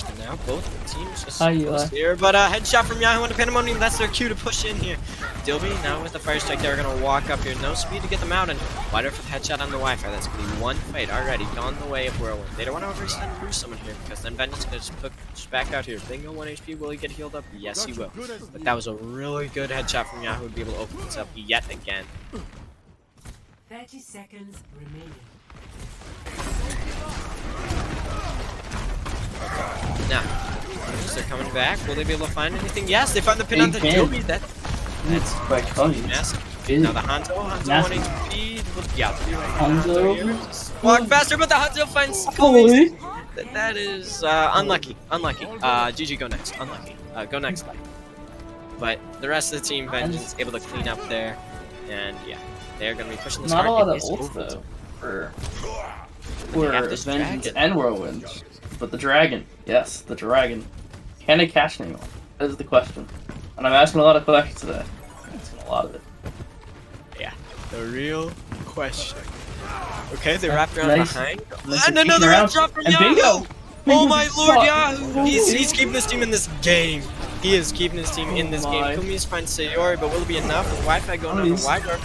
And now both teams just Hi, close Eli. here. But headshot from Yahoo into Pandemonium. That's their cue to push in here. Dilby now with the fire strike. They're going to walk up here. No speed to get them out. And Wider for the headshot on the Wi-Fi. That's going to be one fight already gone the way of Whirlwind. They don't want to overextend through someone here because then Vengeance going to just push back out here. Bingo, 1 HP. Will he get healed up? Yes, he will. But that was a really good headshot from Yahoo to be able to open this up yet again. 30 seconds remaining. Now, they're coming back. Will they be able to find anything? Yes, they found the pin on the Dilby. That's quite funny. massive. Now the Hanzo 1 HP. Yeah, Hanzo. here. Walk faster, but the Hanzo finds Holy. That is unlucky. Unlucky. GG, go next. Unlucky. Go next. Bye. But the rest of the team, Vengeance, able to clean up there. And yeah, they're going to be pushing this Not a lot of It's ults over. though for They have this Vengeance dragon. and Whirlwind, but the dragon, yes, the dragon. Can it catch anyone? That is the question, and I'm asking a lot of questions today. I'm asking a lot of it. Yeah, the real question. Okay, they wrapped around Nice. behind. Nice And and another peeking red around. drop from And Yahoo! bingo! Oh my lord, Fuck. Yahoo! He's keeping this team in this game. He is keeping his team in this my. game. Kumi's finds Sayori, but will it be enough? With Wi-Fi going on the Nice. wide arc.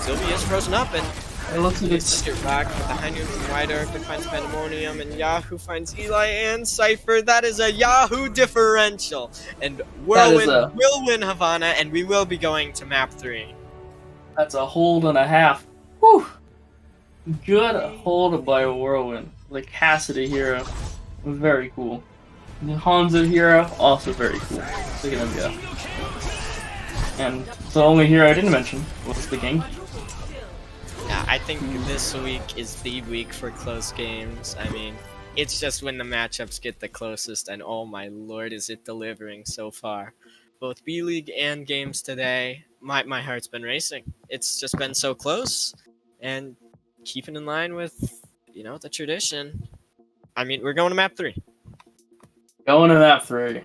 Sylvie is frozen up, and It looks like it's it's get rocked with the high noon from wide arc. It finds Pandemonium, and Yahoo finds Eli and Cypher. That is a Yahoo differential. And Whirlwind will win Havana, and we will be going to map 3. that's a hold and a half. Whew. Good hold by Whirlwind. The Cassidy hero, very cool. The Hanzo hero, also very cool. Look at them go. And the only hero I didn't mention was the Genki. Yeah, I think this week is the week for close games. I mean, it's just when the matchups get the closest, and oh my lord, is it delivering so far. Both B-League and games today, my heart's been racing. It's just been so close, and keeping in line with, you know, the tradition. I mean, we're going to map 3. Going to map 3.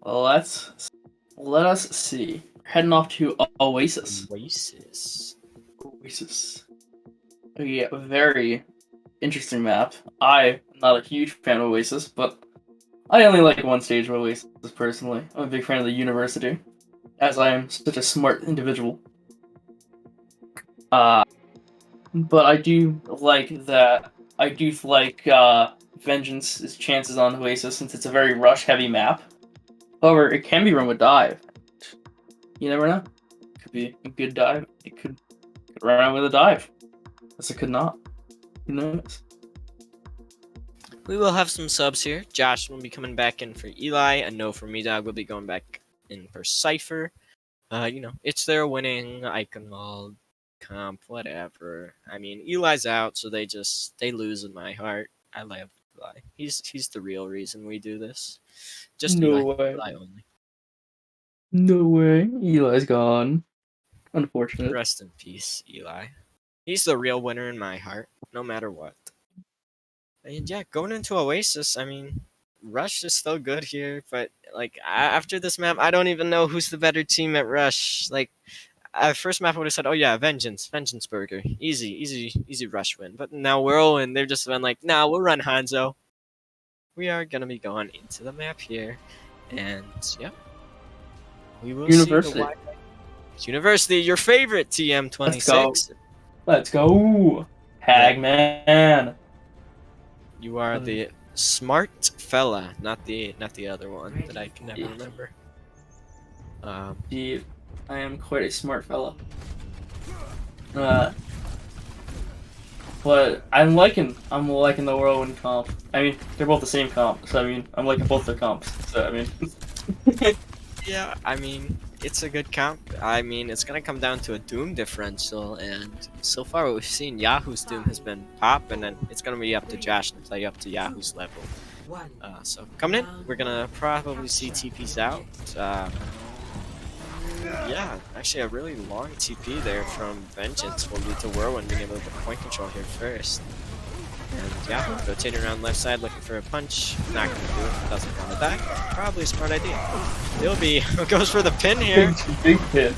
Let us see. Heading off to Oasis. Oasis. Yeah, very interesting map. I'm not a huge fan of Oasis, but I only like one stage of Oasis personally. I'm a big fan of the university, as I am such a smart individual. But I do like that. I do like Vengeance's chances on Oasis since it's a very rush-heavy map. However, it can be run with dive. You never know. It could be a good dive. It could run out with a dive. As it could not. Who knows? We will have some subs here. Josh will be coming back in for Eli. A no for me, dog will be going back in for Cypher. You know, it's their winning Iconwald comp, whatever. I mean, Eli's out, so they lose in my heart. I love Eli. He's the real reason we do this. Just No Eli, way. Eli only. No way. Eli's gone. Unfortunate. Rest in peace, Eli. He's the real winner in my heart, no matter what. And yeah, going into Oasis, I mean, Rush is still good here, but like after this map, I don't even know who's the better team at Rush. Like, first map I would have said, oh yeah, Vengeance Burger, easy Rush win. But now Whirlwind, they've just been like, nah, we'll run Hanzo. We are gonna be going into the map here, and yeah, we will University. see the University, your favorite TM26. Let's go. Hagman. You are the smart fella, not the other one that I can never remember. Indeed, I am quite a smart fella. But I'm liking the Whirlwind comp. I mean, they're both the same comp, so I mean, I'm liking both their comps. So I mean, Yeah, I mean, it's a good comp. I mean, it's gonna come down to a Doom differential, and so far what we've seen, Yahoo's Doom has been pop, and then it's gonna be up to Josh to play up to Yahoo's level. So coming in, we're gonna probably see TPs out. Yeah, actually a really long TP there from Vengeance will lead to Whirlwind being able to get point control here first. And yeah, rotating around left side looking for a punch. Not gonna do it, doesn't want to die. Probably a smart idea. Dilby goes for the pin here. big pin.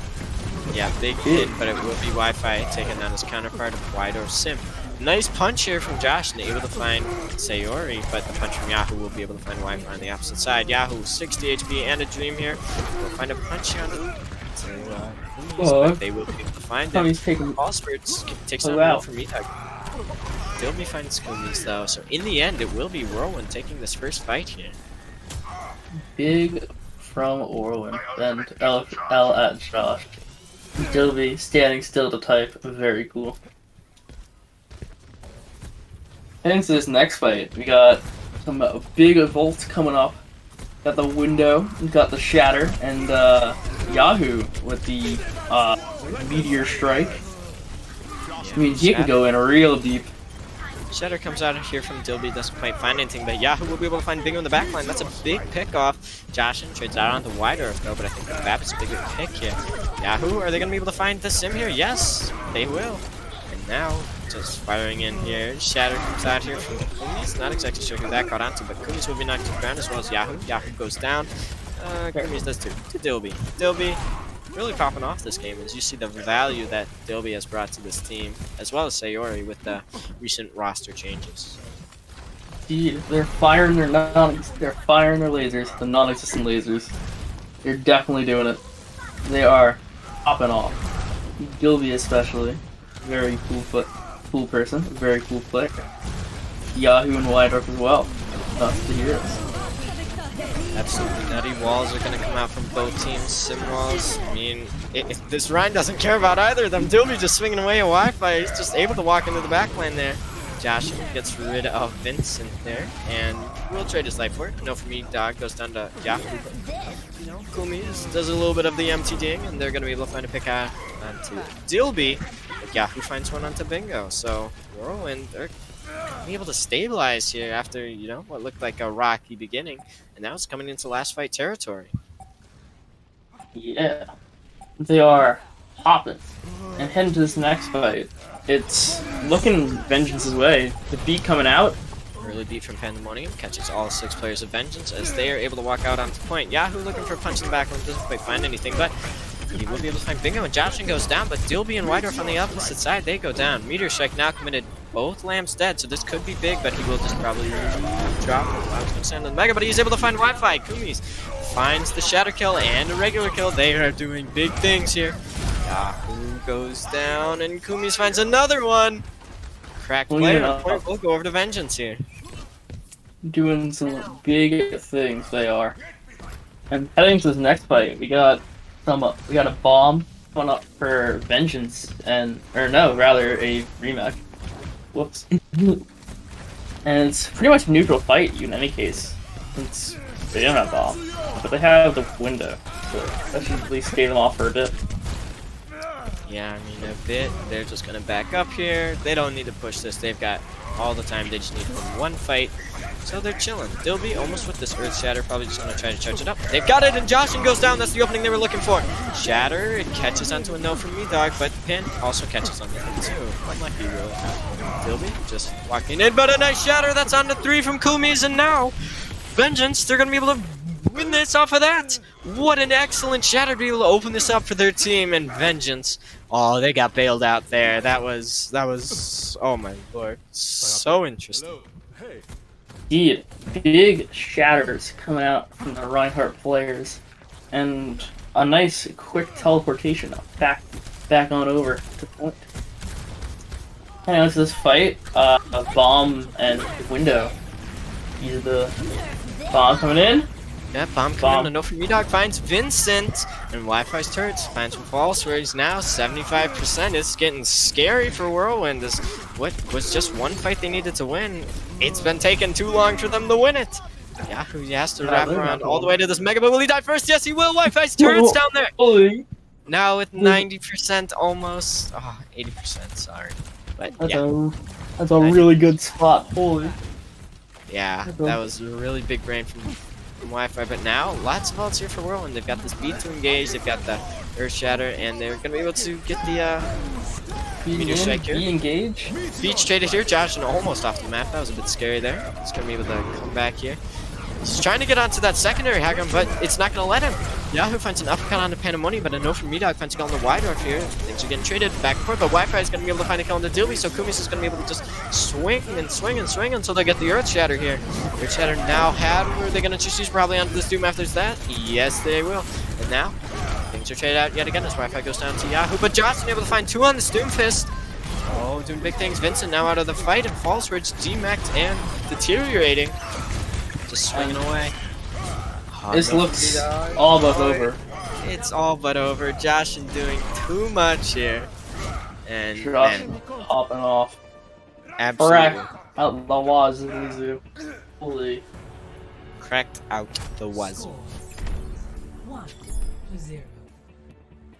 Yeah, big pin, but it will be Wi-Fi taking down his counterpart of Wido Sim. Nice punch here from Josh and able to find Sayori, but the punch from Yahoo will be able to find Wi-Fi on the opposite side. Yahoo, 60 HP and a dream here. We'll find a punch here on the... they will be able to find it. He's taking... All Spirits takes on wow. from Mita. Dilby finds Kumis though, so in the end it will be Whirlwind taking this first fight here. Big from Whirlwind and L at Josh. Dilby standing still to type. Very cool. Heading to this next fight, we got some big volts coming up. Got the window, we got the shatter, and Yahoo with the meteor strike. I mean, he could go in real deep. Shatter comes out here from Dilby, doesn't quite find anything, but Yahoo will be able to find Bingo in the backline. That's a big pick off. Joshin trades out onto Wide Earth though, but I think Bab is a bigger pick here. Yahoo, are they going to be able to find the sim here? Yes, they will. And now, just firing in here. Shatter comes out here from Kumis. Not exactly sure who that got onto, but Kumis will be knocked to the ground as well as Yahoo. Yahoo goes down. Kumis does too. To Dilby. Dilby really popping off this game as you see the value that Dilby has brought to this team, as well as Sayori with the recent roster changes. Dude, they're firing their lasers, the non-existent lasers. They're definitely doing it. They are popping off. Dilby especially. Very cool person, very cool player. Yahoo and Wide Earth as well. That's the heroes. Absolutely nutty walls are going to come out from both teams. Sim walls. I mean, this Ryan doesn't care about either of them. Dilby just swinging away a Wi-Fi. He's just able to walk into the backline there. Josh gets rid of Vincent there, and will trade his life for it. No for me, Dog goes down to Yahoo. You know, Kumis does a little bit of the MTDing, and they're going to be able to find a pick onto Dilby. But Yahoo finds one onto Bingo. So Whirlwind, they're able to stabilize here after, you know, what looked like a rocky beginning, and now it's coming into last fight territory. Yeah, they are hopping and heading to this next fight. It's looking Vengeance's way. The beat coming out. Early beat from Pandemonium catches all 6 players of Vengeance as they are able to walk out onto point. Yahoo looking for a punch in the back, doesn't quite find anything, but he will be able to find Bingo, and Joshin goes down, but Dilby and White Earth on the opposite side, they go down. Meteor Strike now committed. Both Lambs dead, so this could be big, but he will just probably drop. I was going to send the Mega, but he's able to find Wi-Fi. Kumis finds the Shatter kill and a regular kill. They are doing big things here. Yahoo goes down, and Kumis finds another one. Cracked player. Yeah. We'll go over to Vengeance here. Doing some big things, they are. And heading to this next fight, we got a bomb coming up for Vengeance, a rematch. Whoops. And it's pretty much a neutral fight in any case, since they don't have bomb, but they have the window, so that should at least stay them off for a bit. Yeah, I mean, a bit. They're just going to back up here. They don't need to push this. They've got all the time. They just need one fight. So they're chilling. Dilby almost with this Earth Shatter, probably just going to try to charge it up. They've got it, and Joshin goes down. That's the opening they were looking for. Shatter, it catches onto a no from me, Dog, but Pin also catches onto him too. Unlucky, really. Dilby just walking in, but a nice Shatter. That's on to 3 from Kumis, and now Vengeance, they're going to be able to win this off of that. What an excellent Shatter to be able to open this up for their team, and Vengeance. Oh, they got bailed out there. That was, oh my lord. So interesting. Indeed, big shatters coming out from the Reinhardt players, and a nice quick teleportation back on over to point. Hang on to this fight, a bomb and window. These are the bomb coming in. Yeah, bomb coming in. No for me, Dog finds Vincent, and Wi-Fi's turrets finds him false, where he's now 75%. It's getting scary for Whirlwind. This what was just one fight they needed to win. It's been taking too long for them to win it. Yahoo has to wrap around all the way to this Mega, but will he die first? Yes, he will. Wi-Fi's turrets down there. Holy. Now with 90% almost. Oh, 80%, sorry. But yeah. That's a really good spot. Holy. Yeah, that was a really big brain from Wi-Fi, but now lots of ults here for Whirlwind. They've got this beat to engage, they've got the Earth Shatter, and they're gonna be able to get the Meteor Strike here. Engage. Beach traded here, Josh, and almost off the map. That was a bit scary there. He's gonna be able to come back here. He's trying to get onto that secondary Hagram, but it's not going to let him. Yahoo finds an uppercut onto Pandemonium, but a no from Medog finds a kill on the Wydorf here. Things are getting traded back and forth, but Wi-Fi is going to be able to find a kill on the Dilby, so Kumis is going to be able to just swing and swing and swing until they get the Earth Shatter here. Earth Shatter now had, where are they going to choose probably onto this Doom after that? Yes, they will. And now, things are traded out yet again as Wi-Fi goes down to Yahoo, but Johnson able to find 2 on this Doom Fist. Oh, doing big things. Vincent now out of the fight, and False Ridge demacked and deteriorating. Just swinging away. This looks all but over. It's all but over. Josh is doing too much here. And Josh man, popping off. absolutely Out the wazoo. Holy. cracked out the wazoo. 1-0.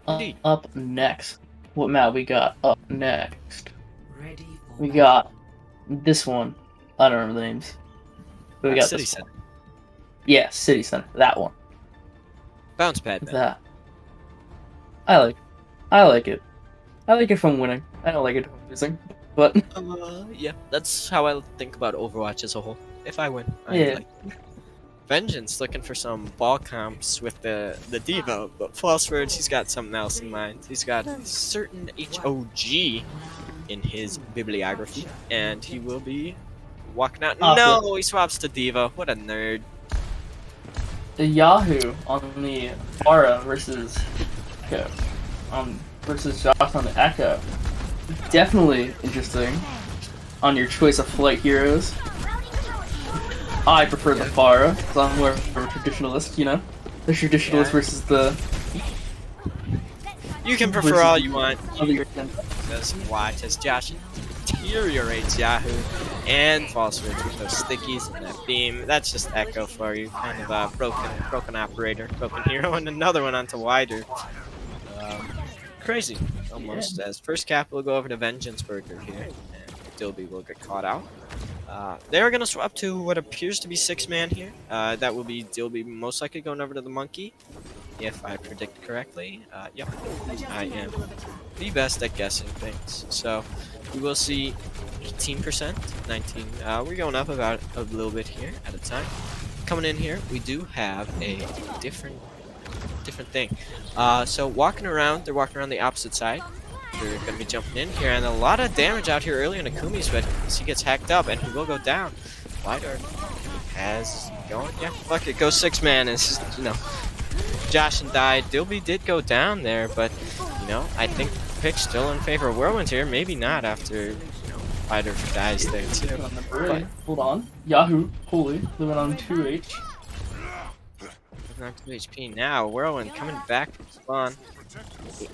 Indeed. Up next. What map we got up next? Ready for We got this one. I don't remember the names. But we got City this Center. one. Yeah, City Center. That one. Bounce pad, man. That. I like it. I like it from winning. I don't like it from losing. But Yeah, that's how I think about Overwatch as a whole. If I win, I Yeah. like it. Vengeance looking for some ball comps with the Devo, but False Words, he's got something else in mind. He's got a certain HOG in his bibliography, and he will be walking out. Awesome. No, he swaps to Devo. What a nerd. the Yahoo on the Aura versus Echo. Versus Josh on the Echo. Definitely interesting on your choice of flight heroes. I prefer the Pharah, because I'm more of a traditionalist, you know? The traditionalist versus the You can prefer all you want. other. Just watch as Josh deteriorates Yahoo and False Words with those stickies and that beam. That's just Echo for you. Kind of a broken operator, broken hero, and another one onto Wider. Crazy, almost. As first cap will go over to Vengeance Burger here, and Dilby will get caught out. They are going to swap to what appears to be 6-man here. That will be Dilby most likely going over to the Monkey, if I predict correctly. Yep, I am the best at guessing things. So we will see 18%, 19. We're going up about a little bit here at a time. Coming in here, we do have a different thing. So walking around, they're walking around the opposite side. They're going to be jumping in here, and a lot of damage out here early on Akumi's, but he gets hacked up, and he will go down. Lidar has going, yeah, fuck it, go 6-man. It's just, you know, Josh and died. Dilby did go down there, but, you know, I think the pick's still in favor of Whirlwind here. Maybe not after, you know, Lidar dies there too. But Hold on. Yahoo, holy, living on 2H. not 2 HP now. Whirlwind coming back from spawn.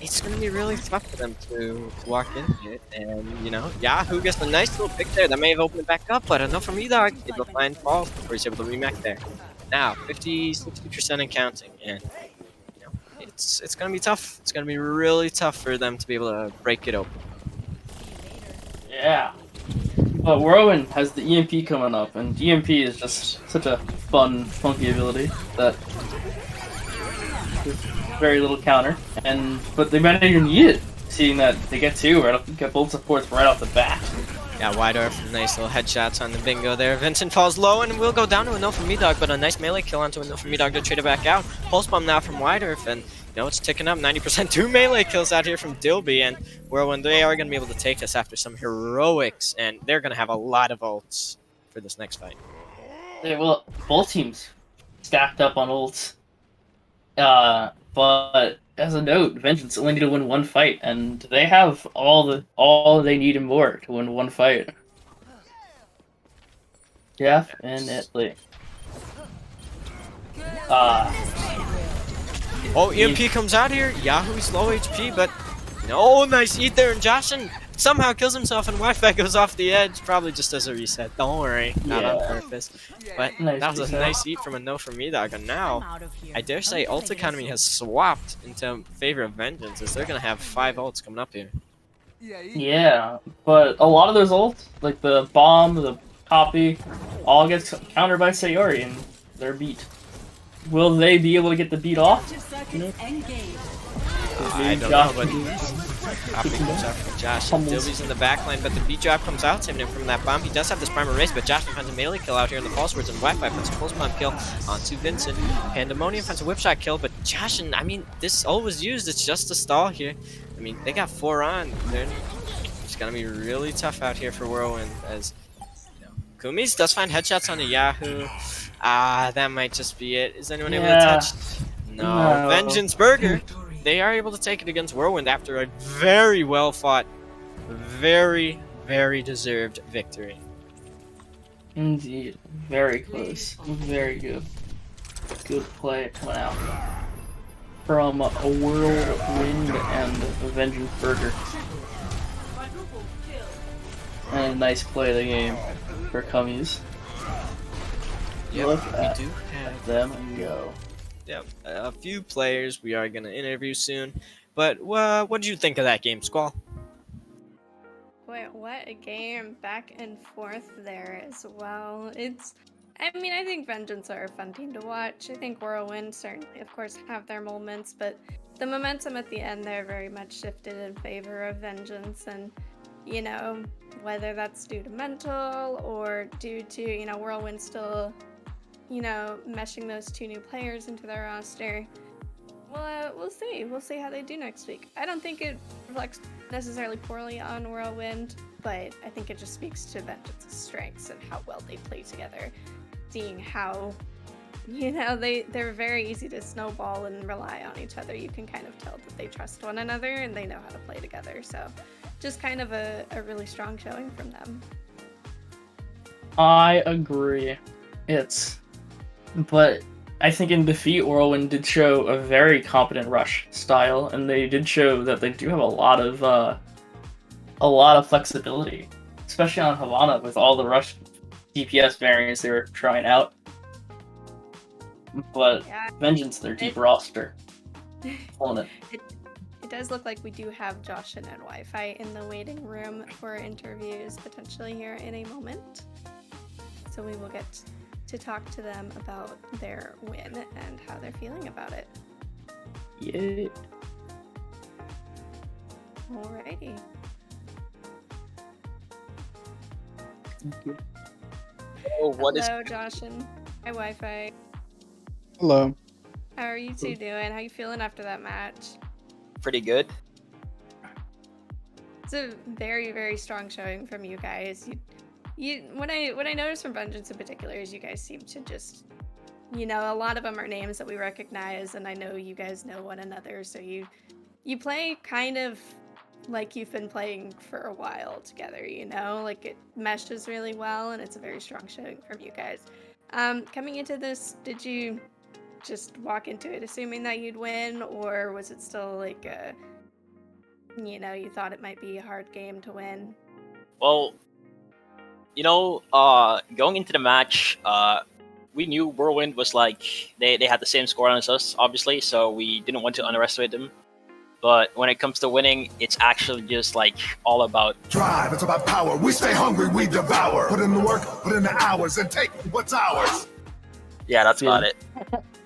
It's going to be really tough for them to walk into it. And, you know, Yahoo gets a nice little pick there. That may have opened it back up, but enough from Edog. Able to find Falls before he's able to remack there. Now, 50-60% and counting. And, you know, it's going to be tough. It's going to be really tough for them to be able to break it open. Yeah. But Whirlwind has the EMP coming up, and EMP is just such a fun, funky ability that there's very little counter. But they might not even need it, seeing that they get get both supports right off the bat. Yeah, Wydorf, nice little headshots on the bingo there. Vincent falls low and will go down to a no from Medog, but a nice melee kill onto a no from Medog to trade it back out. Pulse bomb now from Wydorf, and you know, it's ticking up. 90%, 2 melee kills out here from Dilby, and Whirlwind, they are going to be able to take us after some heroics, and they're going to have a lot of ults for this next fight. Yeah, well, both teams stacked up on ults. But as a note, Vengeance only need to win one fight, and they have all they need and more to win one fight. Definitely. Oh, EMP comes out here. Yahoo's low HP, but no, nice eat there, and Joshin somehow kills himself, and Wi-Fi goes off the edge, probably just as a reset. Don't worry, not on purpose. But Nice that was a reset. nice eat from a no from Medog, and now I dare say ult economy has swapped into favor of Vengeance, as they're gonna have 5 ults coming up here. Yeah, but a lot of those ults, like the bomb, the copy, all gets countered by Sayori, and they're beat. Will they be able to get the beat off? Seconds engaged. I don't know, but Hopping comes out from Josh. Pummels. Dilby's in the backline, but the beat drop comes out, saving him from that bomb. He does have this primer race, but Josh finds a melee kill out here in the pulse words, and Wi-Fi puts a pulse bomb kill onto Vincent. Pandemonium finds a whip shot kill, but Josh, and I mean, this ult was used. It's just a stall here. I mean, they got 4 on. It's gonna be really tough out here for Whirlwind, as Kumis does find headshots on a Yahoo. That might just be it. Is anyone able to touch? No. Vengeance Burger. They are able to take it against Whirlwind after a very well fought, very, very deserved victory. Indeed. Very close. Very good. Good play coming out from a Whirlwind and a Vengeance Burger. And a nice play of the game for Cummies. Yep, Look at we do have them go. Yep, a few players we are going to interview soon. But what did you think of that game, Squall? Boy, what a game. Back and forth there as well. I think Vengeance are a fun team to watch. I think Whirlwind certainly, of course, have their moments, but the momentum at the end there very much shifted in favor of Vengeance. And, whether that's due to mental or due to, Whirlwind still, meshing those 2 new players into their roster. Well, we'll see. We'll see how they do next week. I don't think it reflects necessarily poorly on Whirlwind, but I think it just speaks to Vengeance's strengths and how well they play together. Seeing how, they're very easy to snowball and rely on each other. You can kind of tell that they trust one another and they know how to play together. So just kind of a really strong showing from them. I agree. But I think in defeat, Whirlwind did show a very competent rush style, and they did show that they do have a lot of flexibility, especially on Havana with all the rush DPS variants they were trying out. But Vengeance, their deep roster, pulling it. It does look like we do have Josh and Wi-Fi in the waiting room for interviews potentially here in a moment. So we will get to talk to them about their win and how they're feeling about it. Yeah. Alrighty. Hello, Josh and hi, Wi-Fi. Hello. How are you two doing? How you feeling after that match? Pretty good. It's a very, very strong showing from you guys. What I noticed from Vengeance in particular is you guys seem to just, a lot of them are names that we recognize, and I know you guys know one another, so you play kind of like you've been playing for a while together, like it meshes really well, and it's a very strong showing from you guys. Coming into this, did you just walk into it assuming that you'd win, or was it still like you thought it might be a hard game to win? Well, going into the match, we knew Whirlwind was like, they had the same score as us, obviously, so we didn't want to underestimate them. But when it comes to winning, it's actually just like all about drive. It's about power. We stay hungry, we devour. Put in the work, put in the hours, and take what's ours. Yeah, that's about it.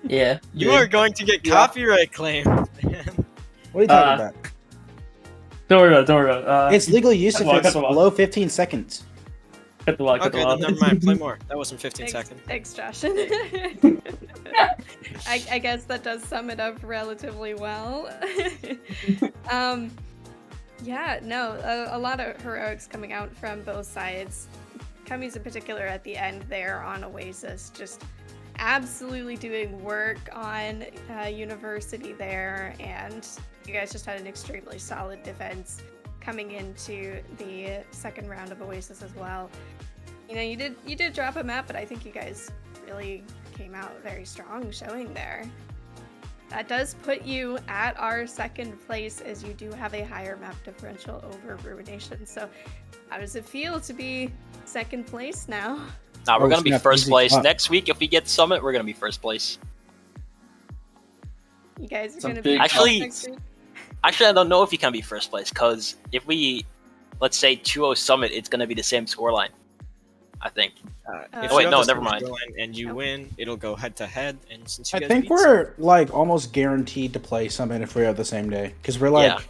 Yeah. You are going to get copyright claims, man. What are you talking about? Don't worry about it. It's legal use if it's below 15 seconds. Cut the line, Okay, then never mind. Play more. That wasn't 15 seconds. Thanks, Josh. I guess that does sum it up relatively well. A lot of heroics coming out from both sides. Cummies in particular at the end there on Oasis, just absolutely doing work on University there, and you guys just had an extremely solid defense coming into the second round of Oasis as well. You did drop a map, but I think you guys really came out very strong showing there. That does put you at our second place, as you do have a higher map differential over Ruination. So how does it feel to be second place now? Nah, we're going to be first place. Next week, if we get Summit, we're going to be first place. You guys are going to be Actually, I don't know if you can be first place, because if we, let's say, 2-0 Summit, it's going to be the same scoreline, I think. Wait, no, never mind. And you win, it'll go head-to-head. And since you I guys think beat we're like almost guaranteed to play Summit if we are the same day, because we're like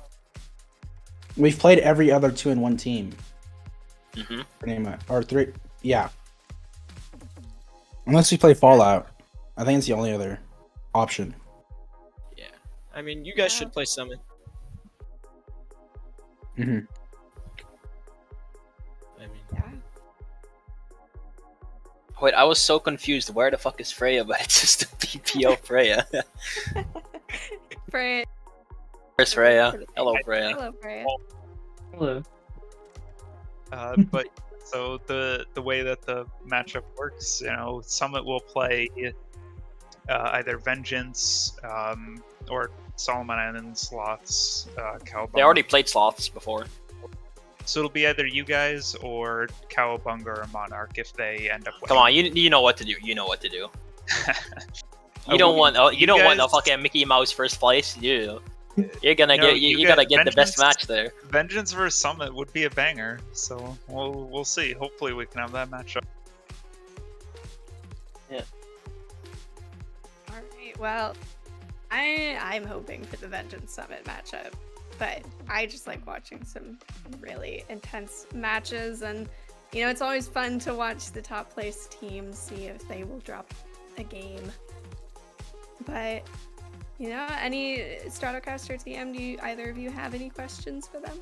We've played every other 2-in-1 team. Mm-hmm. Pretty much. Or 3. Yeah. Unless we play Fallout. I think it's the only other option. Yeah. I mean, you guys should play Summit. Mm-hmm. I mean, Yeah. Wait, I was so confused. Where the fuck is Freya? But it's just a BPL Freya. Freya. Where's Freya? Hello, Freya. Hello, Freya. Hello. But so the way that the matchup works, Summit will play either Vengeance or Solomon Island sloths. Cowabunga. They already played sloths before. So it'll be either you guys or Cowabunga or Monarch if they end up winning. Come on, you know what to do. You know what to do. You don't want a fucking Mickey Mouse first place. You're gonna you gotta get the best match there. Vengeance versus Summit would be a banger. So we'll see. Hopefully we can have that matchup. Yeah. All right. Well, I'm hoping for the Vengeance Summit matchup, but I just like watching some really intense matches, and it's always fun to watch the top place team see if they will drop a game. But any Stratocaster TM, do either of you have any questions for them?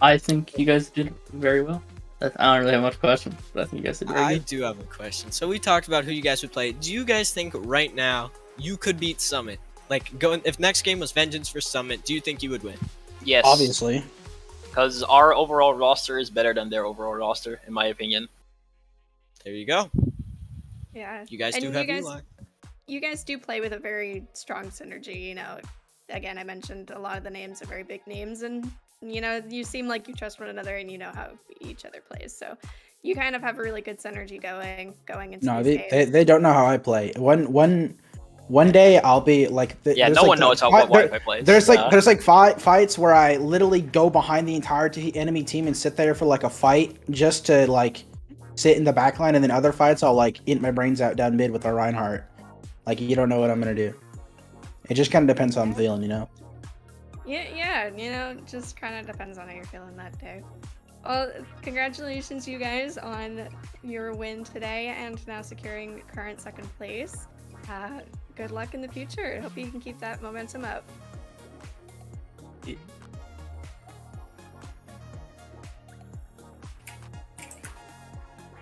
I think you guys did very well. I don't really have much questions, but I think you guys did very I good. do have a question. So we talked about who you guys would play. Do you guys think right now you could beat Summit? Like, if next game was Vengeance for Summit, do you think you would win? Yes. Obviously. Because our overall roster is better than their overall roster, in my opinion. There you go. Yeah. You guys And do have Eli. You guys do play with a very strong synergy. Again, I mentioned a lot of the names are very big names, and you seem like you trust one another and you know how each other plays. So you kind of have a really good synergy going into. No, these games. they don't know how I play. One day I'll be like. Yeah, no one knows how Wi-Fi plays. There's like fights where I literally go behind the entire enemy team and sit there for like a fight just to like sit in the back line, and then other fights I'll like eat my brains out down mid with a Reinhardt. Like, you don't know what I'm gonna do. It just kind of depends how I'm feeling, Yeah, just kind of depends on how you're feeling that day. Well, congratulations, you guys, on your win today and now securing current second place. Good luck in the future. Hope you can keep that momentum up.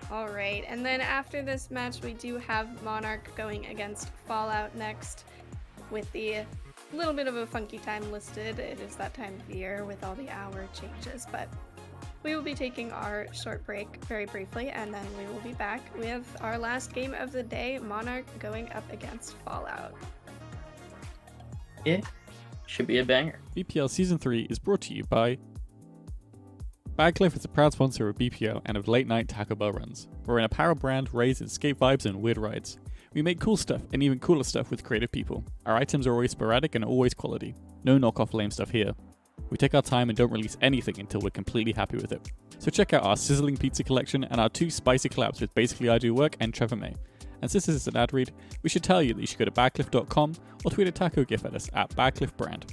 All right, and then after this match, we do have Monarch going against Fallout next with the little bit of a funky time listed. It is that time of year with all the hour changes, but we will be taking our short break very briefly, and then we will be back with our last game of the day, Monarch going up against Fallout. Yeah, should be a banger. BPL Season 3 is brought to you by Bagcliff is a proud sponsor of BPL and of late night Taco Bell runs. We're an apparel brand raised in skate vibes and weird rides. We make cool stuff and even cooler stuff with creative people. Our items are always sporadic and always quality. No knockoff lame stuff here. We take our time and don't release anything until we're completely happy with it. So check out our sizzling pizza collection and our 2 spicy collabs with Basically I Do Work and Trevor May. And since this is an ad read, we should tell you that you should go to bagcliff.com or tweet a taco gif at us at bagcliffbrand.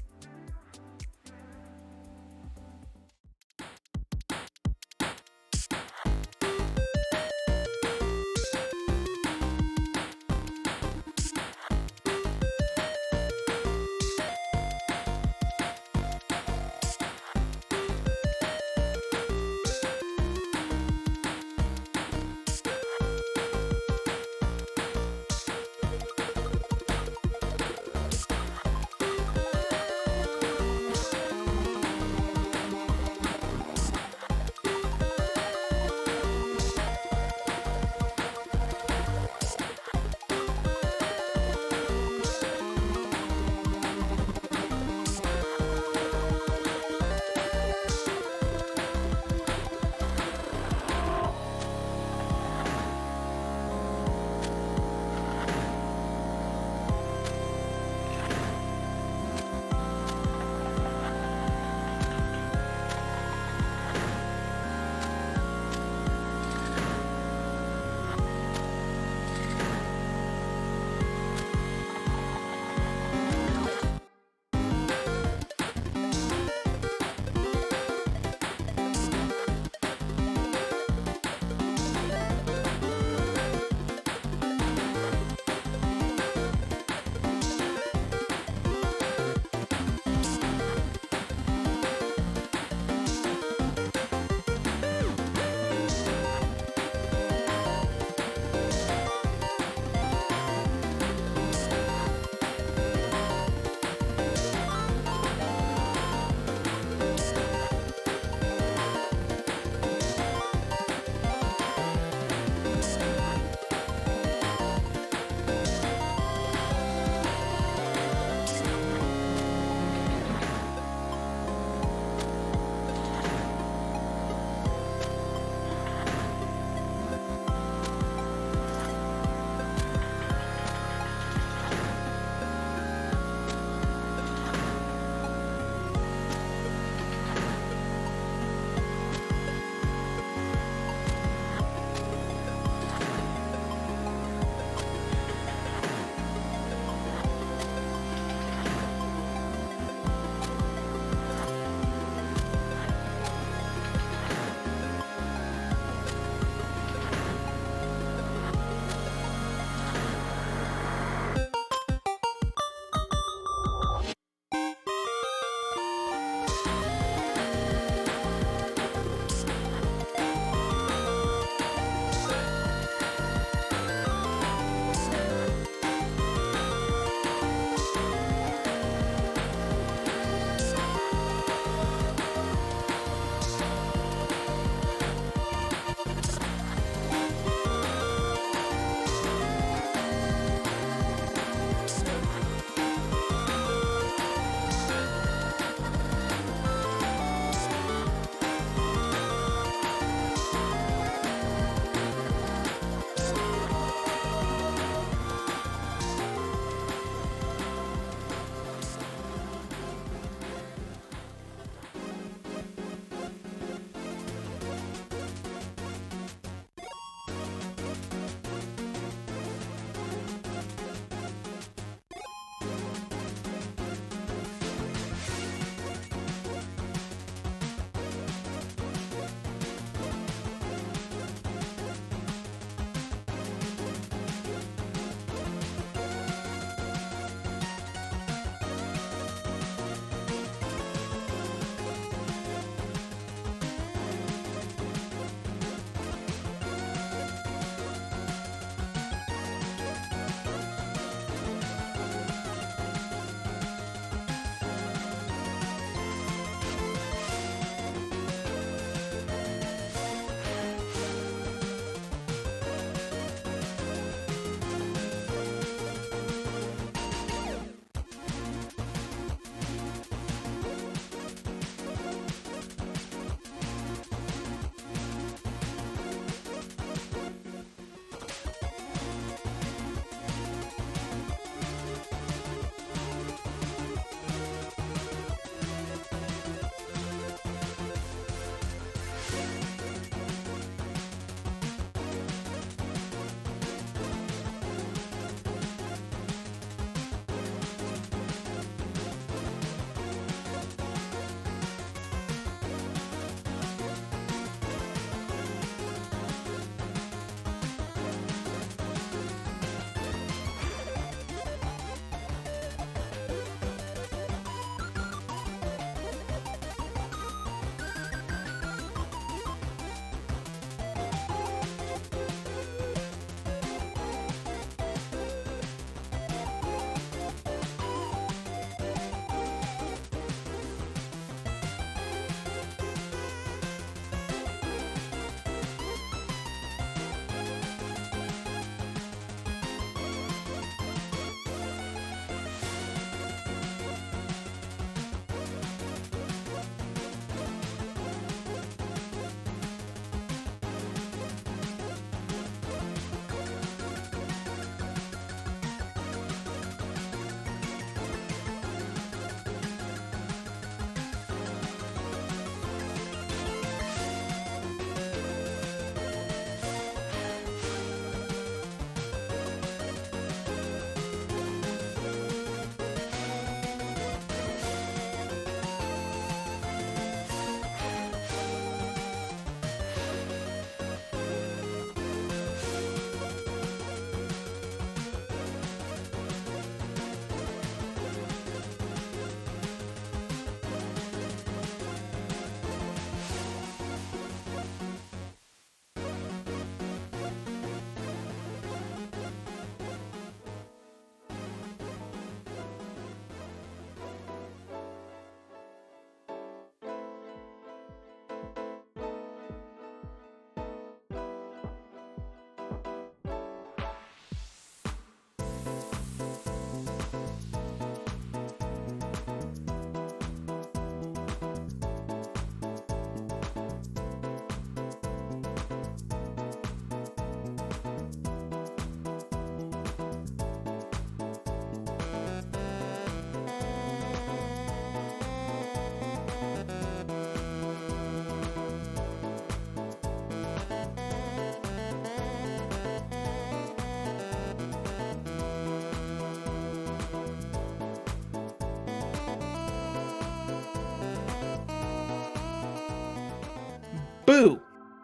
Boo!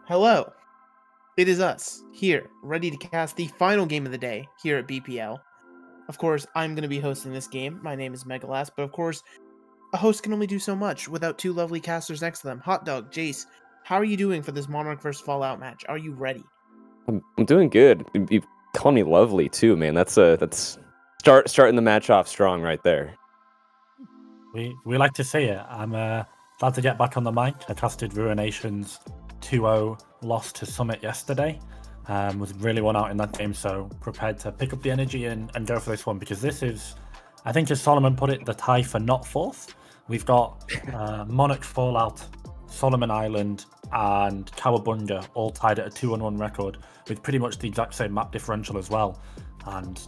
Hello. It is us, here, ready to cast the final game of the day here at BPL. Of course, I'm going to be hosting this game. My name is Megalas, but of course, a host can only do so much without two lovely casters next to them. Hot Dog, Jace, how are you doing for this Monarch vs. Fallout match? Are you ready? I'm doing good. You call me lovely too, man. That's starting the match off strong right there. We like to see it. I'm glad to get back on the mic. I casted Ruination's 2-0 loss to Summit yesterday. Was really one out in that game, so prepared to pick up the energy and go for this one, because this is, I think as Solomon put it, the tie for not fourth. We've got Monarch, Fallout, Solomon Island, and Cowabunga all tied at a 2-1 record with pretty much the exact same map differential as well. And,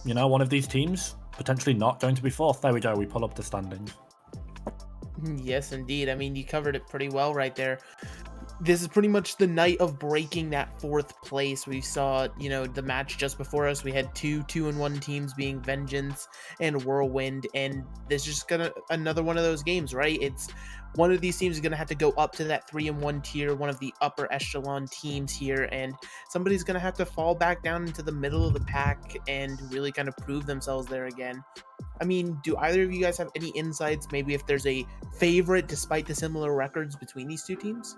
you know, one of these teams potentially not going to be fourth. There we go, we pull up the standings. Yes, indeed. I mean, you covered it pretty well right there. This is pretty much the night of breaking that fourth place. We saw, you know, the match just before us. We had two 2-1 teams being Vengeance and Whirlwind, and this is just another one of those games, right? It's one of these teams is gonna have to go up to that 3-1 tier, one of the upper echelon teams here, and somebody's gonna have to fall back down into the middle of the pack and really kind of prove themselves there again. I mean, do either of you guys have any insights? Maybe if there's a favorite despite the similar records between these two teams?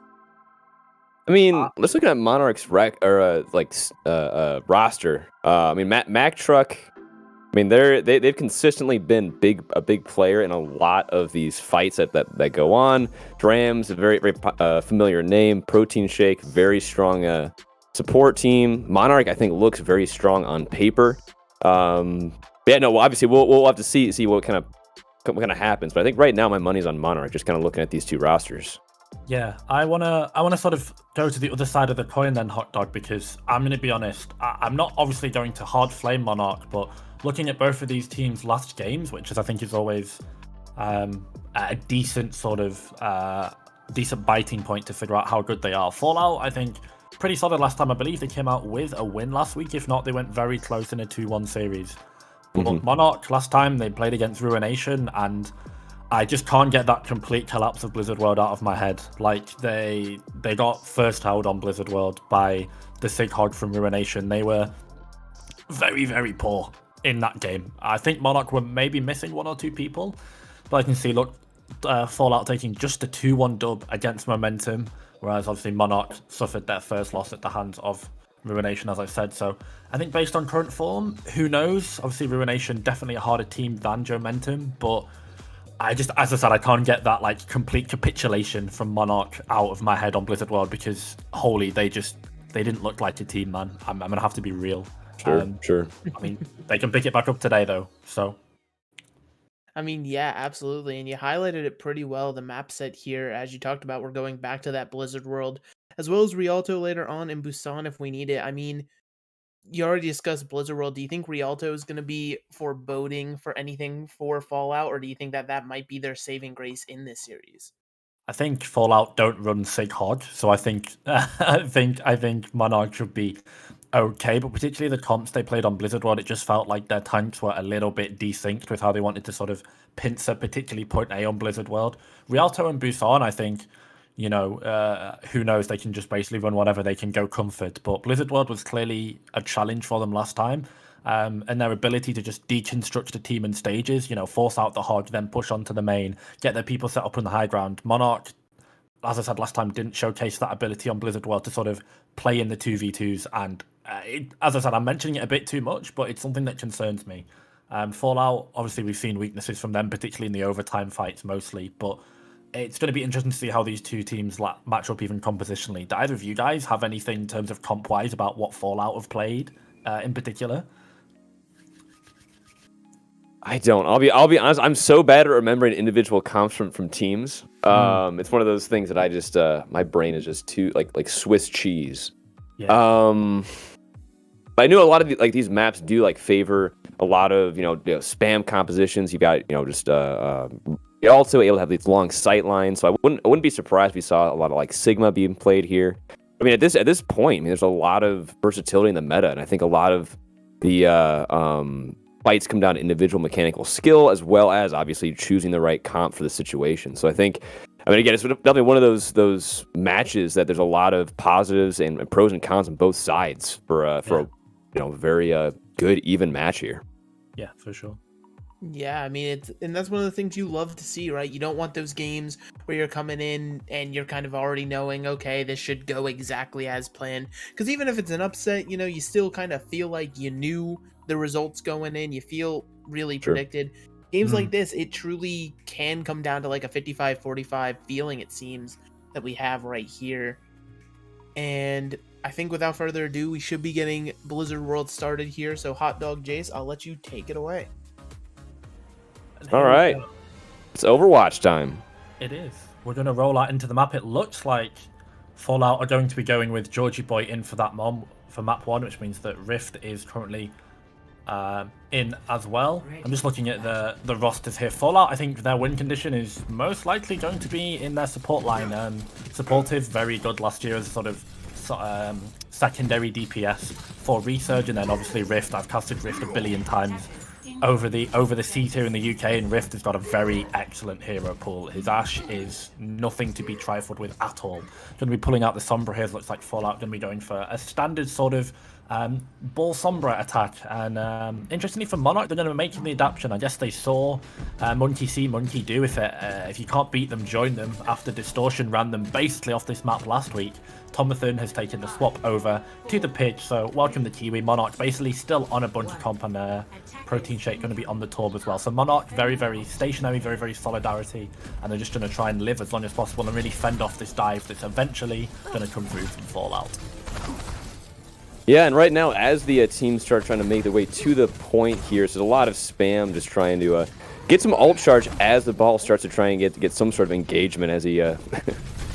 I mean, let's look at Monarch's roster. I mean, Mac Truck. I mean, they've consistently been a big player in a lot of these fights that go on. Drams, a very familiar name. Protein Shake, very strong support team. Monarch, I think, looks very strong on paper. Yeah, no, well, obviously we'll have to see what kind of happens. But I think right now my money's on Monarch. Just kind of looking at these two rosters. Yeah, I wanna sort of go to the other side of the coin then, Hot Dog, because I'm gonna be honest. I'm not obviously going to hard flame Monarch, but looking at both of these teams' last games, which is I think is always a decent sort of decent biting point to figure out how good they are. Fallout, I think, pretty solid last time. I believe they came out with a win last week. If not, they went very close in a 2-1 series. But Monarch last time they played against Ruination, and I just can't get that complete collapse of Blizzard World out of my head. Like, they got first held on Blizzard World by the Sig Hog from Ruination. They were very, very poor in that game. I think Monarch were maybe missing one or two people, but I can see, look, Fallout taking just a 2-1 dub against Momentum, whereas obviously Monarch suffered their first loss at the hands of Ruination, as I said. So I think based on current form, who knows? Obviously Ruination definitely a harder team than Momentum, but I just, as I said, I can't get that like complete capitulation from Monarch out of my head on Blizzard World, because holy, they didn't look like a team, man. I'm gonna have to be real. Sure. I mean, they can pick it back up today though, so. I mean, yeah, absolutely. And you highlighted it pretty well. The map set here, as you talked about, we're going back to that Blizzard World, as well as Rialto later on and Busan if we need it. I mean, you already discussed Blizzard World. Do you think Rialto is going to be foreboding for anything for Fallout, or do you think that might be their saving grace in this series? I think Fallout don't run Sig Hog, so I think I think Monarch should be okay, but particularly the comps they played on Blizzard World, it just felt like their tanks were a little bit desynced with how they wanted to sort of pincer, particularly Point A on Blizzard World. Rialto and Busan, I think, you know, who knows, they can just basically run whatever, they can go comfort, but Blizzard World was clearly a challenge for them last time. And their ability to just deconstruct the team in stages, you know, force out the Hog, then push onto the main, get their people set up on the high ground. Monarch, as I said last time, didn't showcase that ability on Blizzard World to sort of play in the 2v2s. And as I said, I'm mentioning it a bit too much, but it's something that concerns me. Fallout, obviously, we've seen weaknesses from them, particularly in the overtime fights mostly. But it's going to be interesting to see how these two teams match up even compositionally. Do either of you guys have anything in terms of comp-wise about what Fallout have played in particular? I don't. I'll be honest. I'm so bad at remembering individual comps from teams. It's one of those things that I just my brain is just too like Swiss cheese. Yeah. I knew a lot of these maps do like favor a lot of spam compositions. You got just you're also able to have these long sight lines. So I wouldn't be surprised if we saw a lot of like Sigma being played here. I mean, at this point, I mean, there's a lot of versatility in the meta, and I think a lot of the fights come down to individual mechanical skill, as well as obviously choosing the right comp for the situation. So I think I mean, again, it's definitely one of those matches that there's a lot of positives and pros and cons on both sides for a very good even match here. Yeah, for sure. Yeah, I mean, and that's one of the things you love to see, right? You don't want those games where you're coming in and you're kind of already knowing, okay, this should go exactly as planned. Because even if it's an upset, you still kind of feel like you knew the results going in. You feel really predicted. Games like this, it truly can come down to like a 55-45 feeling, it seems, that we have right here. And I think without further ado, we should be getting Blizzard World started here. So Hot Dog Jace, I'll let you take it away. All right. It's Overwatch time. It is. We're going to roll out into the map. It looks like Fallout are going to be going with Georgie Boy in for that for map 1, which means that Rift is currently in as well. I'm just looking at the rosters here. Fallout, I think their win condition is most likely going to be in their support line. Supportive, very good last year as a sort of secondary DPS for Resurge, and then obviously Rift. I've casted Rift a billion times over the C tier in the UK, and Rift has got a very excellent hero pool. His Ashe is nothing to be trifled with at all. Going to be pulling out the Sombra here. Looks like Fallout going to be going for a standard sort of Ball Sombra attack, and interestingly for Monarch, they're going to be making the adaptation. I guess they saw Monkey see, Monkey do. If you can't beat them, join them. After Distortion ran them basically off this map last week, Tomathan has taken the swap over to the pitch. So welcome the Kiwi. Monarch basically still on a bunch of comp, and Protein Shake going to be on the Torb as well. So Monarch very, very stationary, very, very solidarity, and they're just going to try and live as long as possible and really fend off this dive that's eventually going to come through from Fallout. Yeah, and right now, as the teams start trying to make their way to the point here, so there's a lot of spam just trying to get some ult charge as the ball starts to try and get some sort of engagement as he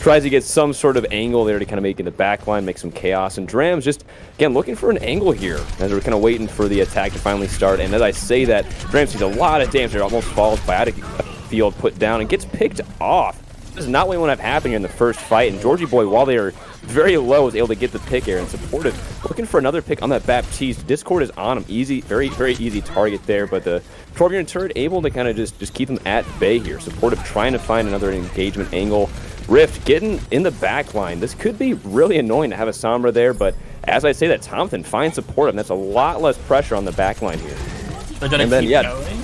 tries to get some sort of angle there to kind of make in the back line, make some chaos. And Dram's just, again, looking for an angle here as we're kind of waiting for the attack to finally start. And as I say that, Dram sees a lot of damage there, almost falls by field, put down, and gets picked off. This is not what we want to have happen here in the first fight, and Georgie Boy, while they are very low, was able to get the pick here, and Supportive looking for another pick on that Baptiste. Discord is on him, easy, very, very easy target there, but the Torbjorn turret able to kind of just keep them at bay here. Supportive trying to find another engagement angle. Rift getting in the back line. This could be really annoying to have a Sombra there, but as I say that, Tomathan finds Supportive, and that's a lot less pressure on the back line here. They're going to keep going.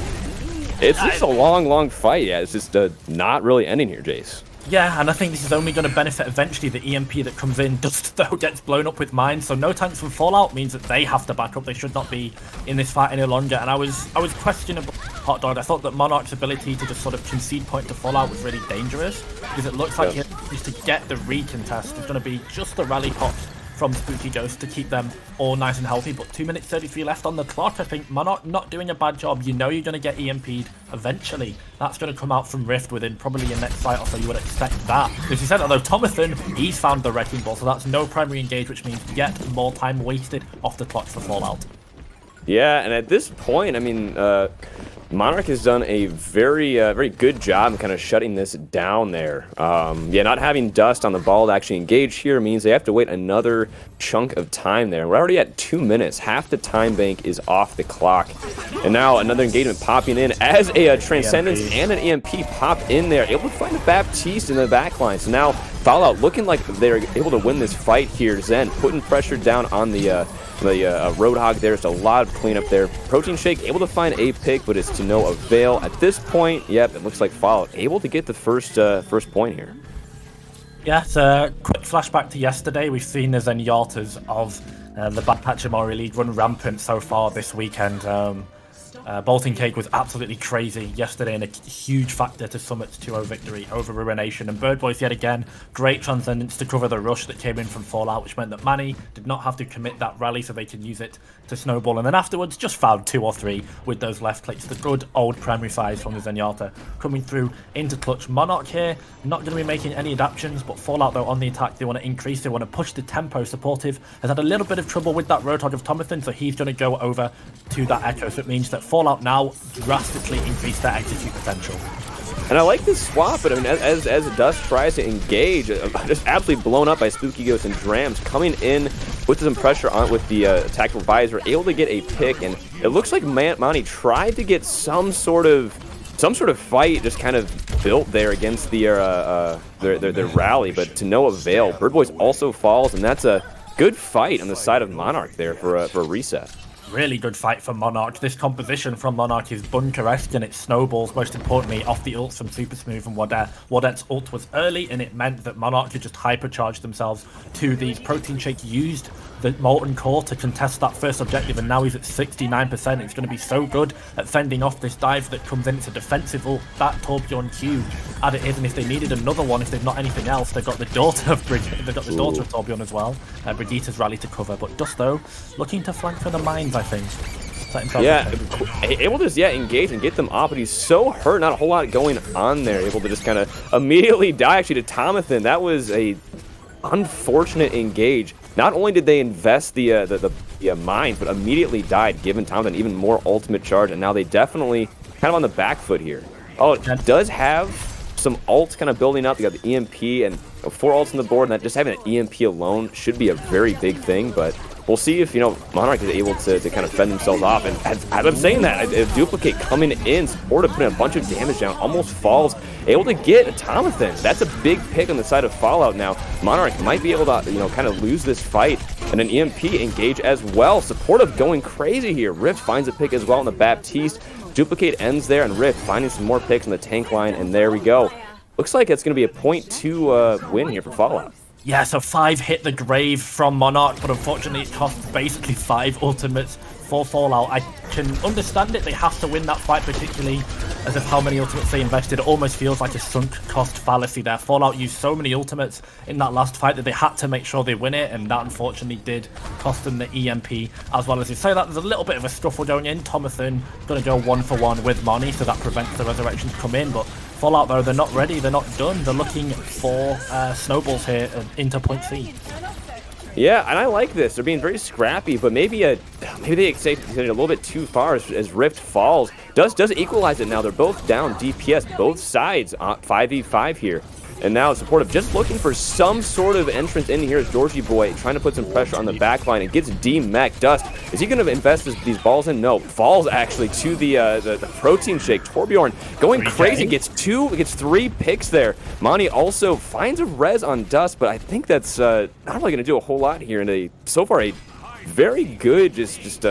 It's just a long, long fight. Yeah, it's just not really ending here, Jace. Yeah, and I think this is only going to benefit eventually. The EMP that comes in just though gets blown up with mines, so no tanks from Fallout means that they have to back up. They should not be in this fight any longer. And I was questionable, Hot Dog. I thought that Monarch's ability to just sort of concede point to Fallout was really dangerous, because it looks like he has to get the recontest. It's going to be just the rally pot from Spooky Ghost to keep them all nice and healthy, but 2 minutes 33 left on the clock. I think Monarch not doing a bad job. You know you're going to get EMP'd eventually. That's going to come out from Rift within probably your next fight or so. You would expect that. As you said, although Tomathan, he's found the Wrecking Ball, so that's no primary engage, which means yet more time wasted off the clock for Fallout. Yeah, and at this point, I mean, Monarch has done a very, very good job in kind of shutting this down there. Not having Dust on the ball to actually engage here means they have to wait another chunk of time there. We're already at 2 minutes. Half the time bank is off the clock. And now another engagement popping in as a Transcendence and an EMP pop in there. Able to find a Baptiste in the backline. So now Fallout looking like they're able to win this fight here. Zen putting pressure down on the Roadhog. There's a lot of cleanup there. Protein Shake able to find a pick, but it's to no avail. At this point, yep, it looks like Fallout able to get the first point here. Yeah, it's a quick flashback to yesterday. We've seen the Zenyatas of the Bad Pachimori League run rampant so far this weekend. Bolting Cake was absolutely crazy yesterday and a huge factor to Summit's 2-0 victory over Ruination. And Bird Boys yet again, great Transcendence to cover the rush that came in from Fallout, which meant that Manny did not have to commit that rally so they could use it to snowball. And then afterwards, just found 2 or 3 with those left clicks. The good old primary fires from the Zenyatta coming through into clutch. Monarch here, not going to be making any adaptations, but Fallout though on the attack, they want to increase, they want to push the tempo. Supportive has had a little bit of trouble with that Roadhog of Tomathan, so he's going to go over to that Echo. So it means that Fallout now drastically increase their execute potential. And I like this swap, but I mean, as Dust tries to engage, just absolutely blown up by Spooky Ghost and Drams coming in with some pressure on with the tactical visor, able to get a pick, and it looks like Monty tried to get some sort of some sort of fight just kind of built there against their rally, but to no avail. Birdboys also falls, and that's a good fight on the side of Monarch there for a reset. Really good fight for Monarch. This composition from Monarch is bunker-esque and it snowballs, most importantly, off the ults from Super Smooth and Wadette. Wadette's ult was early and it meant that Monarch could just hypercharge themselves to these. Protein Shake used the Molten Core to contest that first objective, and now he's at 69%. It's going to be so good at fending off this dive that comes in. It's a defensive ult. That Torbjorn Q, as it is, and if they needed another one, if they've not anything else, they've got the daughter of they've got the daughter of Torbjorn as well. Brigitte's rally to cover, but Dusto looking to flank for the mines, I think. Yeah, able to just engage and get them off, but he's so hurt, not a whole lot going on there. Able to just kind of immediately die actually to Tomathan. That was a unfortunate engage. Not only did they invest the mines, but immediately died, giving Tomathan even more ultimate charge, and now they definitely kind of on the back foot here. Oh, it does have some ults kind of building up. You got the EMP and 4 ults on the board, and that just having an EMP alone should be a very big thing, but we'll see if, Monarch is able to kind of fend themselves off. And as I'm saying that, a Duplicate coming in, Supportive putting a bunch of damage down, almost falls, able to get a Tomathan. That's a big pick on the side of Fallout now. Monarch might be able to, kind of lose this fight. And an EMP engage as well. Supportive going crazy here. Rift finds a pick as well on the Baptiste. Duplicate ends there, and Rift finding some more picks on the tank line, and there we go. Looks like it's going to be a 0.2 win here for Fallout. Yeah, so 5 hit the grave from Monarch, but unfortunately it costs basically 5 ultimates for Fallout. I can understand it. They have to win that fight, particularly as of how many ultimates they invested. It almost feels like a sunk cost fallacy there. Fallout used so many ultimates in that last fight that they had to make sure they win it, and that unfortunately did cost them the EMP. As well as you say that, there's a little bit of a scuffle going in. Tomathan going to go 1-for-1 with Moni, so that prevents the resurrections to come in, but Fallout, though, they're not ready, they're not done. They're looking for snowballs here into point C. Yeah, and I like this. They're being very scrappy, but maybe they accept it a little bit too far as Rift falls. Does equalize it now. They're both down DPS, both sides 5v5 here. And now Supportive just looking for some sort of entrance in here as Georgie Boy trying to put some pressure on the backline and gets D-Mech. Dust, is he going to invest these balls in? No, falls actually to the Protein Shake. Torbjorn going crazy, gets 3 picks there. Monty also finds a res on Dust, but I think that's not really going to do a whole lot here. And so far a very good just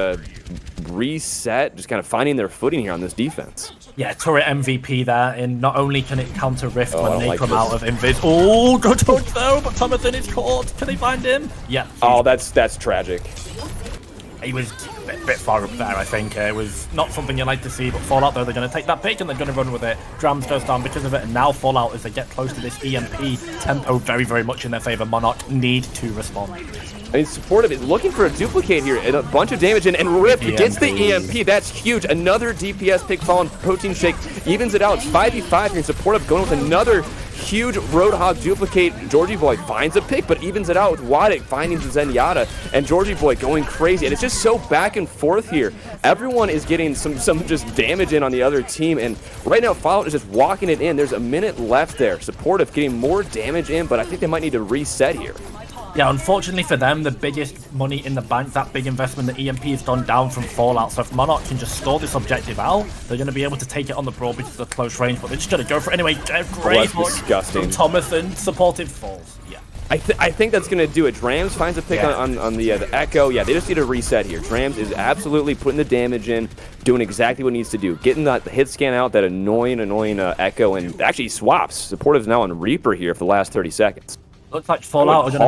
reset, just kind of finding their footing here on this defense. Yeah, turret MVP there, and not only can it counter Rift when they come out of Invis. Oh, good touch though, but Tomathan is caught. Can they find him? Yeah. Oh, that's tragic. He was a bit far up there, I think. It was not something you like to see, but Fallout, though, they're going to take that pick and they're going to run with it. Drams goes down because of it, and now Fallout, as they get close to this EMP tempo very, very much in their favor. Monarch need to respond. I mean, Supportive is looking for a Duplicate here, and a bunch of damage in, and Rift gets the EMP. That's huge. Another DPS pick falling. Protein Shake evens it out. It's 5v5 here, and Supportive going with another huge Roadhog Duplicate. Georgie Boy finds a pick, but evens it out with Waddick finding the Zenyatta, and Georgie Boy going crazy. And it's just so back and forth here. Everyone is getting some just damage in on the other team, and right now Fallout is just walking it in. There's a minute left there. Supportive getting more damage in, but I think they might need to reset here. Yeah, unfortunately for them, the biggest money in the bank, that big investment, the EMP has gone down from Fallout. So if Monarch can just store this objective out, they're going to be able to take it on the broad because of the close range, but they're just going to go for it anyway. Great disgusting. From Tomathan, supportive falls. Yeah. I think that's going to do it. Drams finds a pick on the Echo. Yeah, they just need a reset here. Drams is absolutely putting the damage in, doing exactly what it needs to do. Getting the hit scan out, that annoying Echo, and actually swaps. Supportive's now on Reaper here for the last 30 seconds. Looks like Fallout are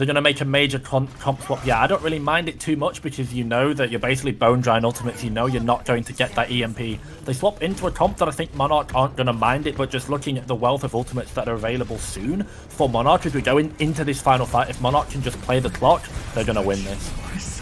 going to make a major comp swap. Yeah, I don't really mind it too much because you know that you're basically bone drying ultimates. You know you're not going to get that EMP. They swap into a comp that I think Monarch aren't going to mind it, but just looking at the wealth of ultimates that are available soon for Monarch as we go into this final fight, if Monarch can just play the clock, they're going to win this.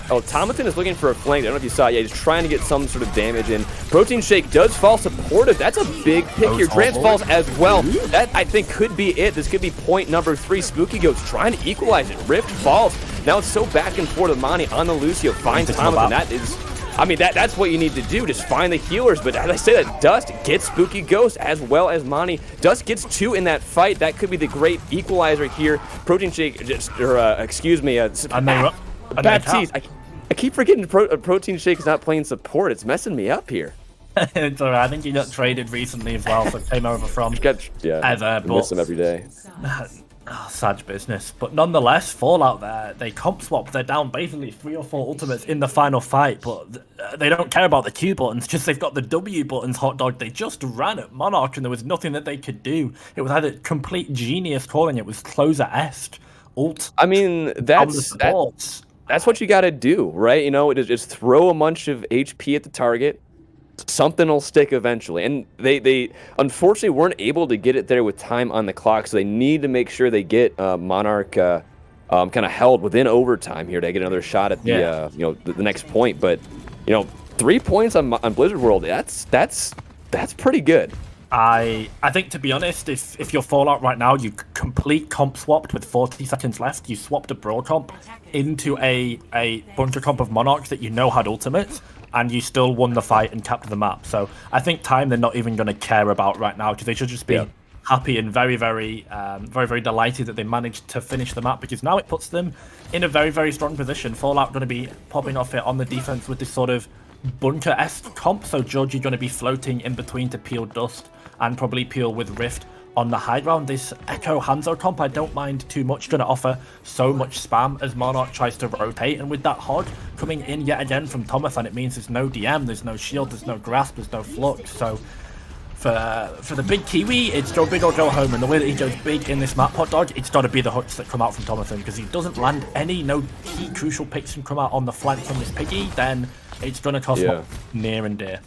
Oh, Tomathan is looking for a flank. I don't know if you saw it. Yeah, he's trying to get some sort of damage in. Protein Shake does fall Supportive. That's a big pick here. Drams falls as well. That, I think, could be it. This could be point number 3. Spooky Ghost trying to equalize it. Rift falls. Now it's so back and forth. Monty on the Lucio finds Tomathan. That is... I mean, that's what you need to do. Just find the healers. But as I say that, Dust gets Spooky Ghost as well as Monty. Dust gets 2 in that fight. That could be the great equalizer here. Protein Shake, Baptiste. I keep forgetting Protein Shake is not playing support. It's messing me up here. It's alright. I think he got traded recently as well, so came over from yeah, Ever. I miss him every day. Sad business. But nonetheless, Fallout there, they comp swap. They're down basically 3 or 4 ultimates in the final fight, but they don't care about the Q buttons, just they've got the W buttons, Hot Dog. They just ran at Monarch and there was nothing that they could do. It was either complete genius calling it was closer est, ult. I mean, that's what you got to do, right? You know, just throw a bunch of HP at the target. Something will stick eventually. And they unfortunately weren't able to get it there with time on the clock, so they need to make sure they get Monarch kind of held within overtime here to get another shot at the the next point. But 3 points on Blizzard World, that's pretty good. I think, to be honest, if you're Fallout right now, you complete comp swapped with 40 seconds left. You swapped a broad comp into a bunker comp of Monarchs that you know had ultimates, and you still won the fight and captured the map. So I think time they're not even going to care about right now, because they should just be happy and very, very delighted that they managed to finish the map, because now it puts them in a very, very strong position. Fallout going to be popping off it on the defense with this sort of bunker-esque comp, so Georgie going to be floating in between to peel Dust and probably peel with Rift on the high ground. This Echo Hanzo comp I don't mind too much, going to offer so much spam as Monarch tries to rotate, and with that Hog coming in yet again from Thomathan, it means there's no DM, there's no shield, there's no grasp, there's no flux. So for the big Kiwi, it's go big or go home, and the way that he goes big in this map, Hot Dog, it's got to be the hooks that come out from Thomathan, because he doesn't land no key crucial picks can come out on the flank from this Piggy, then it's going to cost near and dear.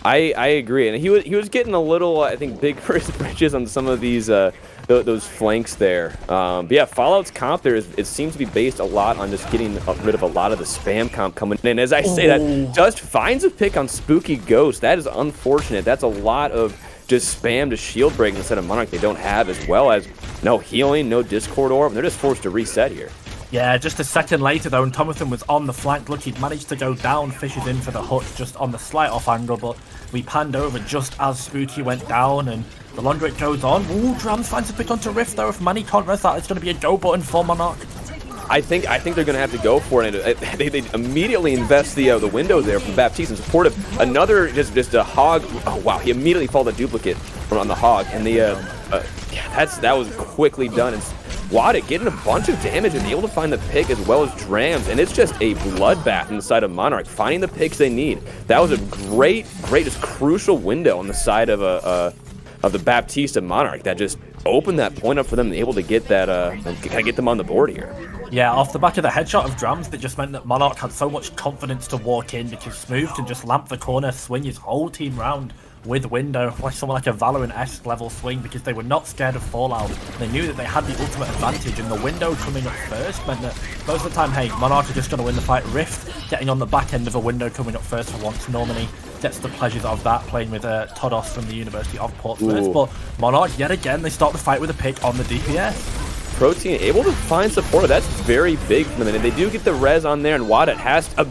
I agree, and he was getting a little, I think, big for his britches on some of these those flanks there. But yeah, Fallout's comp there it seems to be based a lot on just getting rid of a lot of the spam comp coming in. As I say that, Dust finds a pick on Spooky Ghost. That is unfortunate. That's a lot of just spam to shield break instead of Monarch they don't have, as well as no healing, no Discord Orb. They're just forced to reset here. Yeah, just a second later though, and Thomathan was on the flank. Look, he'd managed to go down, fishes in for the hut just on the slight off angle, but we panned over just as Spooky went down, and the longer it goes on, Drams finds a pick onto Rift though. If Manny can't rest that, it's going to be a go button for Monarch. I think they're going to have to go for it. They immediately invest the window there from Baptiste and support another just a Hog. Oh wow, he immediately followed the duplicate on the Hog, and that was quickly done. And Wada getting a bunch of damage and able to find the pick as well as Drams, and it's just a bloodbath inside of Monarch, finding the picks they need. That was a great, just crucial window on the side of the Baptiste and Monarch that just opened that point up for them and able to get that kind of get them on the board here. Yeah, off the back of the headshot of Drams, that just meant that Monarch had so much confidence to walk in, because Smooth can just lamp the corner, swing his whole team round with window, like someone like a Valorant-esque level swing, because they were not scared of Fallout. They knew that they had the ultimate advantage, and the window coming up first meant that most of the time, hey, Monarch are just going to win the fight. Rift getting on the back end of a window coming up first for once normally gets the pleasures of that, playing with Todos from the University of Portsmouth. But Monarch, yet again, they start the fight with a pick on the DPS. Protein able to find support. That's very big for them, and they do get the res on there, and Wada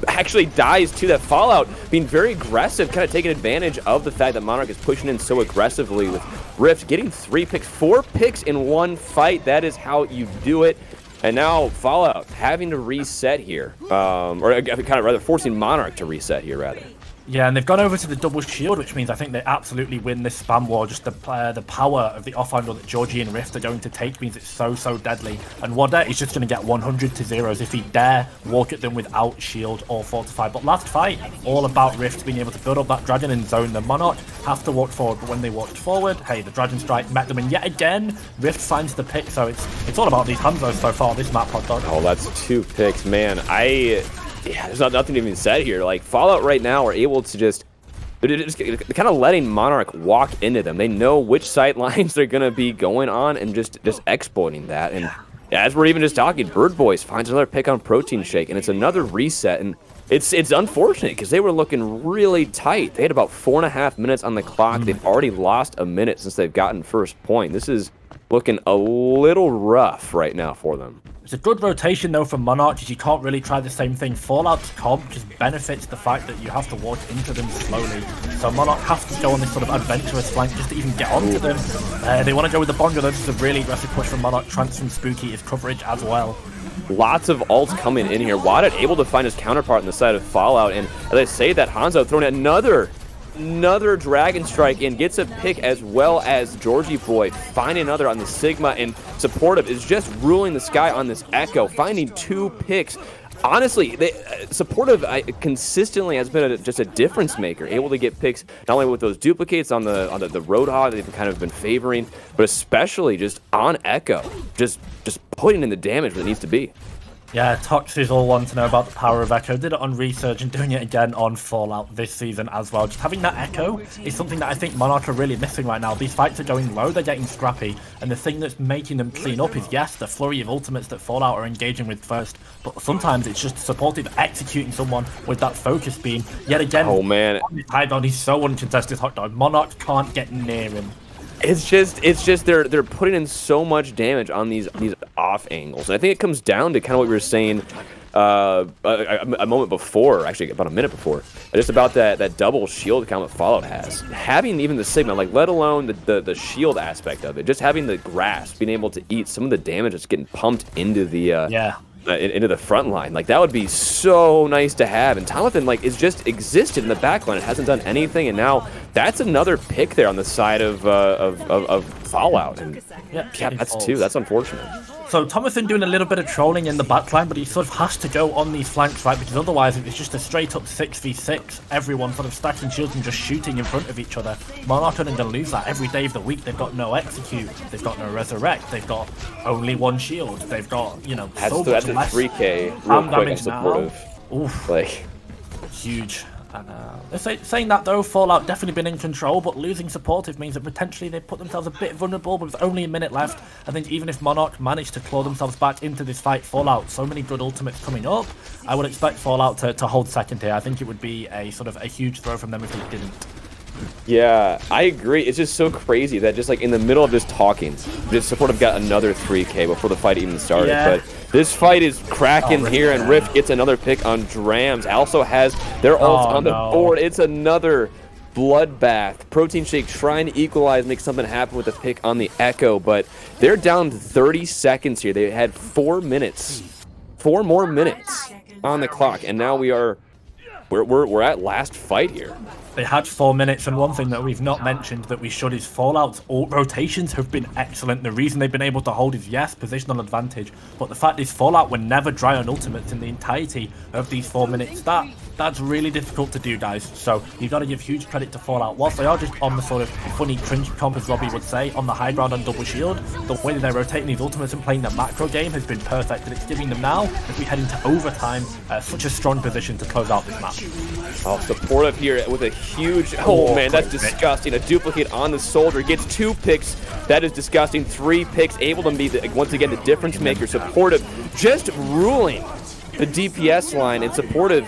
actually dies to that. Fallout being very aggressive, kind of taking advantage of the fact that Monarch is pushing in so aggressively with Rift getting 3 picks, 4 picks in one fight. That is how you do it. And now Fallout having to reset here, or kind of rather forcing Monarch to reset here rather. Yeah, and they've gone over to the double shield, which means I think they absolutely win this spam war. Just the power of the off-angle that Georgie and Rift are going to take means it's so deadly. And Wada is just going to get 100 to 0s if he dare walk at them without shield or fortify. But last fight, all about Rift being able to build up that dragon and zone the Monarch. Have to walk forward, but when they walked forward, hey, the Dragon Strike met them, and yet again, Rift finds the pick. So it's all about these Hanzos so far, this map, Hot Dog. Oh, that's 2 picks, man. Yeah, there's nothing even said here. Like, Fallout right now are able to just kind of letting Monarch walk into them. They know which sight lines they're going to be going on and just exploiting that. And as we're even just talking, Bird Boys finds another pick on Protein Shake, and it's another reset. And it's unfortunate because they were looking really tight. They had about 4.5 minutes on the clock. They've already lost a minute since they've gotten first point. This is looking a little rough right now for them. It's a good rotation though for Monarch, because you can't really try the same thing. Fallout's comp just benefits the fact that you have to walk into them slowly. So Monarch has to go on this sort of adventurous flank just to even get onto them. They want to go with the Bongo though. This is a really aggressive push from Monarch. Trance from Spooky is coverage as well. Lots of ults coming in here. Wada able to find his counterpart on the side of Fallout, and as I say that, Hanzo throwing another another Dragon Strike in, gets a pick, as well as Georgie Boy finding another on the Sigma, and Supportive is just ruling the sky on this Echo, finding 2 picks. Honestly, Supportive consistently has been just a difference maker, able to get picks not only with those duplicates on the Roadhog they've kind of been favoring, but especially just on Echo, just putting in the damage that needs to be. Yeah, Toxis all want to know about the power of Echo. Did it on Resurge and doing it again on Fallout this season as well. Just having that Echo is something that I think Monarch are really missing right now. These fights are going low, they're getting scrappy, and the thing that's making them clean up is, yes, the flurry of ultimates that Fallout are engaging with first, but sometimes it's just Supportive executing someone with that focus beam. Yet again, oh man, high ground, he's so uncontested, Hot Dog. Monarch can't get near him. It's just they're putting in so much damage on these off angles, and I think it comes down to kind of what we were saying a moment before, actually about a minute before, just about that double shield count that Fallout has. Having even the Sigma, like let alone the shield aspect of it, just having the grasp, being able to eat some of the damage that's getting pumped into the into the front line, like that would be so nice to have. And Tomathan is just existed in the back line. It hasn't done anything, and now that's another pick there on the side of Fallout. And yeah, that's 2. That's unfortunate. So Tomathan doing a little bit of trolling in the backline, but he sort of has to go on these flanks, right? Because otherwise it's just a straight up 6v6. Everyone sort of stacking shields and just shooting in front of each other. Monarch are going to lose that every day of the week. They've got no execute, they've got no resurrect, they've got only 1 shield, they've got, you know, that's a 3k real quick on Supportive. Oof. Huge. And saying that though, Fallout definitely been in control, but losing Supportive means that potentially they put themselves a bit vulnerable. But with only a minute left, I think even if Monarch managed to claw themselves back into this fight, Fallout, so many good ultimates coming up, I would expect Fallout to hold second here. I think it would be a sort of a huge throw from them if they didn't. Yeah, I agree. It's just so crazy that just in the middle of just talking, just Supportive got another 3k before the fight even started. Yeah. But this fight is cracking here, and Rift gets another pick on Drams. Also has their ult on the board. It's another bloodbath. Protein Shake trying to equalize, make something happen with the pick on the Echo, but they're down to 30 seconds here. They had 4 minutes, 4 more minutes on the clock, and now we're at last fight here. They had 4 minutes, and one thing that we've not mentioned that we should is Fallout's ult rotations have been excellent. The reason they've been able to hold is, yes, positional advantage, but the fact is Fallout were never dry on ultimates in the entirety of these 4 minutes. That's really difficult to do, guys. So you've got to give huge credit to Fallout. Whilst they are just on the sort of funny cringe comp, as Robbie would say, on the high ground on double shield, the way that they're rotating these ultimates and playing the macro game has been perfect, and it's giving them now, as we head into overtime, such a strong position to close out this match. Oh, Supportive here with a huge... Oh, man, that's disgusting. A duplicate on the Soldier. Gets 2 picks. That is disgusting. 3 picks. Able to be, once again, the difference maker. Supportive just ruling the DPS line. And Supportive...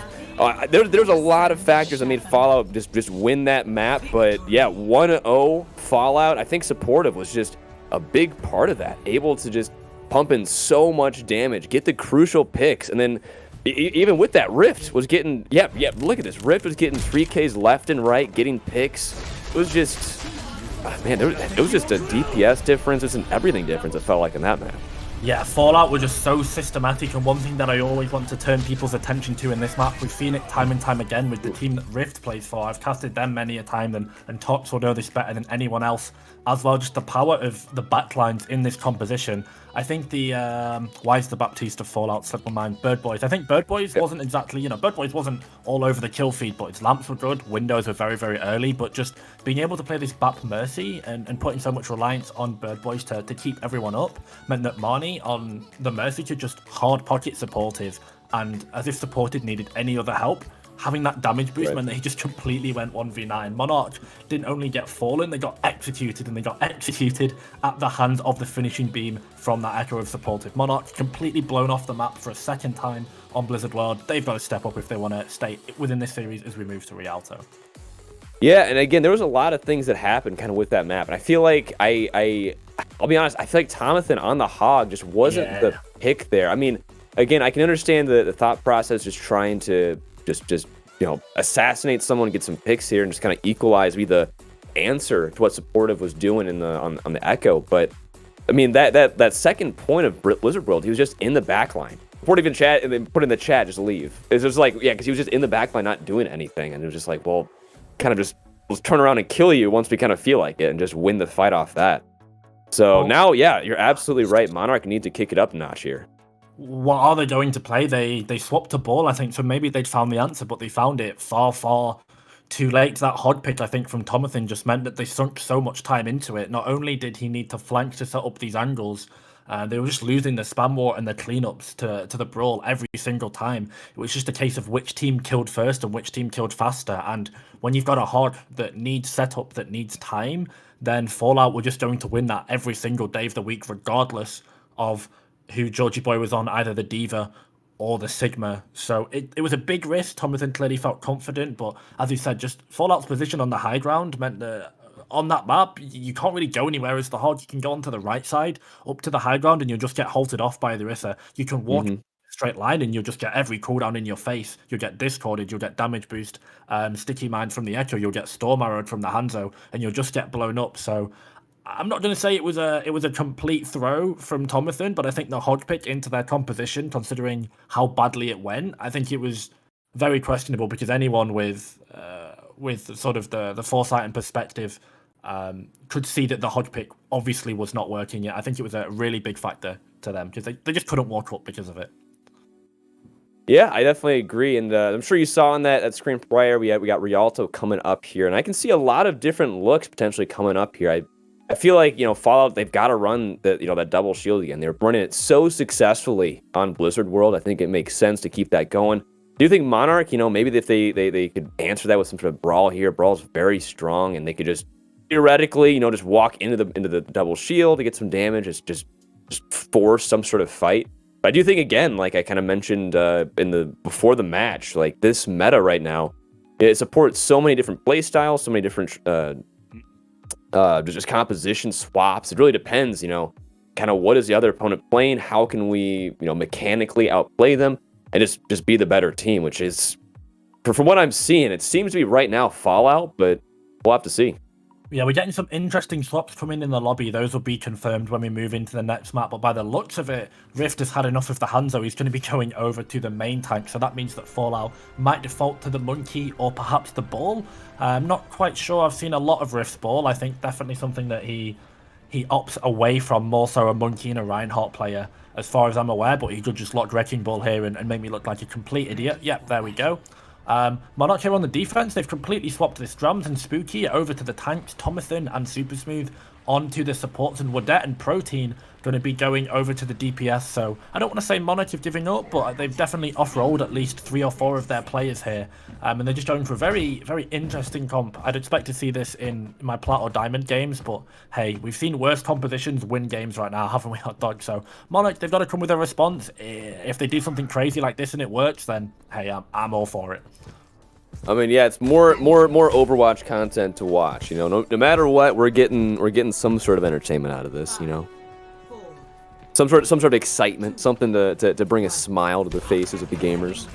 there's a lot of factors that made Fallout just win that map. But, yeah, 1-0 Fallout. I think Supportive was just a big part of that. Able to just pump in so much damage. Get the crucial picks. And then... even with that, Rift was getting, look at this. Rift was getting 3Ks left and right, getting picks. It was just, man, it was just a DPS difference. It's an everything difference, it felt like, in that map. Yeah, Fallout were just so systematic, and one thing that I always want to turn people's attention to in this map, we've seen it time and time again with the team that Rift plays for. I've casted them many a time, and Tox will know this better than anyone else as well. Just the power of the backlines in this composition. I think the why is the Baptiste of Fallout slipped my mind? Bird Boys. I think Bird Boys wasn't exactly, you know, Bird Boys wasn't all over the kill feed, but its lamps were good, windows were very, very early, but just being able to play this BAP Mercy and putting so much reliance on Bird Boys to keep everyone up meant that Marnie on the Mercy could just hard pocket Supportive, and as if Supportive needed any other help, having that damage boost meant that he just completely went 1v9. Monarch didn't only get fallen, they got executed, and they got executed at the hands of the finishing beam from that Echo of Supportive. Monarch completely blown off the map for a second time on Blizzard World. They've got to step up if they want to stay within this series as we move to Rialto. Yeah, and again, there was a lot of things that happened kind of with that map, and I feel like I'll be honest, I feel like Tomathan on the Hog just wasn't the pick there. I mean, again, I can understand the thought process, just trying to just you know, assassinate someone, get some picks here, and just kind of equalize, be the answer to what Supportive was doing in the on the Echo. But I mean, that second point of Blizzard World, he was just in the backline. Supportive even chat and then put in the chat, just leave. It's just like, yeah, because he was just in the backline, not doing anything, and it was just like, well, kind of just we'll turn around and kill you once we kind of feel like it and just win the fight off that. So now, yeah, you're absolutely right. Monarch need to kick it up a notch here. What are they going to play? They swapped a ball, I think, so maybe they'd found the answer, but they found it far, far too late. That hod pick, I think, from Tomathan just meant that they sunk so much time into it. Not only did he need to flank to set up these angles, they were just losing the spam war and the cleanups to the brawl every single time. It was just a case of which team killed first and which team killed faster. And when you've got a hod that needs setup, that needs time, then Fallout were just going to win that every single day of the week, regardless of who Georgie Boy was on, either the Diva or the Sigma. So it was a big risk. Tomathan clearly felt confident, but as he said, just Fallout's position on the high ground meant that on that map, you can't really go anywhere as the hod. You can go onto the right side, up to the high ground, and you'll just get halted off by the Orisa. You can walk straight line, and you'll just get every cooldown in your face. You'll get discorded, you'll get damage boost, sticky mine from the Echo, you'll get storm arrowed from the Hanzo, and you'll just get blown up. So I'm not going to say it was a complete throw from Tomathan, but I think the hod pick into their composition, considering how badly it went, I think it was very questionable, because anyone with sort of the foresight and perspective could see that the hod pick obviously was not working yet. I think it was a really big factor to them, because they just couldn't walk up because of it. Yeah, I definitely agree, and I'm sure you saw on that screen prior, we got Rialto coming up here, and I can see a lot of different looks potentially coming up here. I feel like, Fallout, they've got to run that double shield again. They're running it so successfully on Blizzard World. I think it makes sense to keep that going. Do you think Monarch, maybe if they could answer that with some sort of brawl here? Brawl's very strong, and they could just theoretically, just walk into the double shield to get some damage, just force some sort of fight. But I do think, again, like I kind of mentioned before the match, like this meta right now, it supports so many different play styles, so many different just composition swaps. It really depends, kind of what is the other opponent playing, how can we, mechanically outplay them, and just be the better team, which is, from what I'm seeing, it seems to be right now Fallout, but we'll have to see. Yeah, we're getting some interesting swaps coming in the lobby. Those will be confirmed when we move into the next map. But by the looks of it, Rift has had enough of the Hanzo. He's going to be going over to the main tank. So that means that Fallout might default to the Monkey or perhaps the Ball. I'm not quite sure. I've seen a lot of Rift's Ball. I think definitely something that he opts away from, more so a Monkey and a Reinhardt player, as far as I'm aware. But he could just lock Wrecking Ball here and make me look like a complete idiot. Yep, there we go. Monarch here on the defense, they've completely swapped this Drums and Spooky over to the tanks, Tomathan and Super Smooth onto the supports, and Wadette and Protein going to be going over to the DPS. So I don't want to say Monarch have given up, but they've definitely off-rolled at least 3 or 4 of their players here, and they're just going for a very, very interesting comp. I'd expect to see this in my Plat or Diamond games, but hey, we've seen worse compositions win games right now, haven't we, Hot Dog? So Monarch, they've got to come with a response. If they do something crazy like this and it works, then hey, I'm all for it. I mean, yeah, it's more Overwatch content to watch. No matter what, we're getting some sort of entertainment out of this. Some sort of excitement, something to bring a smile to the faces of the gamers.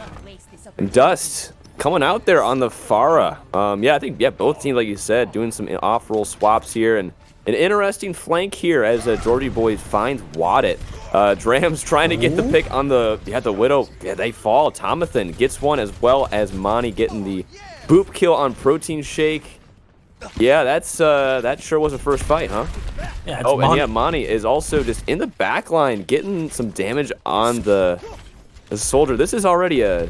And Dust coming out there on the Pharah. Yeah, I think both teams, like you said, doing some off-roll swaps here, and an interesting flank here as Georgie Boy finds Wadit. Drams trying to get the pick on the Widow. Yeah, they fall. Tomathan gets one, as well as Monty getting the boop kill on Protein Shake. Yeah, that sure was a first fight, huh? Yeah, and yeah, Monty is also just in the back line getting some damage on the soldier. This is already a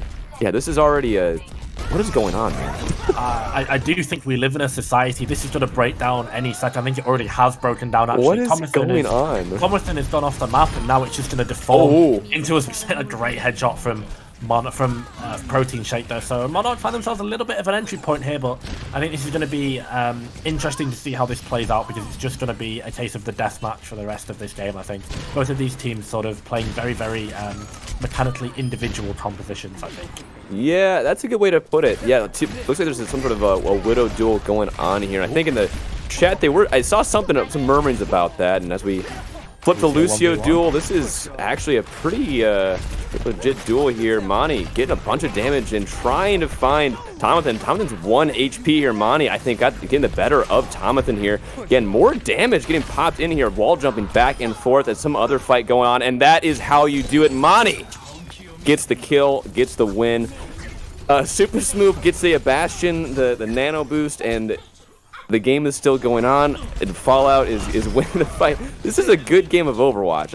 what is going on, man? I do think we live in a society. This is going to break down any second. I think it already has broken down, actually. What is going on? Tomathan has gone off the map, and now it's just going to default into a great headshot from Protein Shake there. So Monarch find themselves a little bit of an entry point here, but I think this is going to be interesting to see how this plays out, because it's just going to be a case of the deathmatch for the rest of this game, I think. Both of these teams sort of playing very, very mechanically individual compositions, I think. Yeah, that's a good way to put it. Yeah, looks like there's some sort of a Widow duel going on here. I think in the chat I saw some murmurings about that, and as we flip the Lucio duel, this is actually a pretty legit duel here. Monty getting a bunch of damage and trying to find Tomathan. Tomathan's 1 HP here. Monty, I think, getting the better of Tomathan here. Again, more damage getting popped in here. Wall jumping back and forth as some other fight going on, and that is how you do it. Monty gets the kill, gets the win. Super Smooth gets the Bastion, the nano boost, and The game is still going on, and Fallout is winning the fight. This is a good game of Overwatch.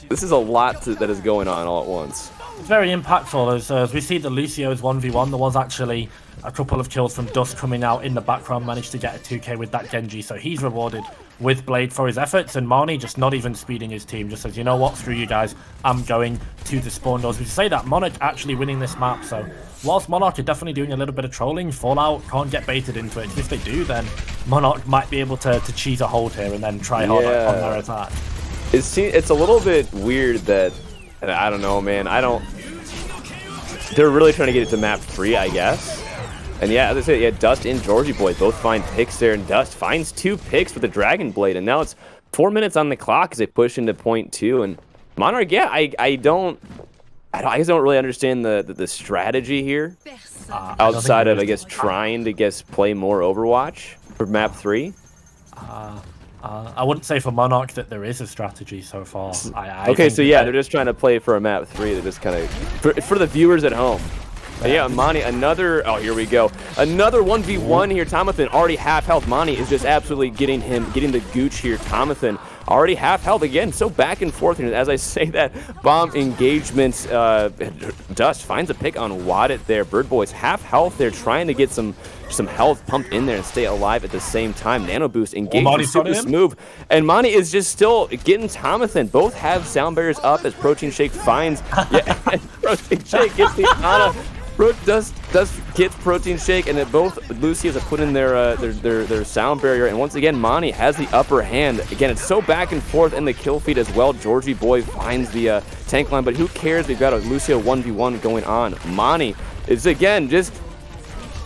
This is a lot that is going on all at once. It's very impactful. As we see the Lucio's 1v1, there was actually a couple of kills from Dust coming out in the background, managed to get a 2k with that Genji, so he's rewarded with Blade for his efforts, and Marnie just not even speeding his team, just says, you know what, screw you guys, I'm going to the spawn doors. We say that Monarch actually winning this map, so whilst Monarch are definitely doing a little bit of trolling, Fallout can't get baited into it. If they do, then Monarch might be able to cheese a hold here and then try hard on their attack. It's a little bit weird that, I don't know, man, they're really trying to get it to map 3, I guess. And yeah, as I said, yeah, Dust and Georgie Boy both find picks there, and Dust finds 2 picks with the Dragon Blade, and now it's 4 minutes on the clock as they push into point 2. And Monarch, yeah, I just don't really understand the strategy here outside of, I guess, trying to play more Overwatch for map 3. I wouldn't say for Monarch that there is a strategy so far. Okay, so yeah, they're just trying to play for a map 3. They're just kind of for the viewers at home. Yeah, Monty, oh, here we go. Another 1v1 here. Tomathan already half health. Monty is just absolutely getting the gooch here. Tomathan already half health again. So back and forth. And as I say that, bomb engagement. Dust finds a pick on Wadit there. Bird Boy's half health there, trying to get some health pumped in there and stay alive at the same time. Nano boost engaged super smooth. And Monty is just still getting Tomathan. Both have sound barriers up as Protein Shake finds. Yeah, Protein Shake gets the Ana. Does get Protein Shake, and then both Lucios have put in their sound barrier, and once again Monty has the upper hand. Again, it's so back and forth in the kill feed as well. Georgie Boy finds the tank line, but who cares? We've got a Lucio 1v1 going on. Monty is again just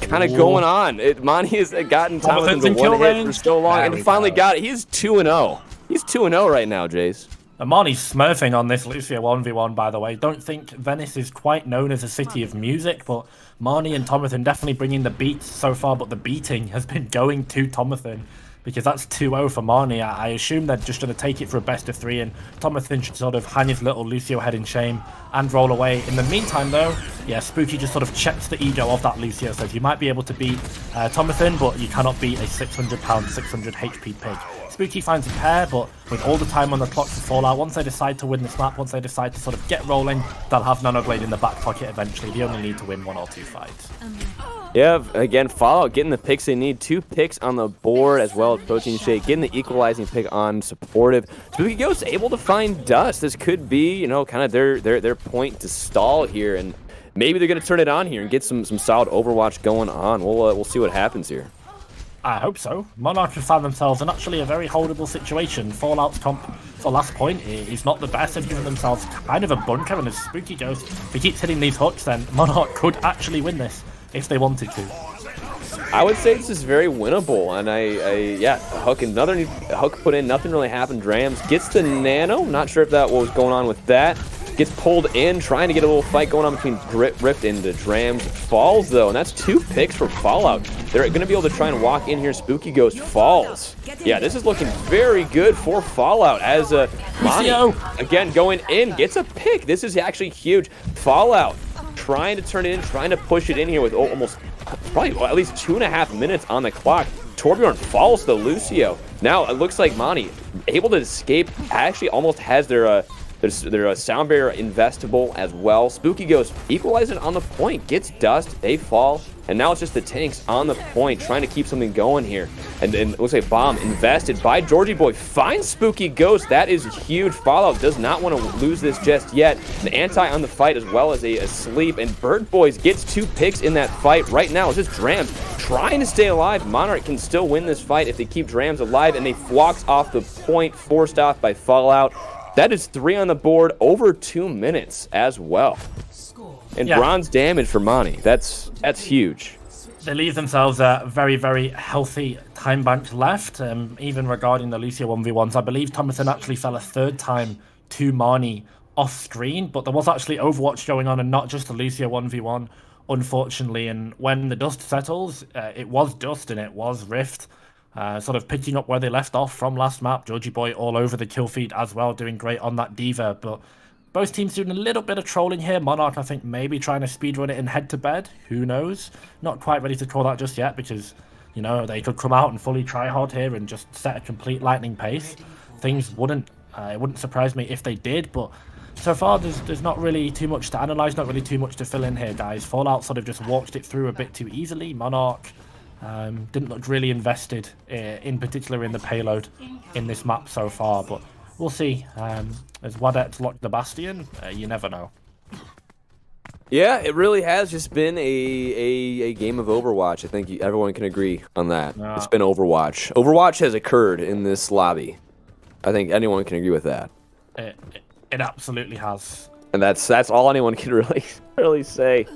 kind of going on. Monty has gotten Tomathan to one hit for so long, and finally got it. He's 2-0. He's 2-0 right now, Jace. Marnie's smurfing on this Lucio 1v1, by the way. Don't think Venice is quite known as a city of music, but Marnie and Tomathan definitely bringing the beats so far, but the beating has been going to Tomathan, because that's 2-0 for Marnie. I assume they're just going to take it for a best of 3, and Tomathan should sort of hang his little Lucio head in shame and roll away. In the meantime, though, yeah, Spooky just sort of checks the ego of that Lucio, says you might be able to beat Tomathan, but you cannot beat a 600-pound, 600 HP pig. Spooky finds a pair, but with all the time on the clock for Fallout, once they decide to win this map, once they decide to sort of get rolling, they'll have Nanoblade in the back pocket eventually. They only need to win 1 or 2 fights. Yeah, again, Fallout getting the picks they need. 2 picks on the board, as well as Protein Shake getting the equalizing pick on Supportive. Spooky Ghost able to find Dust. This could be, you know, kind of their point to stall here, and maybe they're going to turn it on here and get some solid Overwatch going on. We'll see what happens here. I hope so. Monarch have found themselves in actually a very holdable situation. Fallout's comp for last point is not the best. They've given themselves kind of a bunker, and as Spooky goes, if he keeps hitting these hooks, then Monarch could actually win this if they wanted to. I would say this is very winnable, and another hook put in, nothing really happened. Drams gets the nano, not sure if that what was going on with that. Gets pulled in, trying to get a little fight going on between Rift and the Drams. Falls, though, and that's 2 picks for Fallout. They're going to be able to try and walk in here. Spooky Ghost falls. Yeah, this is looking very good for Fallout as Monty, again, going in, gets a pick. This is actually huge. Fallout trying to turn it in, trying to push it in here with probably at least 2.5 minutes on the clock. Torbjorn falls to Lucio. Now, it looks like Monty, able to escape, actually almost has their sound barrier investable as well. Spooky Ghost equalizes on the point, gets Dust, they fall, and now it's just the tanks on the point trying to keep something going here. And it looks like bomb invested by Georgie Boy finds Spooky Ghost. That is huge. Fallout does not want to lose this just yet. The anti on the fight as well as a sleep, and Bird Boys gets 2 picks in that fight. Right now it's just Drams trying to stay alive. Monarch can still win this fight if they keep Drams alive, and they walks off the point, forced off by Fallout. That is 3 on the board, over 2 minutes as well. And bronze damage for Monty. That's huge. They leave themselves a very, very healthy time bank left. Even regarding the Lucio 1v1s, I believe Tomathan actually fell a 3rd time to Marnie off screen, but there was actually Overwatch going on and not just the Lucio 1v1, unfortunately. And when the dust settles, it was Dust and it was Rift. Sort of picking up where they left off from last map. Georgie Boy all over the kill feed as well, doing great on that Diva. But both teams doing a little bit of trolling here. Monarch, I think, maybe trying to speedrun it in head to bed. Who knows? Not quite ready to call that just yet, because You know, they could come out and fully try hard here and just set a complete lightning pace. Things wouldn't it wouldn't surprise me if they did, but so far there's not really too much to analyze, not really too much to fill in here, guys. Fallout sort of just walked it through a bit too easily. Monarch didn't look really invested, in particular in the payload in this map so far, but we'll see. As Wadet's locked the Bastion, you never know. Yeah, it really has just been a game of Overwatch. I think everyone can agree on that. It's been Overwatch. Overwatch has occurred in this lobby. I think anyone can agree with that. It absolutely has. And that's all anyone can really say.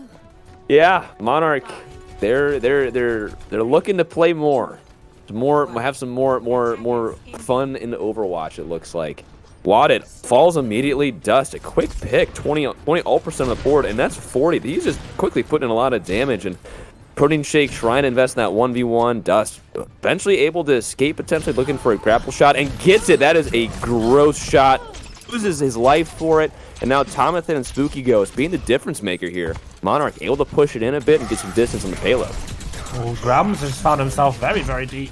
Yeah, Monarch, they're looking to play more. Have some more fun in Overwatch, it looks like. Wadded falls immediately. Dust, a quick pick, 20 all% on the board, and that's 40. He's just quickly putting in a lot of damage, and Protein Shake trying to invest in that 1v1. Dust eventually able to escape, potentially looking for a grapple shot, and gets it. That is a gross shot. Loses his life for it, and now Tomathan and Spooky Ghost being the difference maker here. Monarch able to push it in a bit and get some distance on the payload. Well, Grams has found himself very, very deep.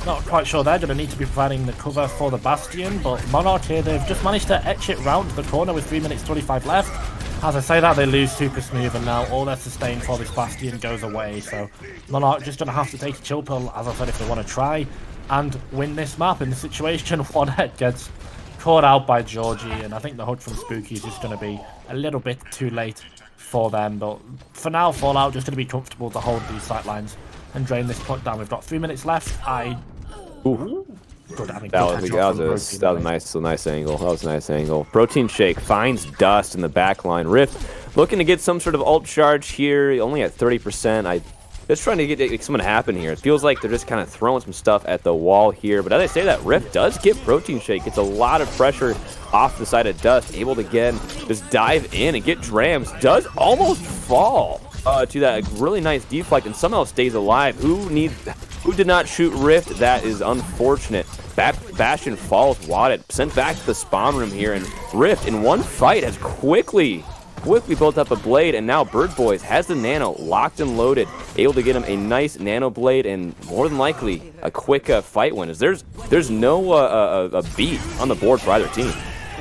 Not quite sure they're going to need to be providing the cover for the Bastion, but Monarch here, they've just managed to etch it round the corner with 3 minutes 25 left. As I say that, they lose super smooth, and now all their sustain for this Bastion goes away, so Monarch just going to have to take a chill pill, as I said, if they want to try and win this map. In the situation, Wadhead gets caught out by Georgie, and I think the hook from Spooky is just going to be a little bit too late for them, but for now, Fallout just going to be comfortable to hold these sight lines and drain this puck down. We've got 3 minutes left. Good, I mean, that was a nice angle. That was a nice angle. Protein Shake finds Dust in the backline. Rift looking to get some sort of ult charge here. Only at 30%. Just trying to get something to happen here. It feels like they're just kind of throwing some stuff at the wall here. But as I say that, Rift does get Protein Shake. Gets a lot of pressure off the side of Dust. Able to again just dive in and get Drams. Does almost fall to that really nice deflect and somehow stays alive. Who did not shoot Rift? That is unfortunate. Bastion falls Wadded. Sent back to the spawn room here. And Rift in one fight has quickly built up a blade, and now Bird Boys has the nano locked and loaded, able to get him a nice nano blade and more than likely a quick fight win. As there's no a beat on the board for either team.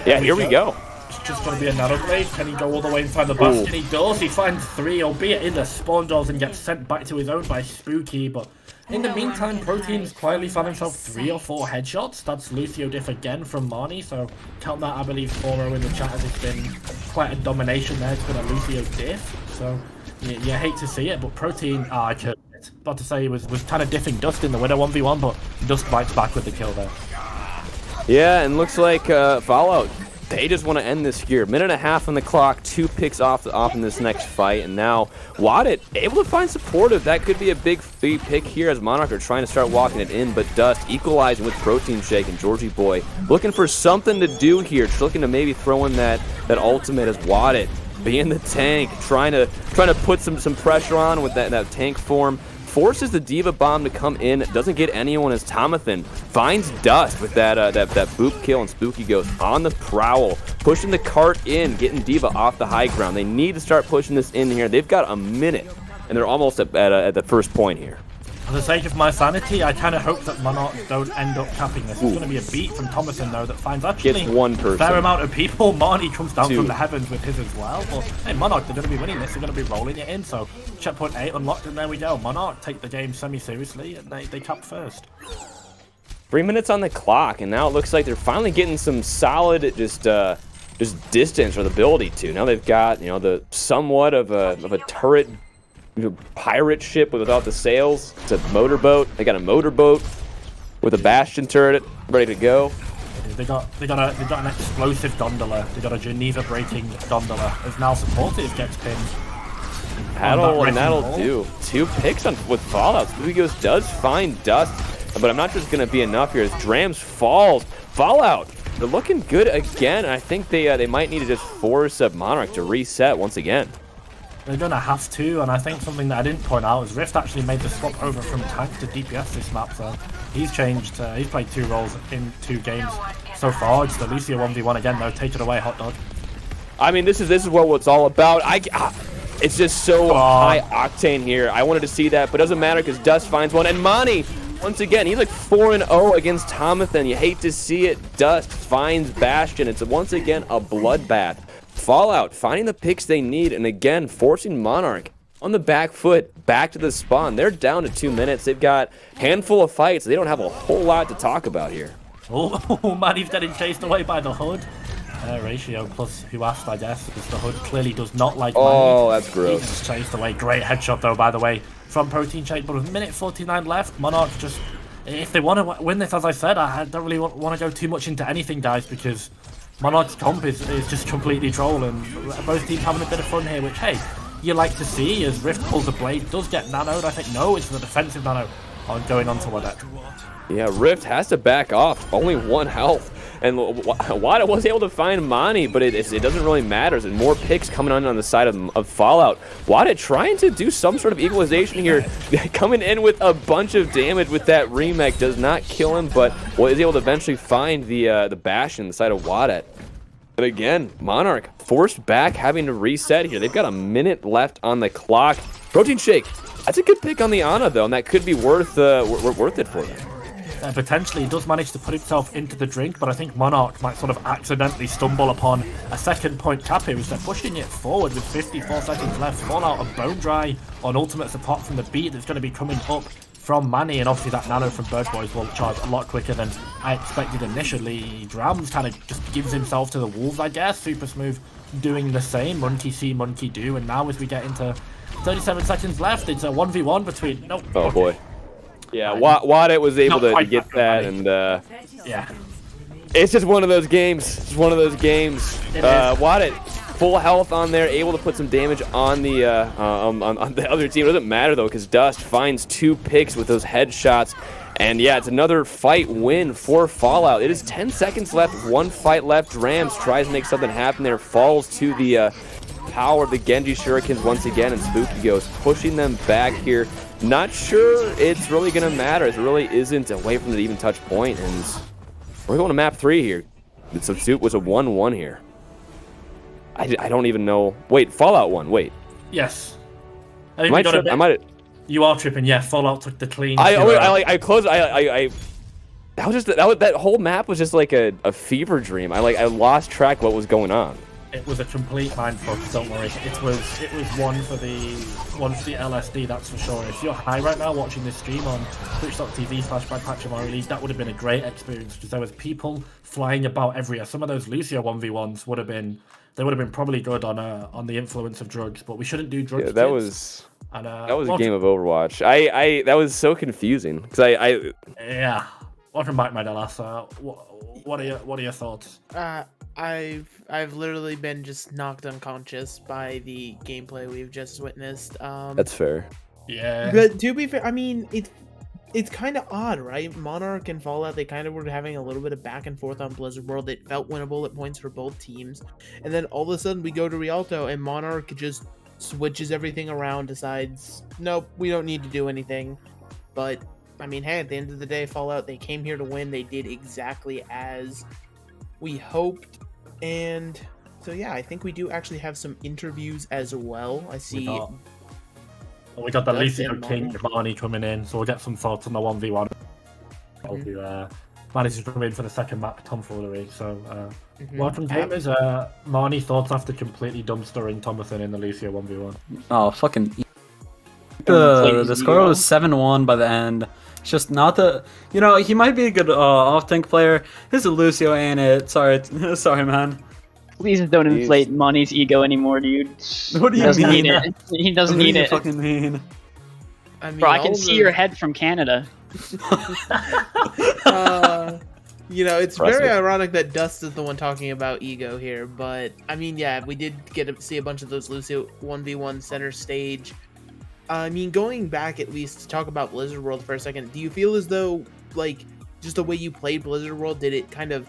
Yeah, here we go. It's just going to be a nano blade. Can he go all the way inside the Bastion? He does. He finds 3, albeit in the spawn doors, and gets sent back to his own by Spooky, but in the meantime, Protein's quietly found himself 3 or 4 headshots. That's Lucio diff again from Marnie, so count that, I believe, 4-0 in the chat, as it's been quite a domination there. It's been a Lucio diff, so you hate to see it, but Protein, I killed it. About to say he was kind of diffing Dust in the winner 1v1, but Dust bites back with the kill there. Yeah, and looks like Fallout, they just want to end this here. Minute and a half on the clock, 2 picks off in this next fight, and now Wadded able to find supportive. That could be a big pick here as Monarch are trying to start walking it in, but Dust equalizing with Protein Shake, and Georgie Boy looking for something to do here. Just looking to maybe throw in that ultimate as Wadded being the tank, trying to put some pressure on with that tank form. Forces the Diva Bomb to come in, doesn't get anyone as Tomathan finds Dust with that boop kill, and Spooky Ghost on the prowl, pushing the cart in, getting Diva off the high ground. They need to start pushing this in here. They've got a minute, and they're almost at the first point here. For the sake of my sanity, I kind of hope that Monarch don't end up capping this. It's going to be a beat from Tomathan, though, that finds actually one person. A fair amount of people. Marnie comes down from the heavens with his as well. But hey, Monarch, they're going to be winning this. They're going to be rolling it in. So checkpoint 8 unlocked, and there we go. Monarch take the game semi-seriously, and they cap first. 3 minutes on the clock, and now it looks like they're finally getting some solid just distance or the ability to. Now they've got the somewhat of a turret pirate ship without the sails. It's a motorboat. They got a motorboat with a Bastion turret ready to go. They got an explosive gondola. They got a Geneva breaking gondola. As now supportive gets pinned. That'll do. 2 picks with Fallout. Spooky Ghost does find Dust, but I'm not just going to be enough here as Drams falls. Fallout, they're looking good again. I think they might need to just force Monarch to reset once again. They're going to have to, and I think something that I didn't point out is Rift actually made the swap over from tank to DPS this map, so he's changed. He's played 2 roles in 2 games so far. It's the Lucio 1v1 again, though. Take it away, Hot Dog. I mean, this is what it's all about. It's just so high octane here. I wanted to see that, but it doesn't matter because Dust finds one. And Monty, once again, he's like 4-0 against Tomathan. You hate to see it. Dust finds Bastion. It's once again a bloodbath. Fallout finding the picks they need, and again forcing Monarch on the back foot back to the spawn. They're down to 2 minutes. They've got a handful of fights. They don't have a whole lot to talk about here. Oh man, he's getting chased away by the hood. Ratio plus who asked, I guess, because the hood clearly does not like Oh, Money. that's gross. He's chased away. Great headshot though, by the way, from Protein Shake. But with minute 49 left, Monarch just, if they want to win this, as I said, I don't really want to go too much into anything, guys, because Monarch's comp is just completely troll, and both teams having a bit of fun here, which, hey, you like to see as Rift pulls the blade, does get nanoed. I think, no, it's the defensive nano going on to Wadette. Yeah, Rift has to back off. Only 1 health. And Wada was able to find Mani, but it doesn't really matter. There's more picks coming on the side of Fallout. Wada trying to do some sort of equalization here. Coming in with a bunch of damage with that remake. Does not kill him, but was able to eventually find the bash in the side of Wada. And again, Monarch forced back, having to reset here. They've got a minute left on the clock. Protein Shake. That's a good pick on the Ana, though, and that could be worth it for them. Potentially, he does manage to put himself into the drink, but I think Monarch might sort of accidentally stumble upon a second point cap here as they're pushing it forward with 54 seconds left. Fallout and Bone Dry on ultimates apart from the beat that's going to be coming up from Manny, and obviously that nano from Bird Boys will charge a lot quicker than I expected initially. Drams kind of just gives himself to the wolves, I guess. Super Smooth doing the same. Monkey see, monkey do, and now as we get into 37 seconds left, it's a 1v1 between... Nope. Oh, boy. Yeah, Wadette was able to get that, and yeah, it's just one of those games. It's one of those games. Wadette, full health on there, able to put some damage on the other team. It doesn't matter though, because Dust finds 2 picks with those headshots, and yeah, it's another fight win for Fallout. It is 10 seconds left, 1 fight left. Rams tries to make something happen there, falls to the power of the Genji Shurikens once again, and Spooky goes pushing them back here. Not sure it's really going to matter. It really isn't a way for them to even touch point, and we're going to map 3 here. The substitute was a 1-1 here. I don't even know. Wait, Fallout won. Wait. Yes. I might. You are tripping. Yeah, Fallout took the clean. I closed. That whole map was just like a fever dream. I lost track what was going on. It was a complete mindfuck, don't worry. It was one for the LSD, that's for sure. If you're high right now watching this stream on twitch.tv/BadPatchMR League, that would have been a great experience because there was people flying about everywhere. Some of those Lucio 1v1s would have been probably good on the influence of drugs, but we shouldn't do drugs. Yeah, that was a game of Overwatch. That was so confusing because yeah. Welcome back, my Dallas. What are your thoughts? I've literally been just knocked unconscious by the gameplay we've just witnessed. That's fair. Yeah. But to be fair, I mean it's kind of odd, right? Monarch and Fallout, they kind of were having a little bit of back and forth on Blizzard World. It felt winnable at points for both teams, and then all of a sudden we go to Rialto and Monarch just switches everything around, decides nope, we don't need to do anything. But I mean, hey, at the end of the day, Fallout, they came here to win. They did exactly as we hoped. And so, yeah, I think we do actually have some interviews as well. I see. We got the Lucio King Marnie coming in, so we'll get some thoughts on the 1v1. Managed to come in for the second map, tomfoolery. So, welcome, gamers. Marnie, thoughts after completely dumpstering Thomason in the Lucio 1v1? Oh, fucking... The score was 7-1 by the end. It's just not the... You know, he might be a good off-tank player. He's a Lucio, ain't it? Sorry, sorry, man. Please don't inflate Monty's ego anymore, dude. What do you doesn't mean? Need it. He doesn't need it. What do you fucking mean? Bro, I can see your head from Canada. You know, it's very ironic that Dust is the one talking about ego here, but I mean, yeah, we did get to see a bunch of those Lucio 1v1 center stage. I mean, going back at least to talk about Blizzard World for a second, do you feel as though, like, just the way you played Blizzard World, did it kind of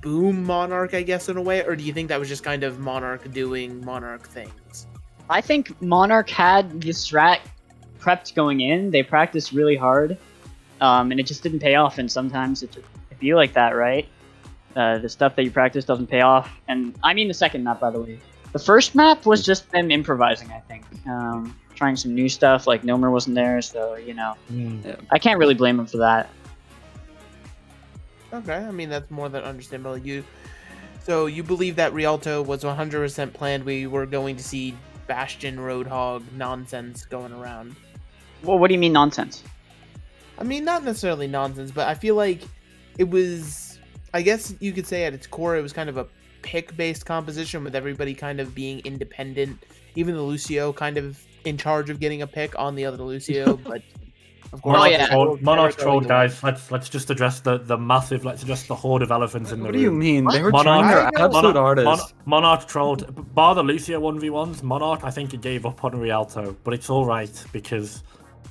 boom Monarch, I guess, in a way? Or do you think that was just kind of Monarch doing Monarch things? I think Monarch had the strat prepped going in. They practiced really hard, and it just didn't pay off, and sometimes it be like that, right? The stuff that you practice doesn't pay off, and I mean the second map, by the way. The first map was just them improvising, I think. Trying some new stuff, like Nomer wasn't there, so, I can't really blame him for that. Okay, I mean, that's more than understandable. So you believe that Rialto was 100% planned? We were going to see Bastion Roadhog nonsense going around. Well, what do you mean nonsense? I mean, not necessarily nonsense, but I feel like it was, I guess you could say at its core, it was kind of a pick-based composition with everybody kind of being independent. Even the Lucio kind of in charge of getting a pick on the other Lucio, but of course, Monarch trolled, guys. Let's just address the massive. Let's address the horde of elephants in the room. What do you mean? They were trying their absolute hardest. Monarch trolled. Bar the Lucio 1v1s, Monarch, I think he gave up on Rialto, but it's all right because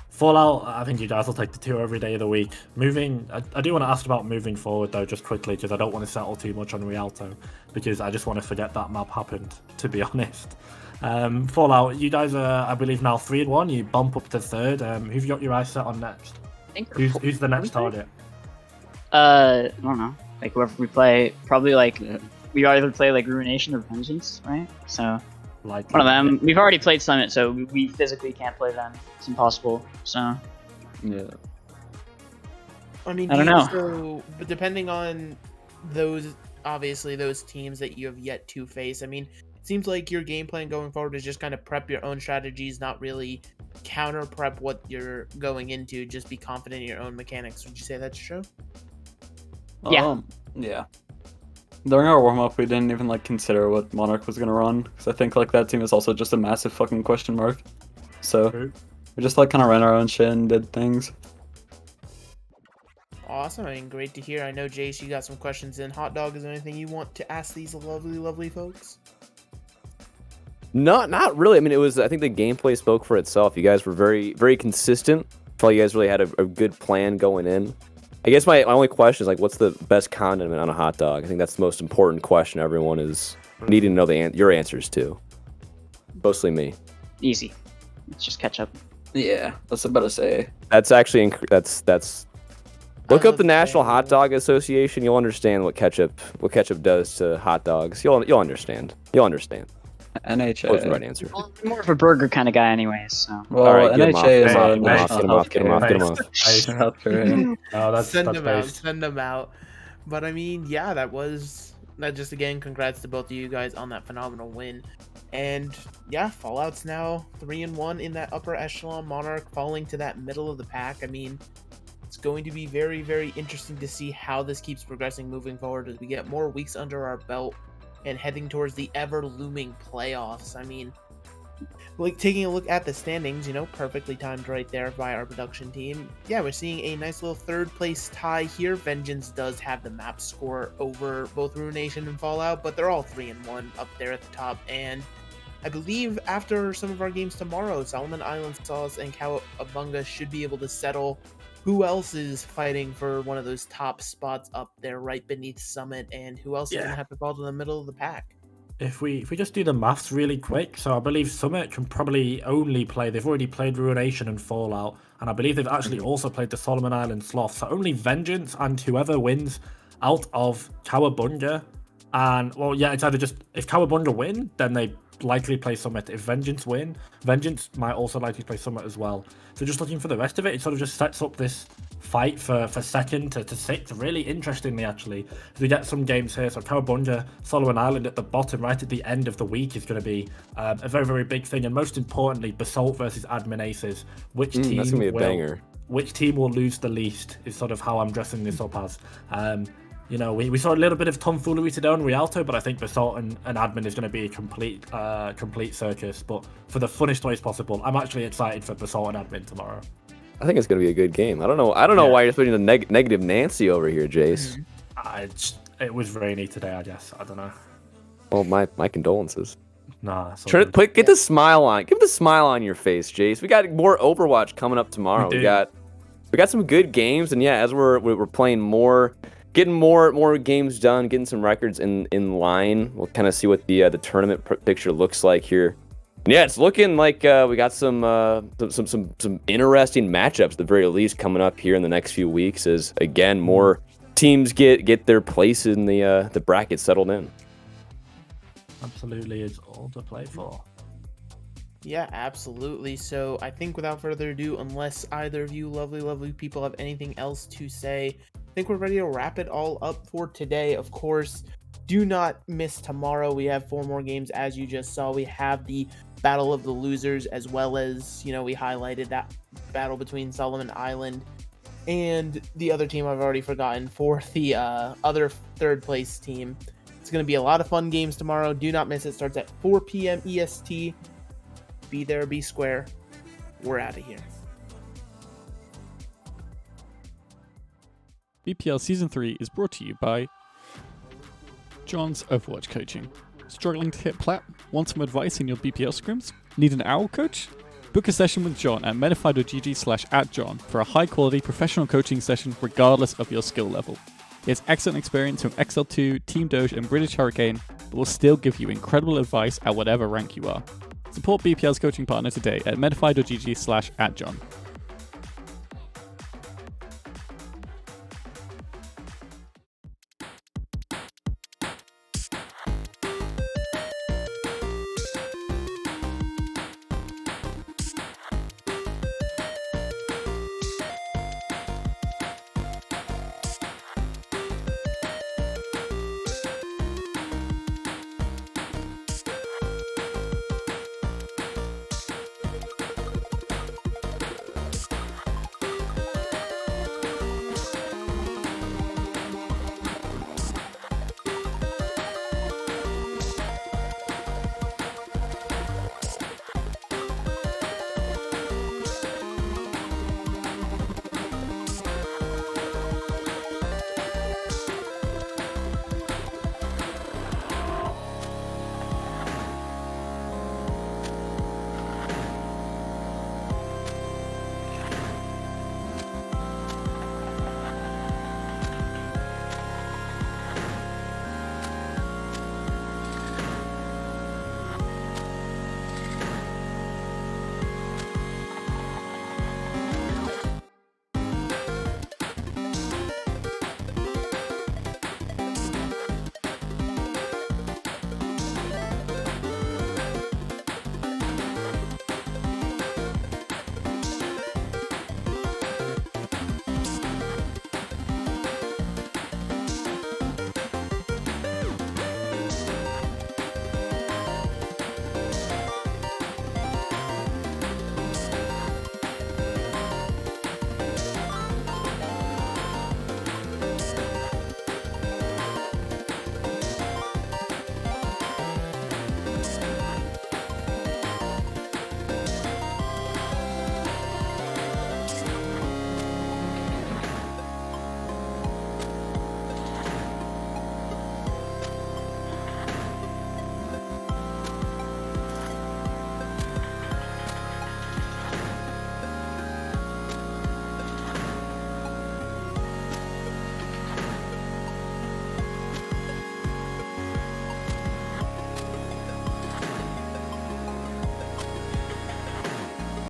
Fallout, I think you guys will take the 2 every day of the week. I do want to ask about moving forward though, just quickly, because I don't want to settle too much on Rialto, because I just want to forget that map happened, to be honest. Fallout, you guys are, I believe, now 3-1. You bump up to 3rd. Who've you got your eyes set on next? Who's the next target? I don't know. Like whoever we play, probably we either play like Ruination or Vengeance, right? So one of them. We've already played Summit, so we physically can't play them. It's impossible. So yeah. I mean, I don't know. So, but depending on those teams that you have yet to face, I mean, it seems like your game plan going forward is just kind of prep your own strategies, not really counter prep what you're going into. Just be confident in your own mechanics. Would you say that's true? Yeah. Yeah. During our warm up, we didn't even consider what Monarch was gonna run, because I think that team is also just a massive fucking question mark. So we just kind of ran our own shit and did things. Awesome. I mean, great to hear. I know, Jace, you got some questions in. Hot Dog, is there anything you want to ask these lovely, lovely folks? Not really. I mean, I think the gameplay spoke for itself. You guys were very, very consistent. I felt you guys really had a good plan going in. I guess my only question is what's the best condiment on a hot dog? I think that's the most important question everyone is needing to know your answers to. Mostly me. Easy. It's just ketchup. Yeah, that's about to say. That's actually that's. Look up the National Hot Dog Association. You'll understand what ketchup does to hot dogs. You'll understand. You'll understand. NHA. That was the right answer. Well, I'm more of a burger kind of guy, anyways. So. Well, all right, NHA is get him off. Send them out. But I mean, yeah, that just again, congrats to both of you guys on that phenomenal win. And yeah, Fallout's now 3-1 in that upper echelon. Monarch falling to that middle of the pack. I mean, it's going to be very, very interesting to see how this keeps progressing moving forward as we get more weeks under our belt and heading towards the ever-looming playoffs. I mean, taking a look at the standings, perfectly timed right there by our production team. Yeah, we're seeing a nice little 3rd place tie here. Vengeance does have the map score over both Ruination and Fallout, but they're all 3-1 up there at the top. And I believe after some of our games tomorrow, Solomon Island Sauce and Cowabunga should be able to settle who else is fighting for one of those top spots up there right beneath Summit, and who else is going to have to fall to the middle of the pack. If we just do the maths really quick, so I believe Summit can probably only play, they've already played Ruination and Fallout, and I believe they've actually also played the Solomon Island Sloth, so only Vengeance and whoever wins out of Cowabunga, and, well, yeah, it's either just, if Cowabunga win, then they likely play Summit. If Vengeance win, Vengeance might also likely play Summit as well. So just looking for the rest of it, it sort of just sets up this fight for 2nd to 6th, really interestingly actually. We get some games here, so Cowabunga, Solomon Island at the bottom, right at the end of the week is going to be a very, very big thing, and most importantly, Basalt versus Admin Aces. Which team that's gonna be a banger. Which team will lose the least is sort of how I'm dressing this up as. We saw a little bit of tomfoolery today on Rialto, but I think Basalt and Admin is going to be a complete circus. But for the funnest ways possible, I'm actually excited for Basalt and Admin tomorrow. I think it's going to be a good game. I don't know why you're putting the negative Nancy over here, Jace. It was rainy today, I guess. I don't know. Well, my condolences. Nah. Get the smile on. Give the smile on your face, Jace. We got more Overwatch coming up tomorrow. We got some good games, and yeah, as we're playing more. Getting more games done, getting some records in line. We'll kind of see what the tournament picture looks like here. And yeah, it's looking like we got some interesting matchups at the very least coming up here in the next few weeks. As again, more teams get their place in the bracket settled in. absolutely is all to play for. Yeah, absolutely. So I think without further ado, unless either of you lovely people have anything else to say, I think we're ready to wrap it all up for today. Of course, do not miss tomorrow. We have 4 more games, as you just saw. We have the Battle of the Losers, as well as, we highlighted that battle between Solomon Island and the other team I've already forgotten for the other third place team. It's going to be a lot of fun games tomorrow. Do not miss it. Starts at 4 p.m. EST. Be there, be square. We're out of here. BPL Season 3 is brought to you by John's Overwatch Coaching. Struggling to hit plat? Want some advice in your BPL scrims? Need an owl coach? Book a session with John at medify.gg/@John for a high-quality professional coaching session regardless of your skill level. He has excellent experience from XL2, Team Doge, and British Hurricane, but will still give you incredible advice at whatever rank you are. Support BPL's coaching partner today at medify.gg/@John.